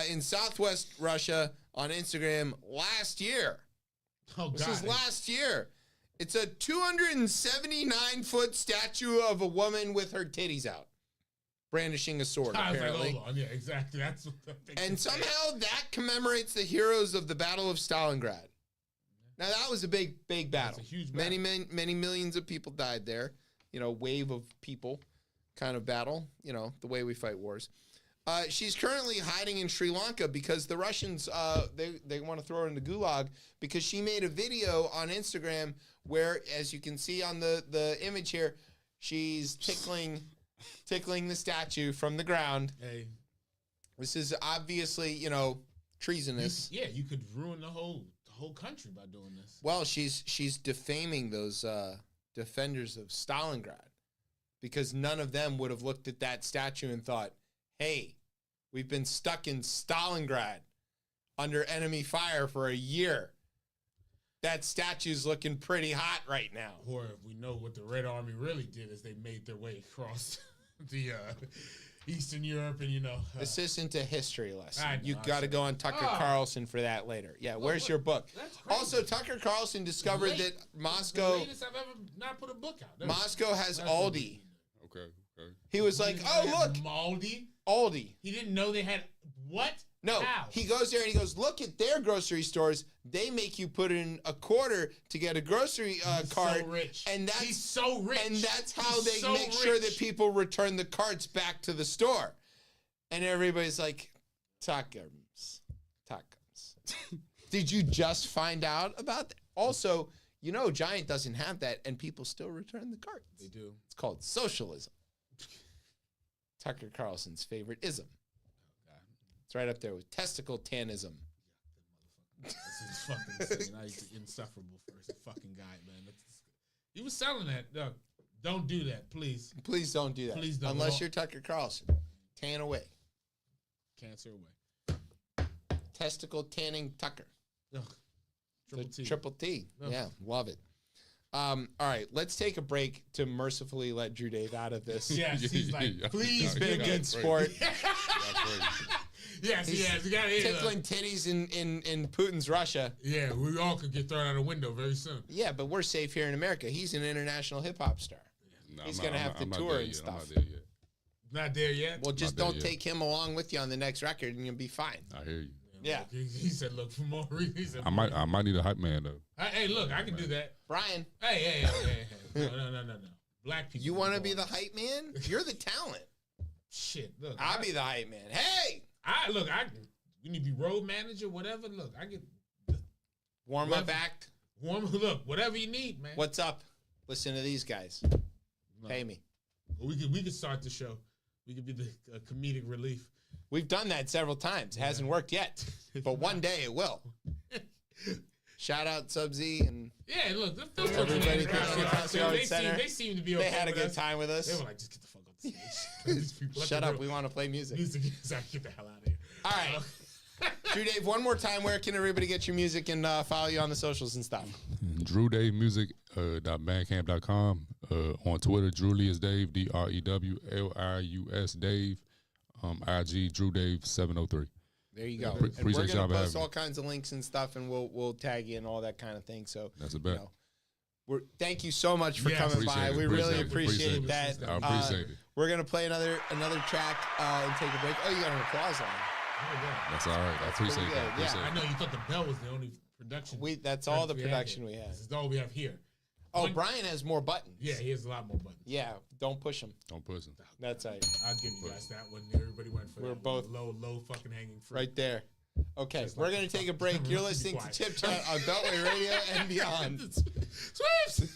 Speaker 1: In southwest Russia on Instagram last year.
Speaker 2: Oh, God.
Speaker 1: This was last year. It's a 279-foot statue of a woman with her titties out, brandishing a sword,
Speaker 2: I was
Speaker 1: apparently.
Speaker 2: like, hold on. Yeah, exactly. That's what I'm thinking.
Speaker 1: And somehow that commemorates the heroes of the Battle of Stalingrad. Now, that was a big battle.
Speaker 2: That's a huge battle.
Speaker 1: Many millions of people died there. You know, wave of people kind of battle. You know, the way we fight wars. She's currently hiding in Sri Lanka because the Russians, they want to throw her in the gulag because she made a video on Instagram where, as you can see on the image here, she's tickling the statue from the ground.
Speaker 2: Hey.
Speaker 1: This is obviously, you know, treasonous.
Speaker 2: You could ruin the whole country by doing this.
Speaker 1: Well, she's defaming those defenders of Stalingrad because none of them would have looked at that statue and thought, hey, we've been stuck in Stalingrad under enemy fire for a year. That statue's looking pretty hot right now.
Speaker 2: Or if we know what the Red Army really did is they made their way across the Eastern Europe and, you know.
Speaker 1: This isn't a history lesson.
Speaker 2: I know,
Speaker 1: You got to go on Tucker Carlson for that later. Yeah, where's your book?
Speaker 2: That's crazy.
Speaker 1: Also, Tucker Carlson discovered that
Speaker 2: The
Speaker 1: Moscow
Speaker 2: latest I've ever not put a book out.
Speaker 1: Moscow has Aldi.
Speaker 8: Okay.
Speaker 1: He was like, oh, look. Aldi.
Speaker 2: He didn't know they had what?
Speaker 1: No,
Speaker 2: How?
Speaker 1: he goes there and he goes, look at their grocery stores. They make you put in a quarter to get a grocery cart.
Speaker 2: So rich.
Speaker 1: And that's,
Speaker 2: He's so rich.
Speaker 1: And that's how
Speaker 2: He's
Speaker 1: they
Speaker 2: so
Speaker 1: make sure
Speaker 2: rich.
Speaker 1: that people return the carts back to the store. And everybody's like, tacos. Did you just find out about that? Also, you know, Giant doesn't have that, and people still return the carts.
Speaker 2: They do.
Speaker 1: It's called socialism. Tucker Carlson's favorite ism. It's right up there with testicle tanism.
Speaker 2: This is fucking insane. He's insufferable for a fucking guy, man. He was selling that. No, don't do that, please.
Speaker 1: Please don't do that.
Speaker 2: Please don't.
Speaker 1: Unless you're Tucker Carlson. Tan away.
Speaker 2: Cancer away.
Speaker 1: Testicle tanning Tucker.
Speaker 2: Ugh. Triple T.
Speaker 1: Triple T.
Speaker 2: Ugh.
Speaker 1: Yeah, love it. All right, let's take a break to mercifully let Drew Dave out of this.
Speaker 2: Yes, he's like, please,
Speaker 1: He's been a good sport.
Speaker 2: Yes,
Speaker 1: He's
Speaker 2: he got it.
Speaker 1: tickling titties in Putin's Russia.
Speaker 2: Yeah, we all could get thrown out a window very soon.
Speaker 1: Yeah, but we're safe here in America. He's an international hip hop star.
Speaker 8: No,
Speaker 1: He's going to have to tour and stuff.
Speaker 8: I'm not there yet.
Speaker 2: Not there yet?
Speaker 1: Well, just
Speaker 8: Not there
Speaker 1: don't
Speaker 8: yet.
Speaker 1: take him along with you on the next record and you'll be fine.
Speaker 8: I hear you.
Speaker 1: Yeah.
Speaker 2: He said, look, for more reasons. He said,
Speaker 8: I might need a hype man though.
Speaker 2: Hey, look, I can do that.
Speaker 1: Brian.
Speaker 2: Hey. No. Black people.
Speaker 1: You want to be the hype man? You're the talent.
Speaker 2: Shit, look.
Speaker 1: I'll be the hype man. Hey!
Speaker 2: You need to be road manager, whatever. Look, I get
Speaker 1: Warm up act.
Speaker 2: Look, whatever you need, man.
Speaker 1: What's up? Listen to these guys. Pay me.
Speaker 2: We could start the show. We could be the comedic relief.
Speaker 1: We've done that several times. It hasn't worked yet, but one day it will. Shout out Sub-Z and
Speaker 2: look,
Speaker 1: everybody.
Speaker 2: They seem to be okay.
Speaker 1: They had a
Speaker 2: with
Speaker 1: good
Speaker 2: us.
Speaker 1: time with us.
Speaker 2: They were like, just get the fuck off the stage. These people,
Speaker 1: Shut up. We want to play music.
Speaker 2: Get the hell out of here.
Speaker 1: All right. Drew Dave, one more time, where can everybody get your music and follow you on the socials and stuff?
Speaker 8: DrewDaveMusic.bandcamp.com. On Twitter, Drewlius Dave, DREWLIUS Dave. IG Drew Dave 703.
Speaker 1: There you go. And
Speaker 8: Appreciate
Speaker 1: we're
Speaker 8: y'all
Speaker 1: gonna post
Speaker 8: having me.
Speaker 1: all kinds of links and stuff, and we'll tag you and all that kind of thing. So
Speaker 8: That's a bet.
Speaker 1: Thank you so much for coming by. We really appreciate that.
Speaker 8: I appreciate it.
Speaker 1: We're gonna play another track and take a break. Oh, you got an applause line.
Speaker 8: That's all right. I appreciate that.
Speaker 1: Yeah.
Speaker 8: Appreciate
Speaker 2: I know you thought the bell was the only production.
Speaker 1: That's all the production we have.
Speaker 2: This is all we have here.
Speaker 1: Oh, Brian has more buttons.
Speaker 2: Yeah, he has a lot more buttons.
Speaker 1: Yeah, don't push him.
Speaker 8: Don't push him.
Speaker 1: That's right.
Speaker 2: I'll give you guys that one. Everybody went for
Speaker 1: We're
Speaker 2: that
Speaker 1: both
Speaker 2: one. low fucking hanging fruit.
Speaker 1: Right there. Okay,
Speaker 2: Just
Speaker 1: we're
Speaker 2: like
Speaker 1: going to take a
Speaker 2: the
Speaker 1: break.
Speaker 2: fuck.
Speaker 1: You're
Speaker 2: Be
Speaker 1: listening to
Speaker 2: quiet.
Speaker 1: Chip Chat on Beltway Radio and beyond.
Speaker 2: Sweeps!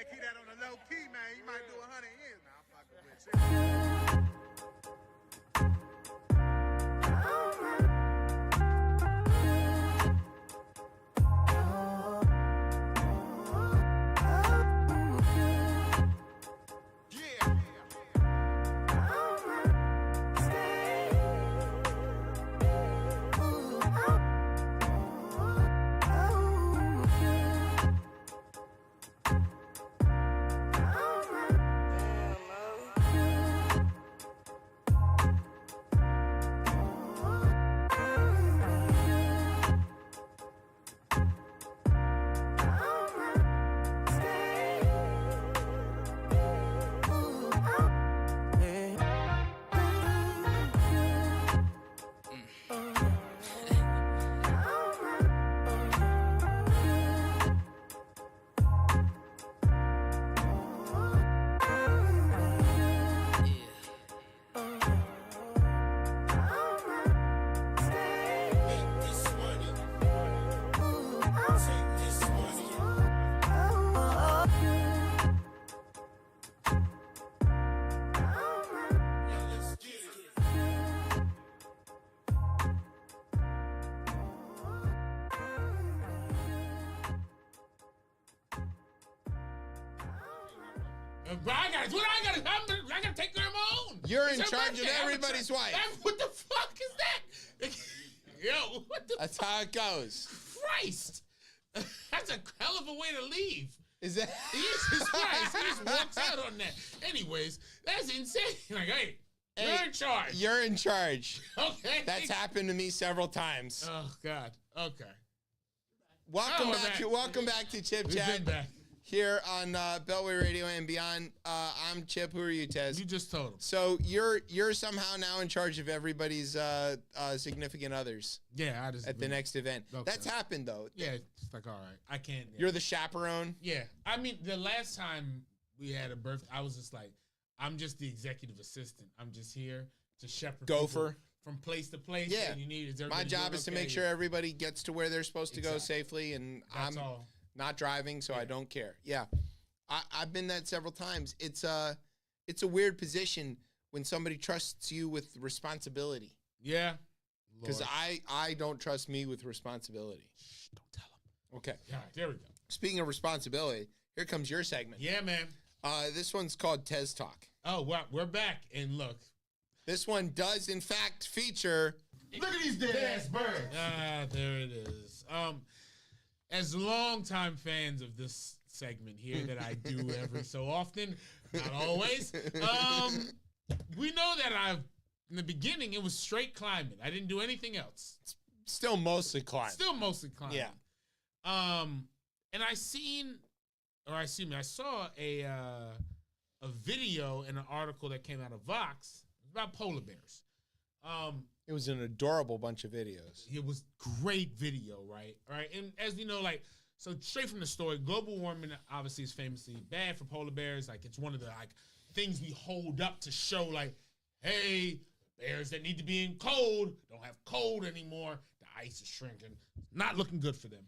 Speaker 10: man. Keep that on the low key, man. You might do 100 years. Nah, I'm fucking with you.
Speaker 2: Bro, I gotta take care of my own.
Speaker 1: You're
Speaker 2: It's
Speaker 1: in
Speaker 2: her
Speaker 1: charge of
Speaker 2: birthday.
Speaker 1: everybody's wife.
Speaker 2: What the fuck is that? Yo, what the
Speaker 1: That's how it goes.
Speaker 2: Christ? That's a hell of a way to leave.
Speaker 1: Is that?
Speaker 2: Jesus Christ, he just walks out on that. Anyways, that's insane. Like, hey, you're in charge.
Speaker 1: You're in charge.
Speaker 2: Okay.
Speaker 1: That's happened to me several times.
Speaker 2: Oh, God. Okay.
Speaker 1: Welcome
Speaker 2: we're
Speaker 1: back.
Speaker 2: back.
Speaker 1: Welcome back to Chip
Speaker 2: We've
Speaker 1: Chat
Speaker 2: been back.
Speaker 1: here on Beltway Radio and beyond. I'm Chip. Who are you, Tez?
Speaker 2: You just told him.
Speaker 1: So you're somehow now in charge of everybody's significant others
Speaker 2: Yeah, I just
Speaker 1: at the next event.
Speaker 2: Okay.
Speaker 1: That's happened though.
Speaker 2: Yeah, it's like, all right, I can't. Yeah.
Speaker 1: You're the chaperone.
Speaker 2: Yeah, I mean, the last time we had a birthday, I was just like, I'm just the executive assistant. I'm just here to shepherd
Speaker 1: Gopher.
Speaker 2: people from place to place.
Speaker 1: Yeah.
Speaker 2: And you need
Speaker 1: My job is to make sure everybody gets to where they're supposed to go
Speaker 2: Exactly.
Speaker 1: safely, and
Speaker 2: That's
Speaker 1: I'm
Speaker 2: all.
Speaker 1: not driving, so I don't care. Yeah, I've been that several times. It's a weird position when somebody trusts you with responsibility.
Speaker 2: Yeah.
Speaker 1: Because
Speaker 2: Lord.
Speaker 1: I don't trust me with responsibility.
Speaker 2: Shh, don't tell him.
Speaker 1: Okay.
Speaker 2: All right, there we go.
Speaker 1: Speaking of responsibility, here comes your segment.
Speaker 2: Yeah, man.
Speaker 1: This one's called Tez Talk.
Speaker 2: Oh, well, we're back, and look.
Speaker 1: This one does, in fact, feature.
Speaker 10: Look at these dead ass birds.
Speaker 2: Ah, there it is. As longtime fans of this segment here that I do every so often, not always, we know that in the beginning, it was straight climbing. I didn't do anything else.
Speaker 1: Still mostly climbing.
Speaker 2: Still mostly climbing.
Speaker 1: Yeah.
Speaker 2: And I saw a video and an article that came out of Vox about polar bears.
Speaker 1: It was an adorable bunch of videos.
Speaker 2: It was great video, right? All right. And as we know, like, so straight from the story, global warming obviously is famously bad for polar bears. Like, it's one of the things we hold up to show, like, hey, bears that need to be in cold don't have cold anymore. The ice is shrinking. Not looking good for them.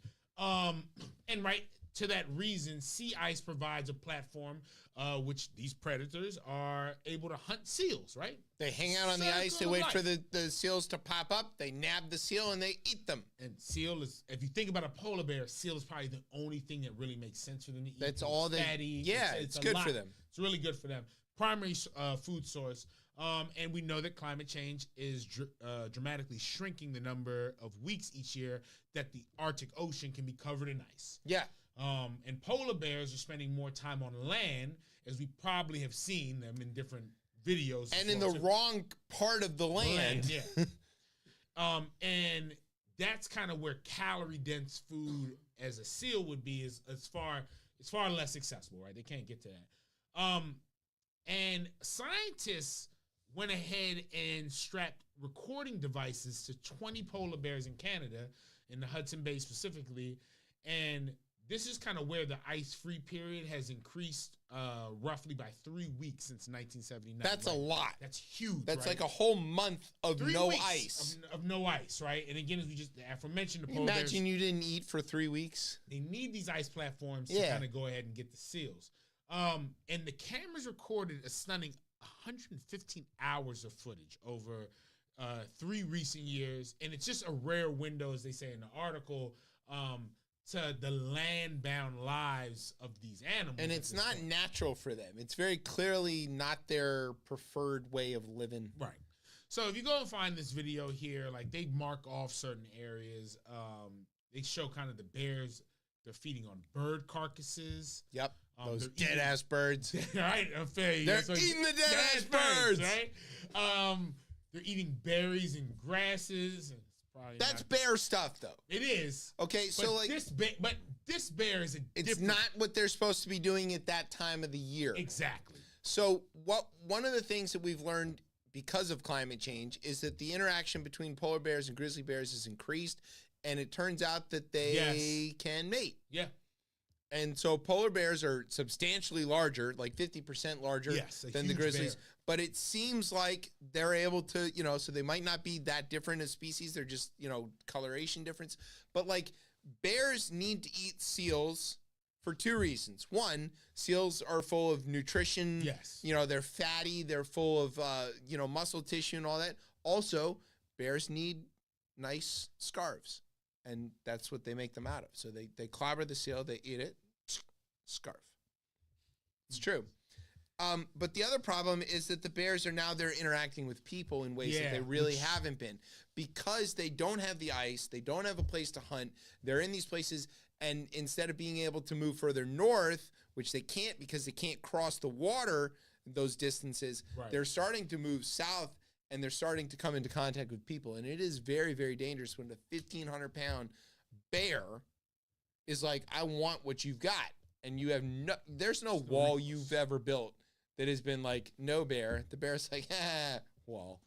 Speaker 2: And right to that reason, sea ice provides a platform which these predators are able to hunt seals, right?
Speaker 1: They hang out on the ice. They
Speaker 2: Circle of
Speaker 1: wait for
Speaker 2: life.
Speaker 1: the seals to pop up. They nab the seal and they eat them.
Speaker 2: And seal is, if you think about a polar bear, seal is probably the only thing that really makes sense for them to eat.
Speaker 1: That's
Speaker 2: It's
Speaker 1: all they.
Speaker 2: fatty.
Speaker 1: Yeah, it's good for
Speaker 2: lot.
Speaker 1: them.
Speaker 2: It's really good for them. Primary food source. And we know that climate change is dramatically shrinking the number of weeks each year that the Arctic Ocean can be covered in ice.
Speaker 1: Yeah.
Speaker 2: And polar bears are spending more time on land, as we probably have seen them in different videos.
Speaker 1: And in the wrong part of the land.
Speaker 2: Yeah. And that's kind of where calorie dense food as a seal would be is far less accessible, right? They can't get to that. And scientists went ahead and strapped recording devices to 20 polar bears in Canada, in the Hudson Bay specifically, and this is kind of where the ice-free period has increased roughly by 3 weeks since 1979.
Speaker 1: That's
Speaker 2: right?
Speaker 1: a lot.
Speaker 2: That's huge.
Speaker 1: That's
Speaker 2: right?
Speaker 1: like a whole month of
Speaker 2: 3
Speaker 1: no
Speaker 2: weeks
Speaker 1: ice.
Speaker 2: of no ice, right? And again, as we just aforementioned, the
Speaker 1: Can you
Speaker 2: polar
Speaker 1: imagine
Speaker 2: bears,
Speaker 1: you didn't eat for 3 weeks.
Speaker 2: they need these ice platforms to
Speaker 1: Yeah.
Speaker 2: kind of go ahead and get the seals. And the cameras recorded a stunning 115 hours of footage over 3 recent years, and it's just a rare window, as they say in the article, to the land-bound lives of these animals.
Speaker 1: And it's not natural for them. It's very clearly not their preferred way of living.
Speaker 2: Right. So if you go and find this video here, like they mark off certain areas. They show kind of the bears. They're feeding on bird carcasses.
Speaker 1: Yep. Those dead-ass birds.
Speaker 2: Right? They're
Speaker 1: eating the dead-ass birds.
Speaker 2: Right? They're eating berries and grasses. And
Speaker 1: that's bear stuff, though.
Speaker 2: It is.
Speaker 1: Okay, so like
Speaker 2: this bear is
Speaker 1: it's not what they're supposed to be doing at that time of the year.
Speaker 2: Exactly.
Speaker 1: So one of the things that we've learned because of climate change is that the interaction between polar bears and grizzly bears is increased, and it turns out that they can mate.
Speaker 2: Yeah.
Speaker 1: And so polar bears are substantially larger, like 50% larger than the grizzlies.
Speaker 2: Bear.
Speaker 1: But it seems like they're able to, so they might not be that different as species. They're just, coloration difference. But like bears need to eat seals for 2 reasons. One, seals are full of nutrition.
Speaker 2: Yes.
Speaker 1: They're fatty. They're full of, muscle tissue and all that. Also, bears need nice scarves. And that's what they make them out of. So they clobber the seal, they eat it, scarf. It's true. But the other problem is that the bears they're interacting with people in ways that they really haven't been. Because they don't have the ice, they don't have a place to hunt, they're in these places, and instead of being able to move further north, which they can't because they can't cross the water those distances, they're starting to move south, and they're starting to come into contact with people. And it is very, very dangerous when a 1,500-pound bear is like, I want what you've got. And you have there's no wall you've ever built that has been like, no bear. The bear's like, wall.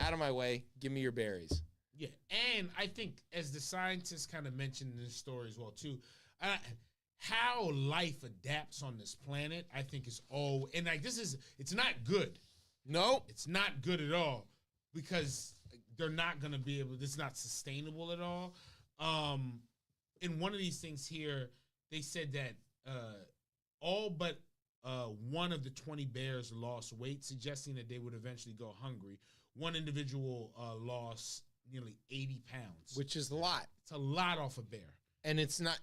Speaker 1: Out of my way. Give me your berries.
Speaker 2: Yeah. And I think, as the scientists kind of mentioned in this story as well, too, how life adapts on this planet, I think is and like it's not good.
Speaker 1: No,
Speaker 2: it's not good at all, because they're not going to be able. It's not sustainable at all. In one of these things here, they said that all but one of the 20 bears lost weight, suggesting that they would eventually go hungry. One individual lost nearly 80 pounds,
Speaker 1: which is a lot.
Speaker 2: It's a lot off a bear,
Speaker 1: and it's not.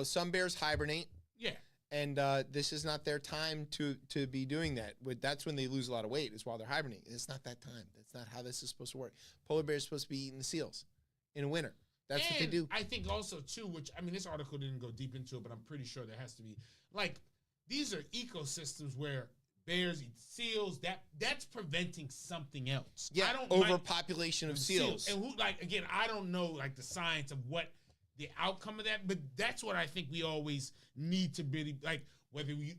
Speaker 1: Some bears hibernate.
Speaker 2: Yeah.
Speaker 1: And this is not their time to be doing that. That's when they lose a lot of weight, is while they're hibernating. It's not that time. That's not how this is supposed to work. Polar bears are supposed to be eating the seals in the winter. That's what they do.
Speaker 2: I think also, too, this article didn't go deep into it, but I'm pretty sure there has to be. Like, these are ecosystems where bears eat seals. That's preventing something else.
Speaker 1: Yeah, overpopulation of seals.
Speaker 2: And I don't know, the science of what the outcome of that, but that's what I think we always need to really, whether we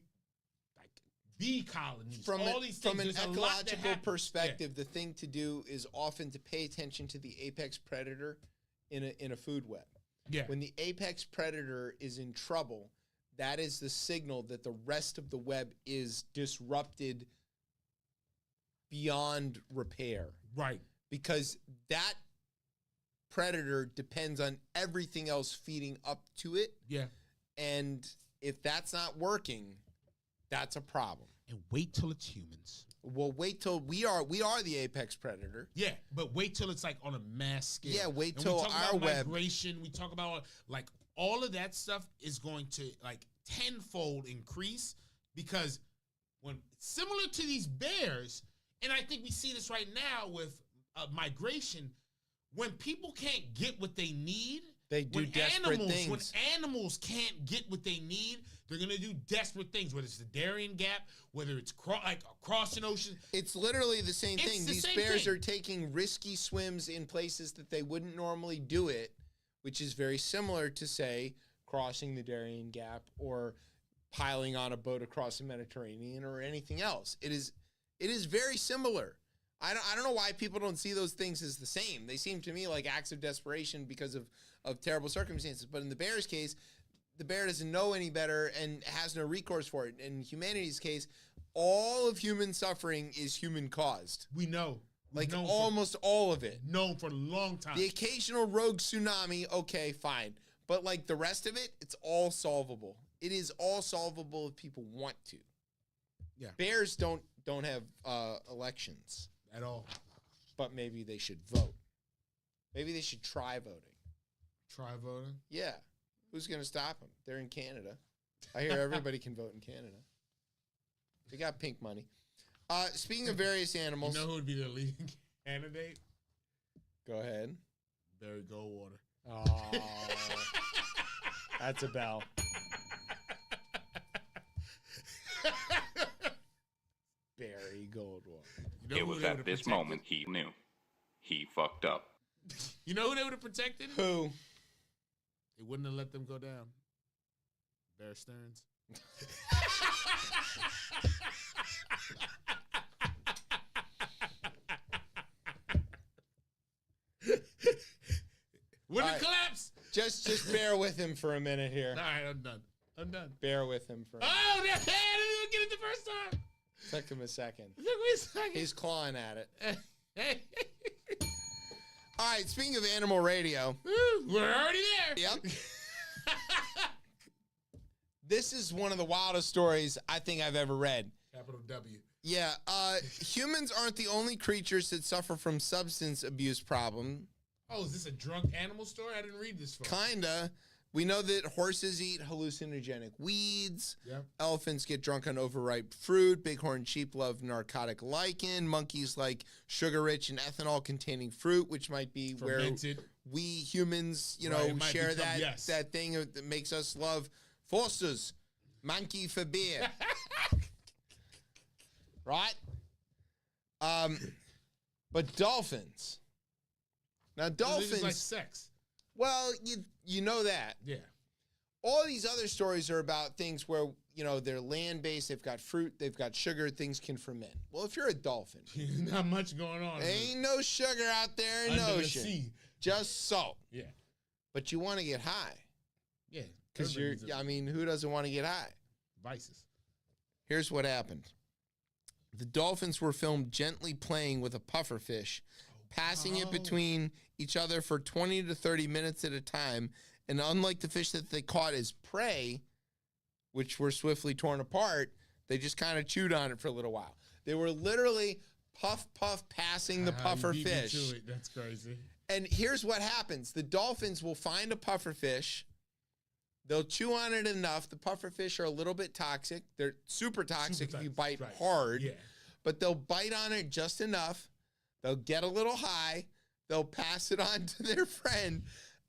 Speaker 2: bee colonies, all these things.
Speaker 1: From an ecological perspective, the thing to do is often to pay attention to the apex predator in a food web.
Speaker 2: Yeah.
Speaker 1: When the apex predator is in trouble, that is the signal that the rest of the web is disrupted beyond repair.
Speaker 2: Right.
Speaker 1: Because that predator depends on everything else feeding up to it.
Speaker 2: Yeah.
Speaker 1: And if that's not working, that's a problem.
Speaker 2: And wait till it's humans.
Speaker 1: Well, wait till we are the apex predator.
Speaker 2: Yeah, but wait till it's on a mass scale.
Speaker 1: Yeah, wait till
Speaker 2: our
Speaker 1: our web.
Speaker 2: Migration. We talk about all of that stuff is going to tenfold increase, because when similar to these bears, and I think we see this right now with migration. When people can't get what they need,
Speaker 1: they do desperate things.
Speaker 2: When animals can't get what they need, they're going to do desperate things, whether it's the Darien Gap, whether it's crossing oceans.
Speaker 1: It's literally the same thing. These bears are taking risky swims in places that they wouldn't normally do it, which is very similar to, say, crossing the Darien Gap or piling on a boat across the Mediterranean or anything else. It is very similar. I don't know why people don't see those things as the same. They seem to me like acts of desperation because of terrible circumstances. But in the bear's case, the bear doesn't know any better and has no recourse for it. In humanity's case, all of human suffering is human caused.
Speaker 2: We know.
Speaker 1: Almost all of it.
Speaker 2: Known for a long time.
Speaker 1: The occasional rogue tsunami, okay, fine. But like the rest of it, it's all solvable. It is all solvable if people want to.
Speaker 2: Yeah.
Speaker 1: Bears don't have elections
Speaker 2: At all.
Speaker 1: but maybe they should vote. Maybe they should try voting.
Speaker 2: Try voting?
Speaker 1: Yeah. Who's going to stop them? They're in Canada. I hear everybody can vote in Canada. They got pink money. Speaking of various animals.
Speaker 2: You know who would be the leading candidate?
Speaker 1: Go ahead.
Speaker 2: Barry Goldwater.
Speaker 1: Oh, that's a bell. Barry Goldwater.
Speaker 2: You know
Speaker 11: It
Speaker 2: who
Speaker 11: was
Speaker 2: they
Speaker 11: at
Speaker 2: would've
Speaker 11: this
Speaker 2: protected?
Speaker 11: moment he knew. He fucked up.
Speaker 2: You know who they would have protected?
Speaker 1: Who?
Speaker 2: They wouldn't have let them go down. Bear Stearns. Wouldn't
Speaker 1: All right.
Speaker 2: collapse.
Speaker 1: Just bear with him for a minute here.
Speaker 2: All right, I'm done. I'm done.
Speaker 1: Bear with him for a minute.
Speaker 2: Oh, I didn't even get it the first time.
Speaker 1: Took him a second.
Speaker 2: It took me a second.
Speaker 1: He's clawing at it. All right, speaking of animal radio.
Speaker 2: We're already there.
Speaker 1: Yep. This is one of the wildest stories I think I've ever read.
Speaker 2: Capital W.
Speaker 1: Yeah, humans aren't the only creatures that suffer from substance abuse problem.
Speaker 2: Oh, is this a drunk animal story? I didn't read this far.
Speaker 1: Kinda. We know that horses eat hallucinogenic weeds.
Speaker 2: Yep.
Speaker 1: Elephants get drunk on overripe fruit. Bighorn sheep love narcotic lichin. Monkeys like sugar-rich and ethanol-containing fruit, which might be
Speaker 2: Fermented.
Speaker 1: where we humans, you
Speaker 2: Right,
Speaker 1: know,
Speaker 2: it might
Speaker 1: share
Speaker 2: become-
Speaker 1: that
Speaker 2: yes.
Speaker 1: that thing that makes us love Foster's monkey for beer. Right? But dolphins. Now
Speaker 2: This
Speaker 1: dolphins,
Speaker 2: is like sex.
Speaker 1: well, you know that.
Speaker 2: Yeah.
Speaker 1: All these other stories are about things where, you know, they're land-based, they've got fruit, they've got sugar, things can ferment. Well, if you're a dolphin,
Speaker 2: Not much going on.
Speaker 1: ain't no sugar out there in
Speaker 2: Under
Speaker 1: the
Speaker 2: the
Speaker 1: ocean.
Speaker 2: sea.
Speaker 1: Just salt.
Speaker 2: Yeah.
Speaker 1: But you want to get high.
Speaker 2: Yeah.
Speaker 1: Because
Speaker 2: Everybody needs
Speaker 1: I mean, who doesn't want to get high?
Speaker 2: vices.
Speaker 1: Here's what happened. The dolphins were filmed gently playing with a pufferfish, passing it between each other for 20 to 30 minutes at a time. And unlike the fish that they caught as prey, which were swiftly torn apart, they just kind of chewed on it for a little while. They were literally puff, passing the puffer
Speaker 2: You beat me
Speaker 1: fish.
Speaker 2: to it. That's crazy.
Speaker 1: And here's what happens. The dolphins will find a puffer fish. They'll chew on it enough. The puffer fish are a little bit toxic. They're super toxic if you bite
Speaker 2: right.
Speaker 1: hard.
Speaker 2: Yeah.
Speaker 1: But they'll bite on it just enough. They'll get a little high. They'll pass it on to their friend.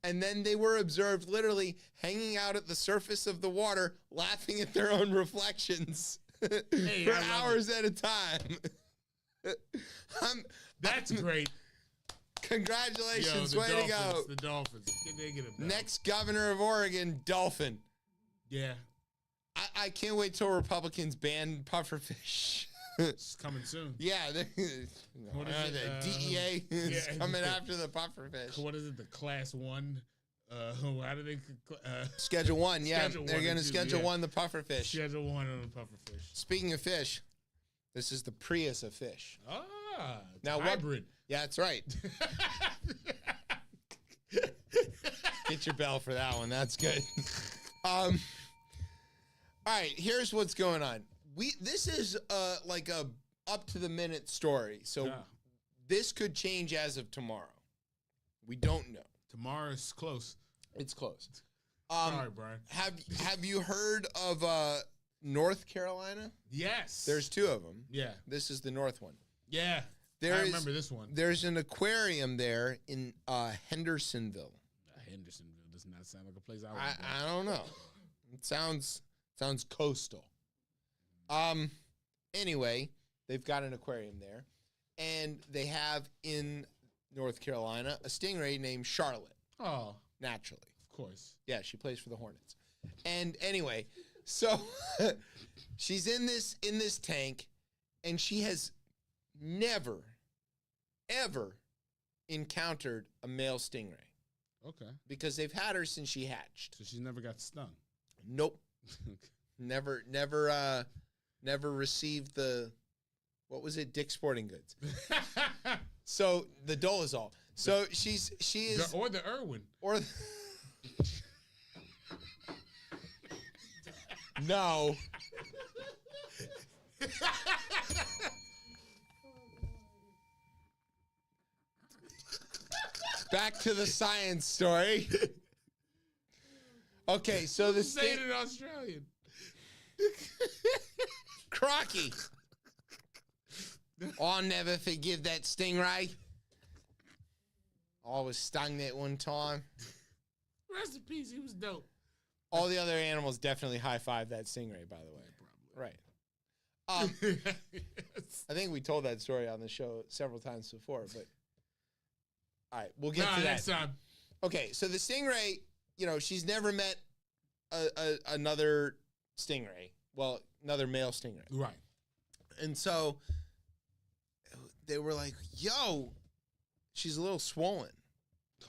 Speaker 1: And then they were observed literally hanging out at the surface of the water, laughing at their own reflections
Speaker 2: Hey,
Speaker 1: for
Speaker 2: I love
Speaker 1: hours at a time.
Speaker 2: That's great.
Speaker 1: Congratulations.
Speaker 2: Yo,
Speaker 1: Way
Speaker 2: the
Speaker 1: to go.
Speaker 2: Dolphins, the Dolphins. They get a bell.
Speaker 1: Next governor of Oregon, Dolphin.
Speaker 2: Yeah.
Speaker 1: I can't wait till Republicans ban pufferfish.
Speaker 2: It's coming soon.
Speaker 1: Yeah,
Speaker 2: What is it?
Speaker 1: the DEA is
Speaker 2: yeah.
Speaker 1: coming after the pufferfish.
Speaker 2: What is it? The class 1? How do they?
Speaker 1: Schedule 1, yeah.
Speaker 2: Schedule
Speaker 1: They're
Speaker 2: 1
Speaker 1: going to
Speaker 2: and 2,
Speaker 1: schedule
Speaker 2: yeah.
Speaker 1: 1 the pufferfish.
Speaker 2: Schedule 1 on the pufferfish.
Speaker 1: Speaking of fish, this is the Prius of fish.
Speaker 2: Ah,
Speaker 1: Now, what-
Speaker 2: hybrid.
Speaker 1: Yeah, that's right. Get your bell for that one. That's good. All right, here's what's going on. This is like a up to the minute story. So
Speaker 2: Yeah.
Speaker 1: this could change as of tomorrow. We don't know.
Speaker 2: Tomorrow's close.
Speaker 1: It's close.
Speaker 2: All right, Brian.
Speaker 1: Have you heard of North Carolina?
Speaker 2: Yes.
Speaker 1: There's 2 of them.
Speaker 2: Yeah.
Speaker 1: This is the North one.
Speaker 2: Yeah.
Speaker 1: There
Speaker 2: I
Speaker 1: is-
Speaker 2: remember this one.
Speaker 1: There's an aquarium there in Hendersonville.
Speaker 2: Hendersonville does not sound like a place I would go.
Speaker 1: I don't know. It sounds coastal. Anyway, they've got an aquarium there, and they have in North Carolina a stingray named Charlotte.
Speaker 2: Oh,
Speaker 1: Naturally,
Speaker 2: of course.
Speaker 1: yeah, she plays for the Hornets. And anyway, so she's in this tank, and she has never, ever encountered a male stingray
Speaker 2: Okay.
Speaker 1: because they've had her since she hatched.
Speaker 2: So she never got stung.
Speaker 1: Nope. Never received the, what was it? Dick's Sporting Goods. So the Dolezal. So she is,
Speaker 2: Or the Irwin.
Speaker 1: or No. Back to the science story. Okay, so the
Speaker 2: Say it in Australian.
Speaker 1: Crocky. I'll never forgive that stingray. I was stung that one time.
Speaker 2: Rest in peace. He was dope.
Speaker 1: All the other animals definitely high-five that stingray, by the way. Right. I think we told that story on the show several times before, but all right, we'll get to that
Speaker 2: next time.
Speaker 1: Okay, so the stingray, she's never met another stingray. Well, another male stingray.
Speaker 2: Right.
Speaker 1: And so they were like, yo, she's a little swollen.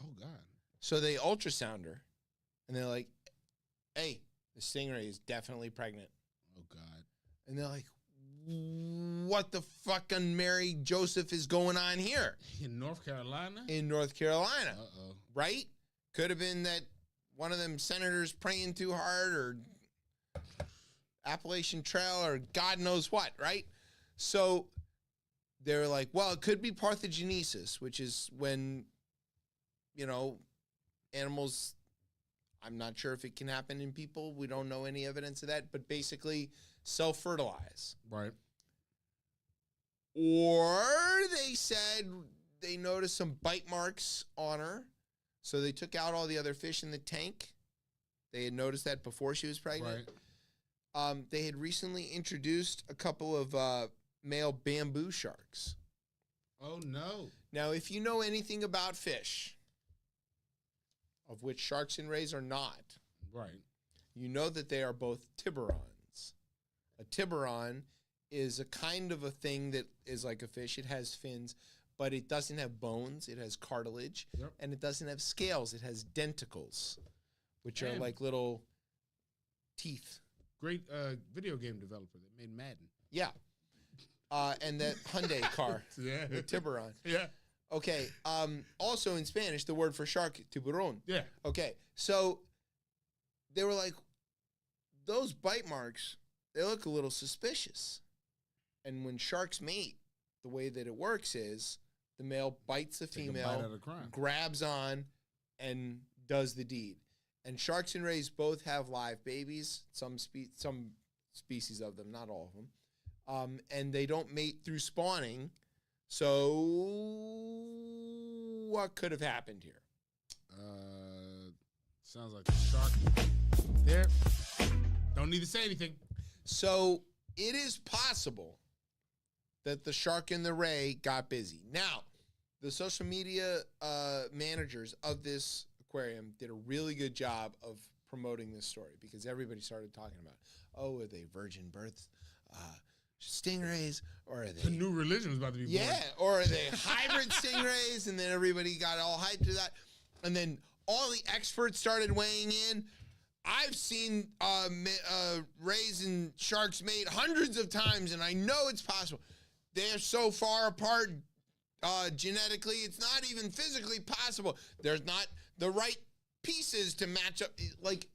Speaker 2: Oh, God.
Speaker 1: So they ultrasound her, and they're like, hey, the stingray is definitely pregnant.
Speaker 2: Oh, God.
Speaker 1: And they're like, what the fucking Mary Joseph is going on here?
Speaker 2: In North Carolina?
Speaker 1: In North Carolina.
Speaker 2: Uh-oh.
Speaker 1: Right? Could have been that one of them senators praying too hard or Appalachian Trail or God knows what, right? So they're like, well, it could be parthenogenesis, which is when, animals, I'm not sure if it can happen in people. We don't know any evidence of that, but basically self-fertilize.
Speaker 2: Right.
Speaker 1: Or they said they noticed some bite marks on her, so they took out all the other fish in the tank. They had noticed that before she was pregnant.
Speaker 2: Right.
Speaker 1: They had recently introduced a couple of male bamboo sharks.
Speaker 2: Oh, no.
Speaker 1: Now, if you know anything about fish, of which sharks and rays are not,
Speaker 2: right,
Speaker 1: you know that they are both tiburons. A tiburon is a kind of a thing that is like a fish. It has fins, but it doesn't have bones. It has cartilage, and it doesn't have scales. It has denticles, which are like little teeth.
Speaker 2: Great video game developer that made Madden.
Speaker 1: Yeah. And that Hyundai car,
Speaker 2: Yeah.
Speaker 1: the tiburon.
Speaker 2: Yeah.
Speaker 1: Okay. Also in Spanish, the word for shark, tiburón.
Speaker 2: Yeah.
Speaker 1: Okay. So they were like, those bite marks, they look a little suspicious. And when sharks mate, the way that it works is the male bites the
Speaker 2: Take a bite
Speaker 1: female,
Speaker 2: out of crime.
Speaker 1: grabs on, and does the deed. And sharks and rays both have live babies, some species of them, not all of them. And they don't mate through spawning. So what could have happened here?
Speaker 2: Sounds like a shark. There. Don't need to say anything.
Speaker 1: So it is possible that the shark and the ray got busy. Now, the social media managers of this aquarium did a really good job of promoting this story because everybody started talking about, oh, are they virgin births, stingrays, or are they...
Speaker 2: The new religion was about to be born.
Speaker 1: Yeah, or are they hybrid stingrays? And then everybody got all hyped to that. And then all the experts started weighing in. I've seen rays and sharks mate hundreds of times, and I know it's possible. They're so far apart genetically, it's not even physically possible. There's not the right pieces to match up. Like,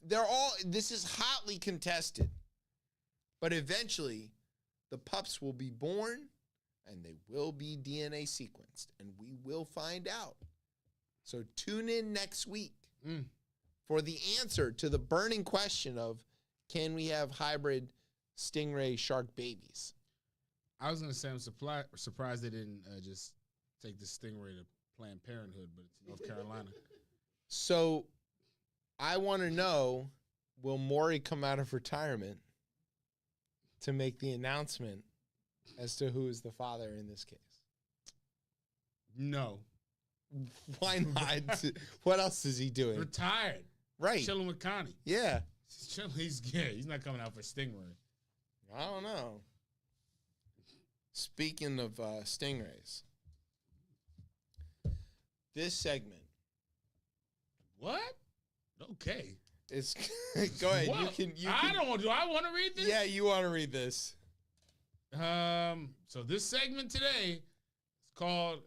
Speaker 1: this is hotly contested. But eventually, the pups will be born, and they will be DNA sequenced, and we will find out. So tune in next week for the answer to the burning question of, can we have hybrid stingray shark babies?
Speaker 2: I was going to say I'm surprised they didn't just take the stingray to Planned Parenthood, but it's North Carolina.
Speaker 1: So I want to know, will Maury come out of retirement to make the announcement as to who is the father in this case?
Speaker 2: No.
Speaker 1: Why not? What else is he doing?
Speaker 2: Retired.
Speaker 1: Right.
Speaker 2: Chilling with Connie.
Speaker 1: Yeah.
Speaker 2: He's not coming out for stingray.
Speaker 1: I don't know. Speaking of stingrays, this segment.
Speaker 2: What? Okay.
Speaker 1: It's go ahead.
Speaker 2: What?
Speaker 1: You can.
Speaker 2: Do I want to read this?
Speaker 1: Yeah, you want to read this.
Speaker 2: So this segment today is called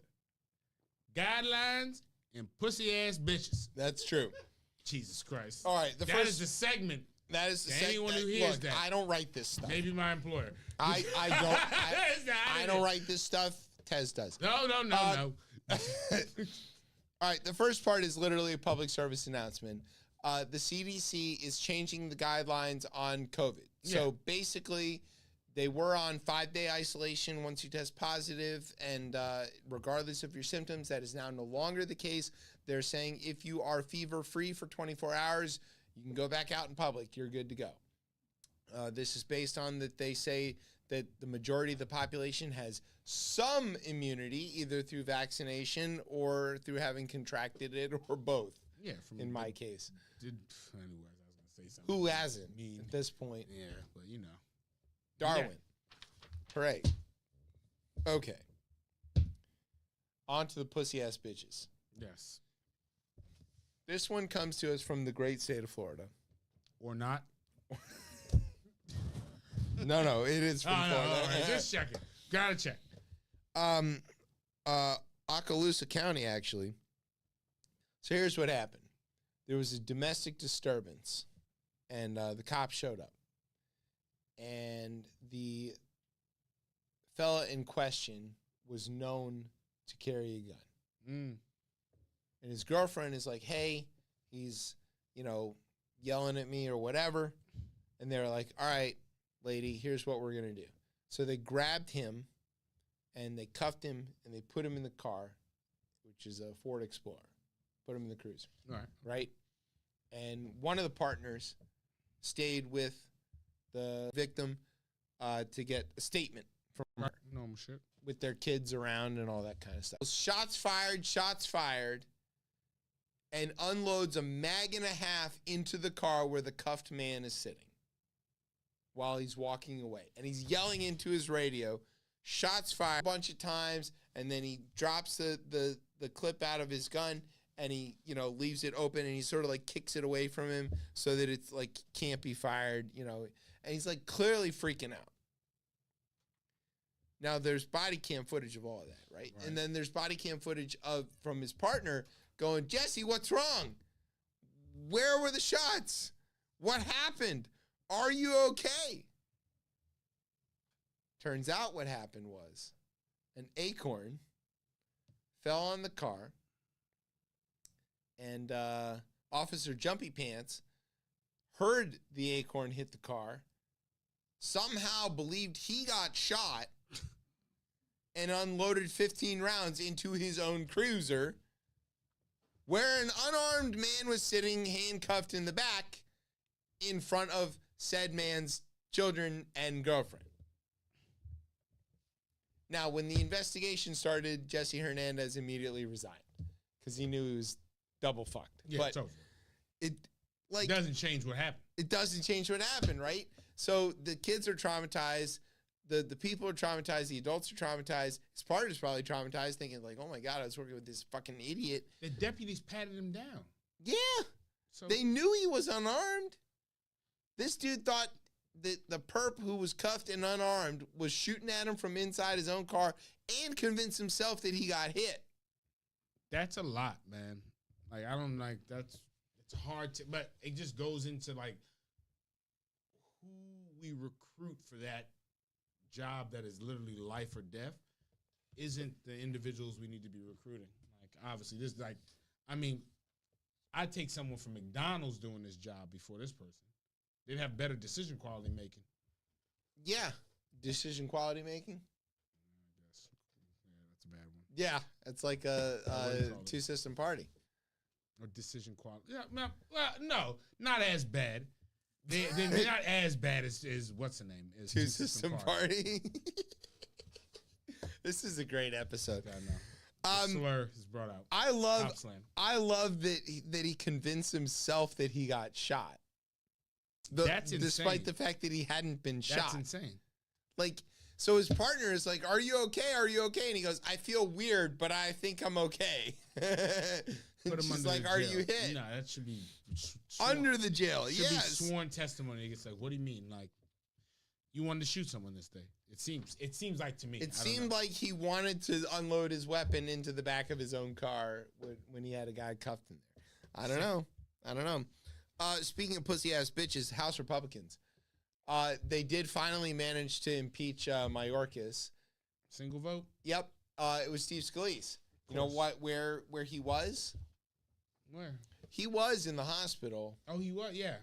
Speaker 2: Guidelines and Pussy Ass Bitches.
Speaker 1: That's true.
Speaker 2: Jesus Christ.
Speaker 1: All right.
Speaker 2: That is the segment
Speaker 1: That is the
Speaker 2: anyone who hears
Speaker 1: look,
Speaker 2: that.
Speaker 1: I don't write this stuff.
Speaker 2: Maybe my employer.
Speaker 1: I don't write this stuff. Tez does.
Speaker 2: No.
Speaker 1: All right, the first part is literally a public service announcement. The CDC is changing the guidelines on COVID. So basically, they were on 5-day isolation once you test positive, and regardless of your symptoms, that is now no longer the case. They're saying if you are fever-free for 24 hours, you can go back out in public. You're good to go. This is based on that they say that the majority of the population has some immunity, either through vaccination or through having contracted it, or both.
Speaker 2: Yeah,
Speaker 1: in my case.
Speaker 2: Anyways, I was gonna say something.
Speaker 1: Who hasn't at this point?
Speaker 2: Yeah, but you know.
Speaker 1: Darwin. Hooray. Okay. On to the pussy ass bitches.
Speaker 2: Yes.
Speaker 1: This one comes to us from the great state of Florida.
Speaker 2: Or not.
Speaker 1: No, it is from Florida.
Speaker 2: All right, just checking. Gotta check.
Speaker 1: Okaloosa County, actually. So here's what happened. There was a domestic disturbance, and the cops showed up. And the fella in question was known to carry a gun. And his girlfriend is like, hey, he's, yelling at me or whatever. And they're like, all right, lady, here's what we're going to do. So they grabbed him, and they cuffed him, and they put him in the car, which is a Ford Explorer. Put him in the cruiser.
Speaker 2: All right.
Speaker 1: Right? And one of the partners stayed with the victim to get a statement from her.
Speaker 2: Normal shit.
Speaker 1: With their kids around and all that kind of stuff. Shots fired, and unloads a mag and a half into the car where the cuffed man is sitting while he's walking away. And he's yelling into his radio, shots fired a bunch of times, and then he drops the clip out of his gun, and he, leaves it open, and he sort of like kicks it away from him so that it's like can't be fired, and he's like clearly freaking out. Now there's body cam footage of all of that, right? And then there's body cam footage from his partner going, Jesse, what's wrong? Where were the shots? What happened? Are you okay? Turns out what happened was an acorn fell on the car, and Officer Jumpy Pants heard the acorn hit the car, somehow believed he got shot, and unloaded 15 rounds into his own cruiser, where an unarmed man was sitting handcuffed in the back in front of said man's children and girlfriend. Now, when the investigation started, Jesse Hernandez immediately resigned because he knew he was double fucked.
Speaker 2: Yeah,
Speaker 1: but
Speaker 2: it's over.
Speaker 1: It
Speaker 2: doesn't change what happened.
Speaker 1: It doesn't change what happened, right? So the kids are traumatized. The people are traumatized. The adults are traumatized. His partner's probably traumatized, thinking like, oh my God, I was working with this fucking idiot.
Speaker 2: The deputies patted him down.
Speaker 1: Yeah.
Speaker 2: So
Speaker 1: they knew he was unarmed. This dude thought that the perp who was cuffed and unarmed was shooting at him from inside his own car and convinced himself that he got hit.
Speaker 2: That's a lot, man. Like, I don't like it's hard to, but it just goes into like who we recruit for that job that is literally life or death isn't the individuals we need to be recruiting. Like, obviously, this, like, I mean, I'd take someone from McDonald's doing this job before this person. They'd have better decision quality making.
Speaker 1: Yeah. Decision quality making?
Speaker 2: I guess. Yeah, that's a bad one.
Speaker 1: Yeah. It's like a two-system party.
Speaker 2: Or decision quality. Yeah, well, no, not as bad. They're not as bad as what's the name? Is
Speaker 1: Two-system party. This is a great episode.
Speaker 2: I know. The slur is brought out.
Speaker 1: I love that he convinced himself that he got shot.
Speaker 2: That's insane.
Speaker 1: Despite the fact that he hadn't been shot.
Speaker 2: That's insane.
Speaker 1: Like, so his partner is like, "Are you okay? Are you okay?" And he goes, "I feel weird, but I think I'm okay."
Speaker 2: Put him under
Speaker 1: like,
Speaker 2: the
Speaker 1: "Are
Speaker 2: jail.
Speaker 1: you hit?"
Speaker 2: No, that should be
Speaker 1: under the jail.
Speaker 2: Should be
Speaker 1: Yes.
Speaker 2: sworn testimony. He gets like, "What do you mean? Like, you wanted to shoot someone this day?" It seems like to me.
Speaker 1: It seemed like he wanted to unload his weapon into the back of his own car when he had a guy cuffed in there. I don't know. speaking of pussy-ass bitches, House Republicans, they did finally manage to impeach Mayorkas.
Speaker 2: Single vote?
Speaker 1: Yep. It was Steve Scalise. You know what? Where he was?
Speaker 2: Where?
Speaker 1: He was in the hospital.
Speaker 2: Oh, he was? Yeah.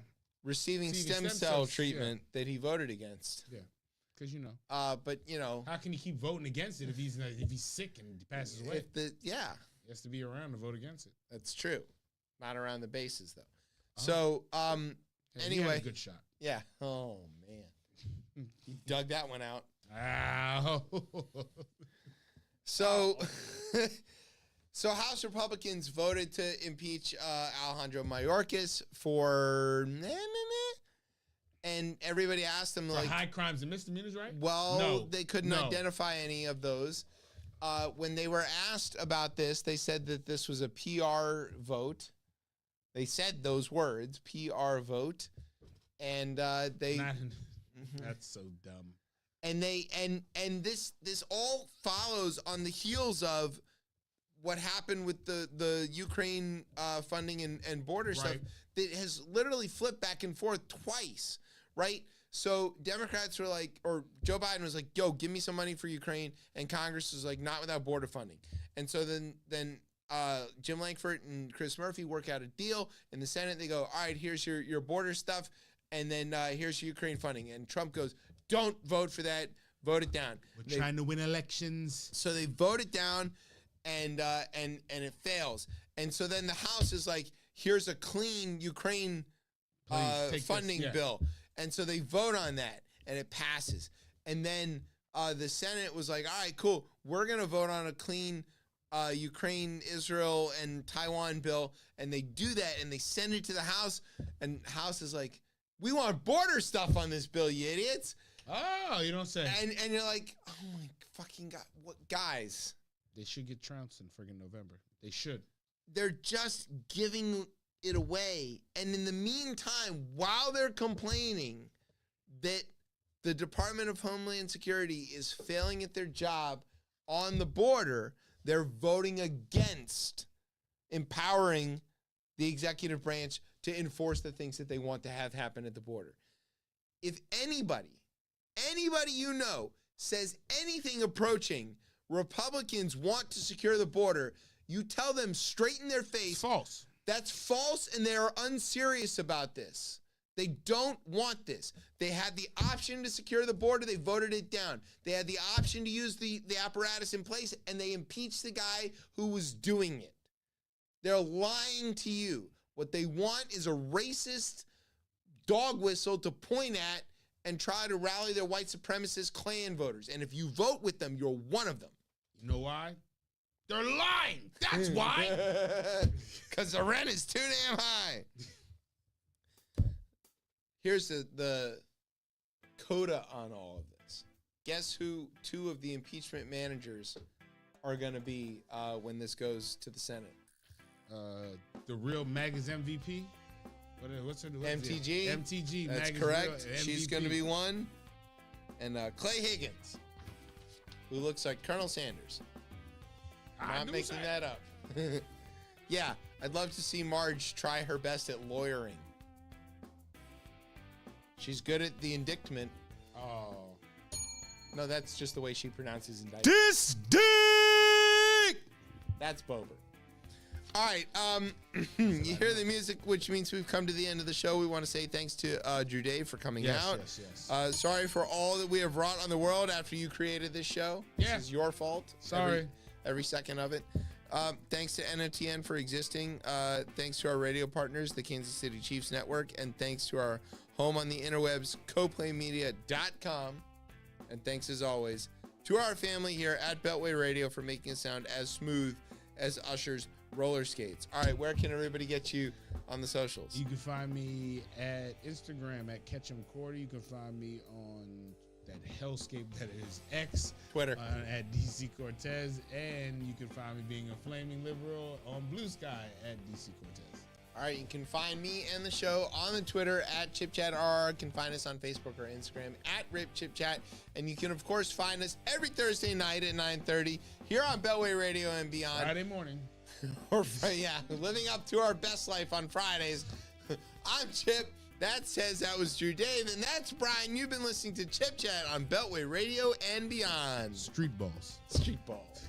Speaker 1: Receiving stem cell
Speaker 2: cells,
Speaker 1: treatment that he voted against.
Speaker 2: Yeah. Because, you know.
Speaker 1: But, you know.
Speaker 2: How can he keep voting against it if he's sick and he passes away? He has to be around to vote against it.
Speaker 1: That's true. Not around the bases, though. So,
Speaker 2: Hey, he had
Speaker 1: anyway.
Speaker 2: a good shot.
Speaker 1: Yeah. Oh, man. He dug that one out.
Speaker 2: Ow.
Speaker 1: So, so House Republicans voted to impeach Alejandro Mayorkas for, and everybody asked them, like,
Speaker 2: high crimes and misdemeanors, right?
Speaker 1: Well,
Speaker 2: No.
Speaker 1: they couldn't identify any of those. When they were asked about this, they said that this was a PR vote. They said those words, PR vote, and they.
Speaker 2: That's so dumb.
Speaker 1: And they and this all follows on the heels of what happened with the Ukraine funding and border stuff that has literally flipped back and forth twice, right? So Democrats were like, or Joe Biden was like, yo, give me some money for Ukraine, and Congress was like, not without border funding. And so then Jim Lankford and Chris Murphy work out a deal. In the Senate, they go, all right, here's your border stuff, and then here's your Ukraine funding. And Trump goes, don't vote for that. Vote it down.
Speaker 2: We're trying to win elections.
Speaker 1: So they vote it down, and it fails. And so then the House is like, here's a clean Ukraine funding bill. And so they vote on that, and it passes. And then the Senate was like, all right, cool. We're going to vote on a clean Ukraine, Israel, and Taiwan bill. And they do that, and they send it to the House. And House is like, we want border stuff on this bill, you idiots.
Speaker 2: Oh, you don't say.
Speaker 1: And you're like, oh my fucking God, what guys?
Speaker 2: They should get trounced in friggin' November. They should.
Speaker 1: They're just giving it away. And in the meantime, while they're complaining that the Department of Homeland Security is failing at their job on the border, they're voting against empowering the executive branch to enforce the things that they want to have happen at the border. If anybody you know says anything approaching Republicans want to secure the border, you tell them straight in their face,
Speaker 2: false.
Speaker 1: That's false, and they are unserious about this. They don't want this. They had the option to secure the border. They voted it down. They had the option to use the apparatus in place, and they impeached the guy who was doing it. They're lying to you. What they want is a racist dog whistle to point at and try to rally their white supremacist Klan voters. And if you vote with them, you're one of them.
Speaker 2: You know why? They're lying. That's why.
Speaker 1: Because the rent is too damn high. Here's the coda on all of this. Guess who 2 of the impeachment managers are going to be when this goes to the Senate?
Speaker 2: The real Maggie's MVP? What's her name?
Speaker 1: MTG.
Speaker 2: MTG.
Speaker 1: That's
Speaker 2: Maggie's
Speaker 1: correct.
Speaker 2: real
Speaker 1: She's
Speaker 2: MVP.
Speaker 1: going to be one. And Clay Higgins, who looks like Colonel Sanders. I'm not making that up. Yeah, I'd love to see Marge try her best at lawyering. She's good at the indictment.
Speaker 2: Oh.
Speaker 1: No, that's just the way she pronounces indictment.
Speaker 10: This dick!
Speaker 1: That's Bober. All right, you hear the music, which means we've come to the end of the show. We want to say thanks to Drew Dave for coming out.
Speaker 2: Yes.
Speaker 1: Sorry for all that we have wrought on the world after you created this show.
Speaker 2: Yeah.
Speaker 1: This is your fault.
Speaker 2: Sorry.
Speaker 1: Every second of it. Thanks to NOTN for existing. Thanks to our radio partners, the Kansas City Chiefs Network, and thanks to our home on the interwebs, coplaymedia.com. And thanks, as always, to our family here at Beltway Radio for making it sound as smooth as Usher's roller skates. All right, where can everybody get you on the socials?
Speaker 2: You can find me at Instagram at KetchumCordy. You can find me on that hellscape that is X.
Speaker 1: Twitter.
Speaker 2: At DC Cortez. And you can find me being a flaming liberal on Blue Sky at DC Cortez.
Speaker 1: All right, you can find me and the show on the Twitter at ChipChatRR. You can find us on Facebook or Instagram at RipChipChat. And you can, of course, find us every Thursday night at 9:30 here on Beltway Radio and beyond.
Speaker 2: Friday morning.
Speaker 1: Or, yeah, living up to our best life on Fridays I'm Chip. That says that was Drew Dave, and that's Brian. You've been listening to Chip Chat on Beltway Radio and beyond.
Speaker 2: Street balls.
Speaker 1: Street balls.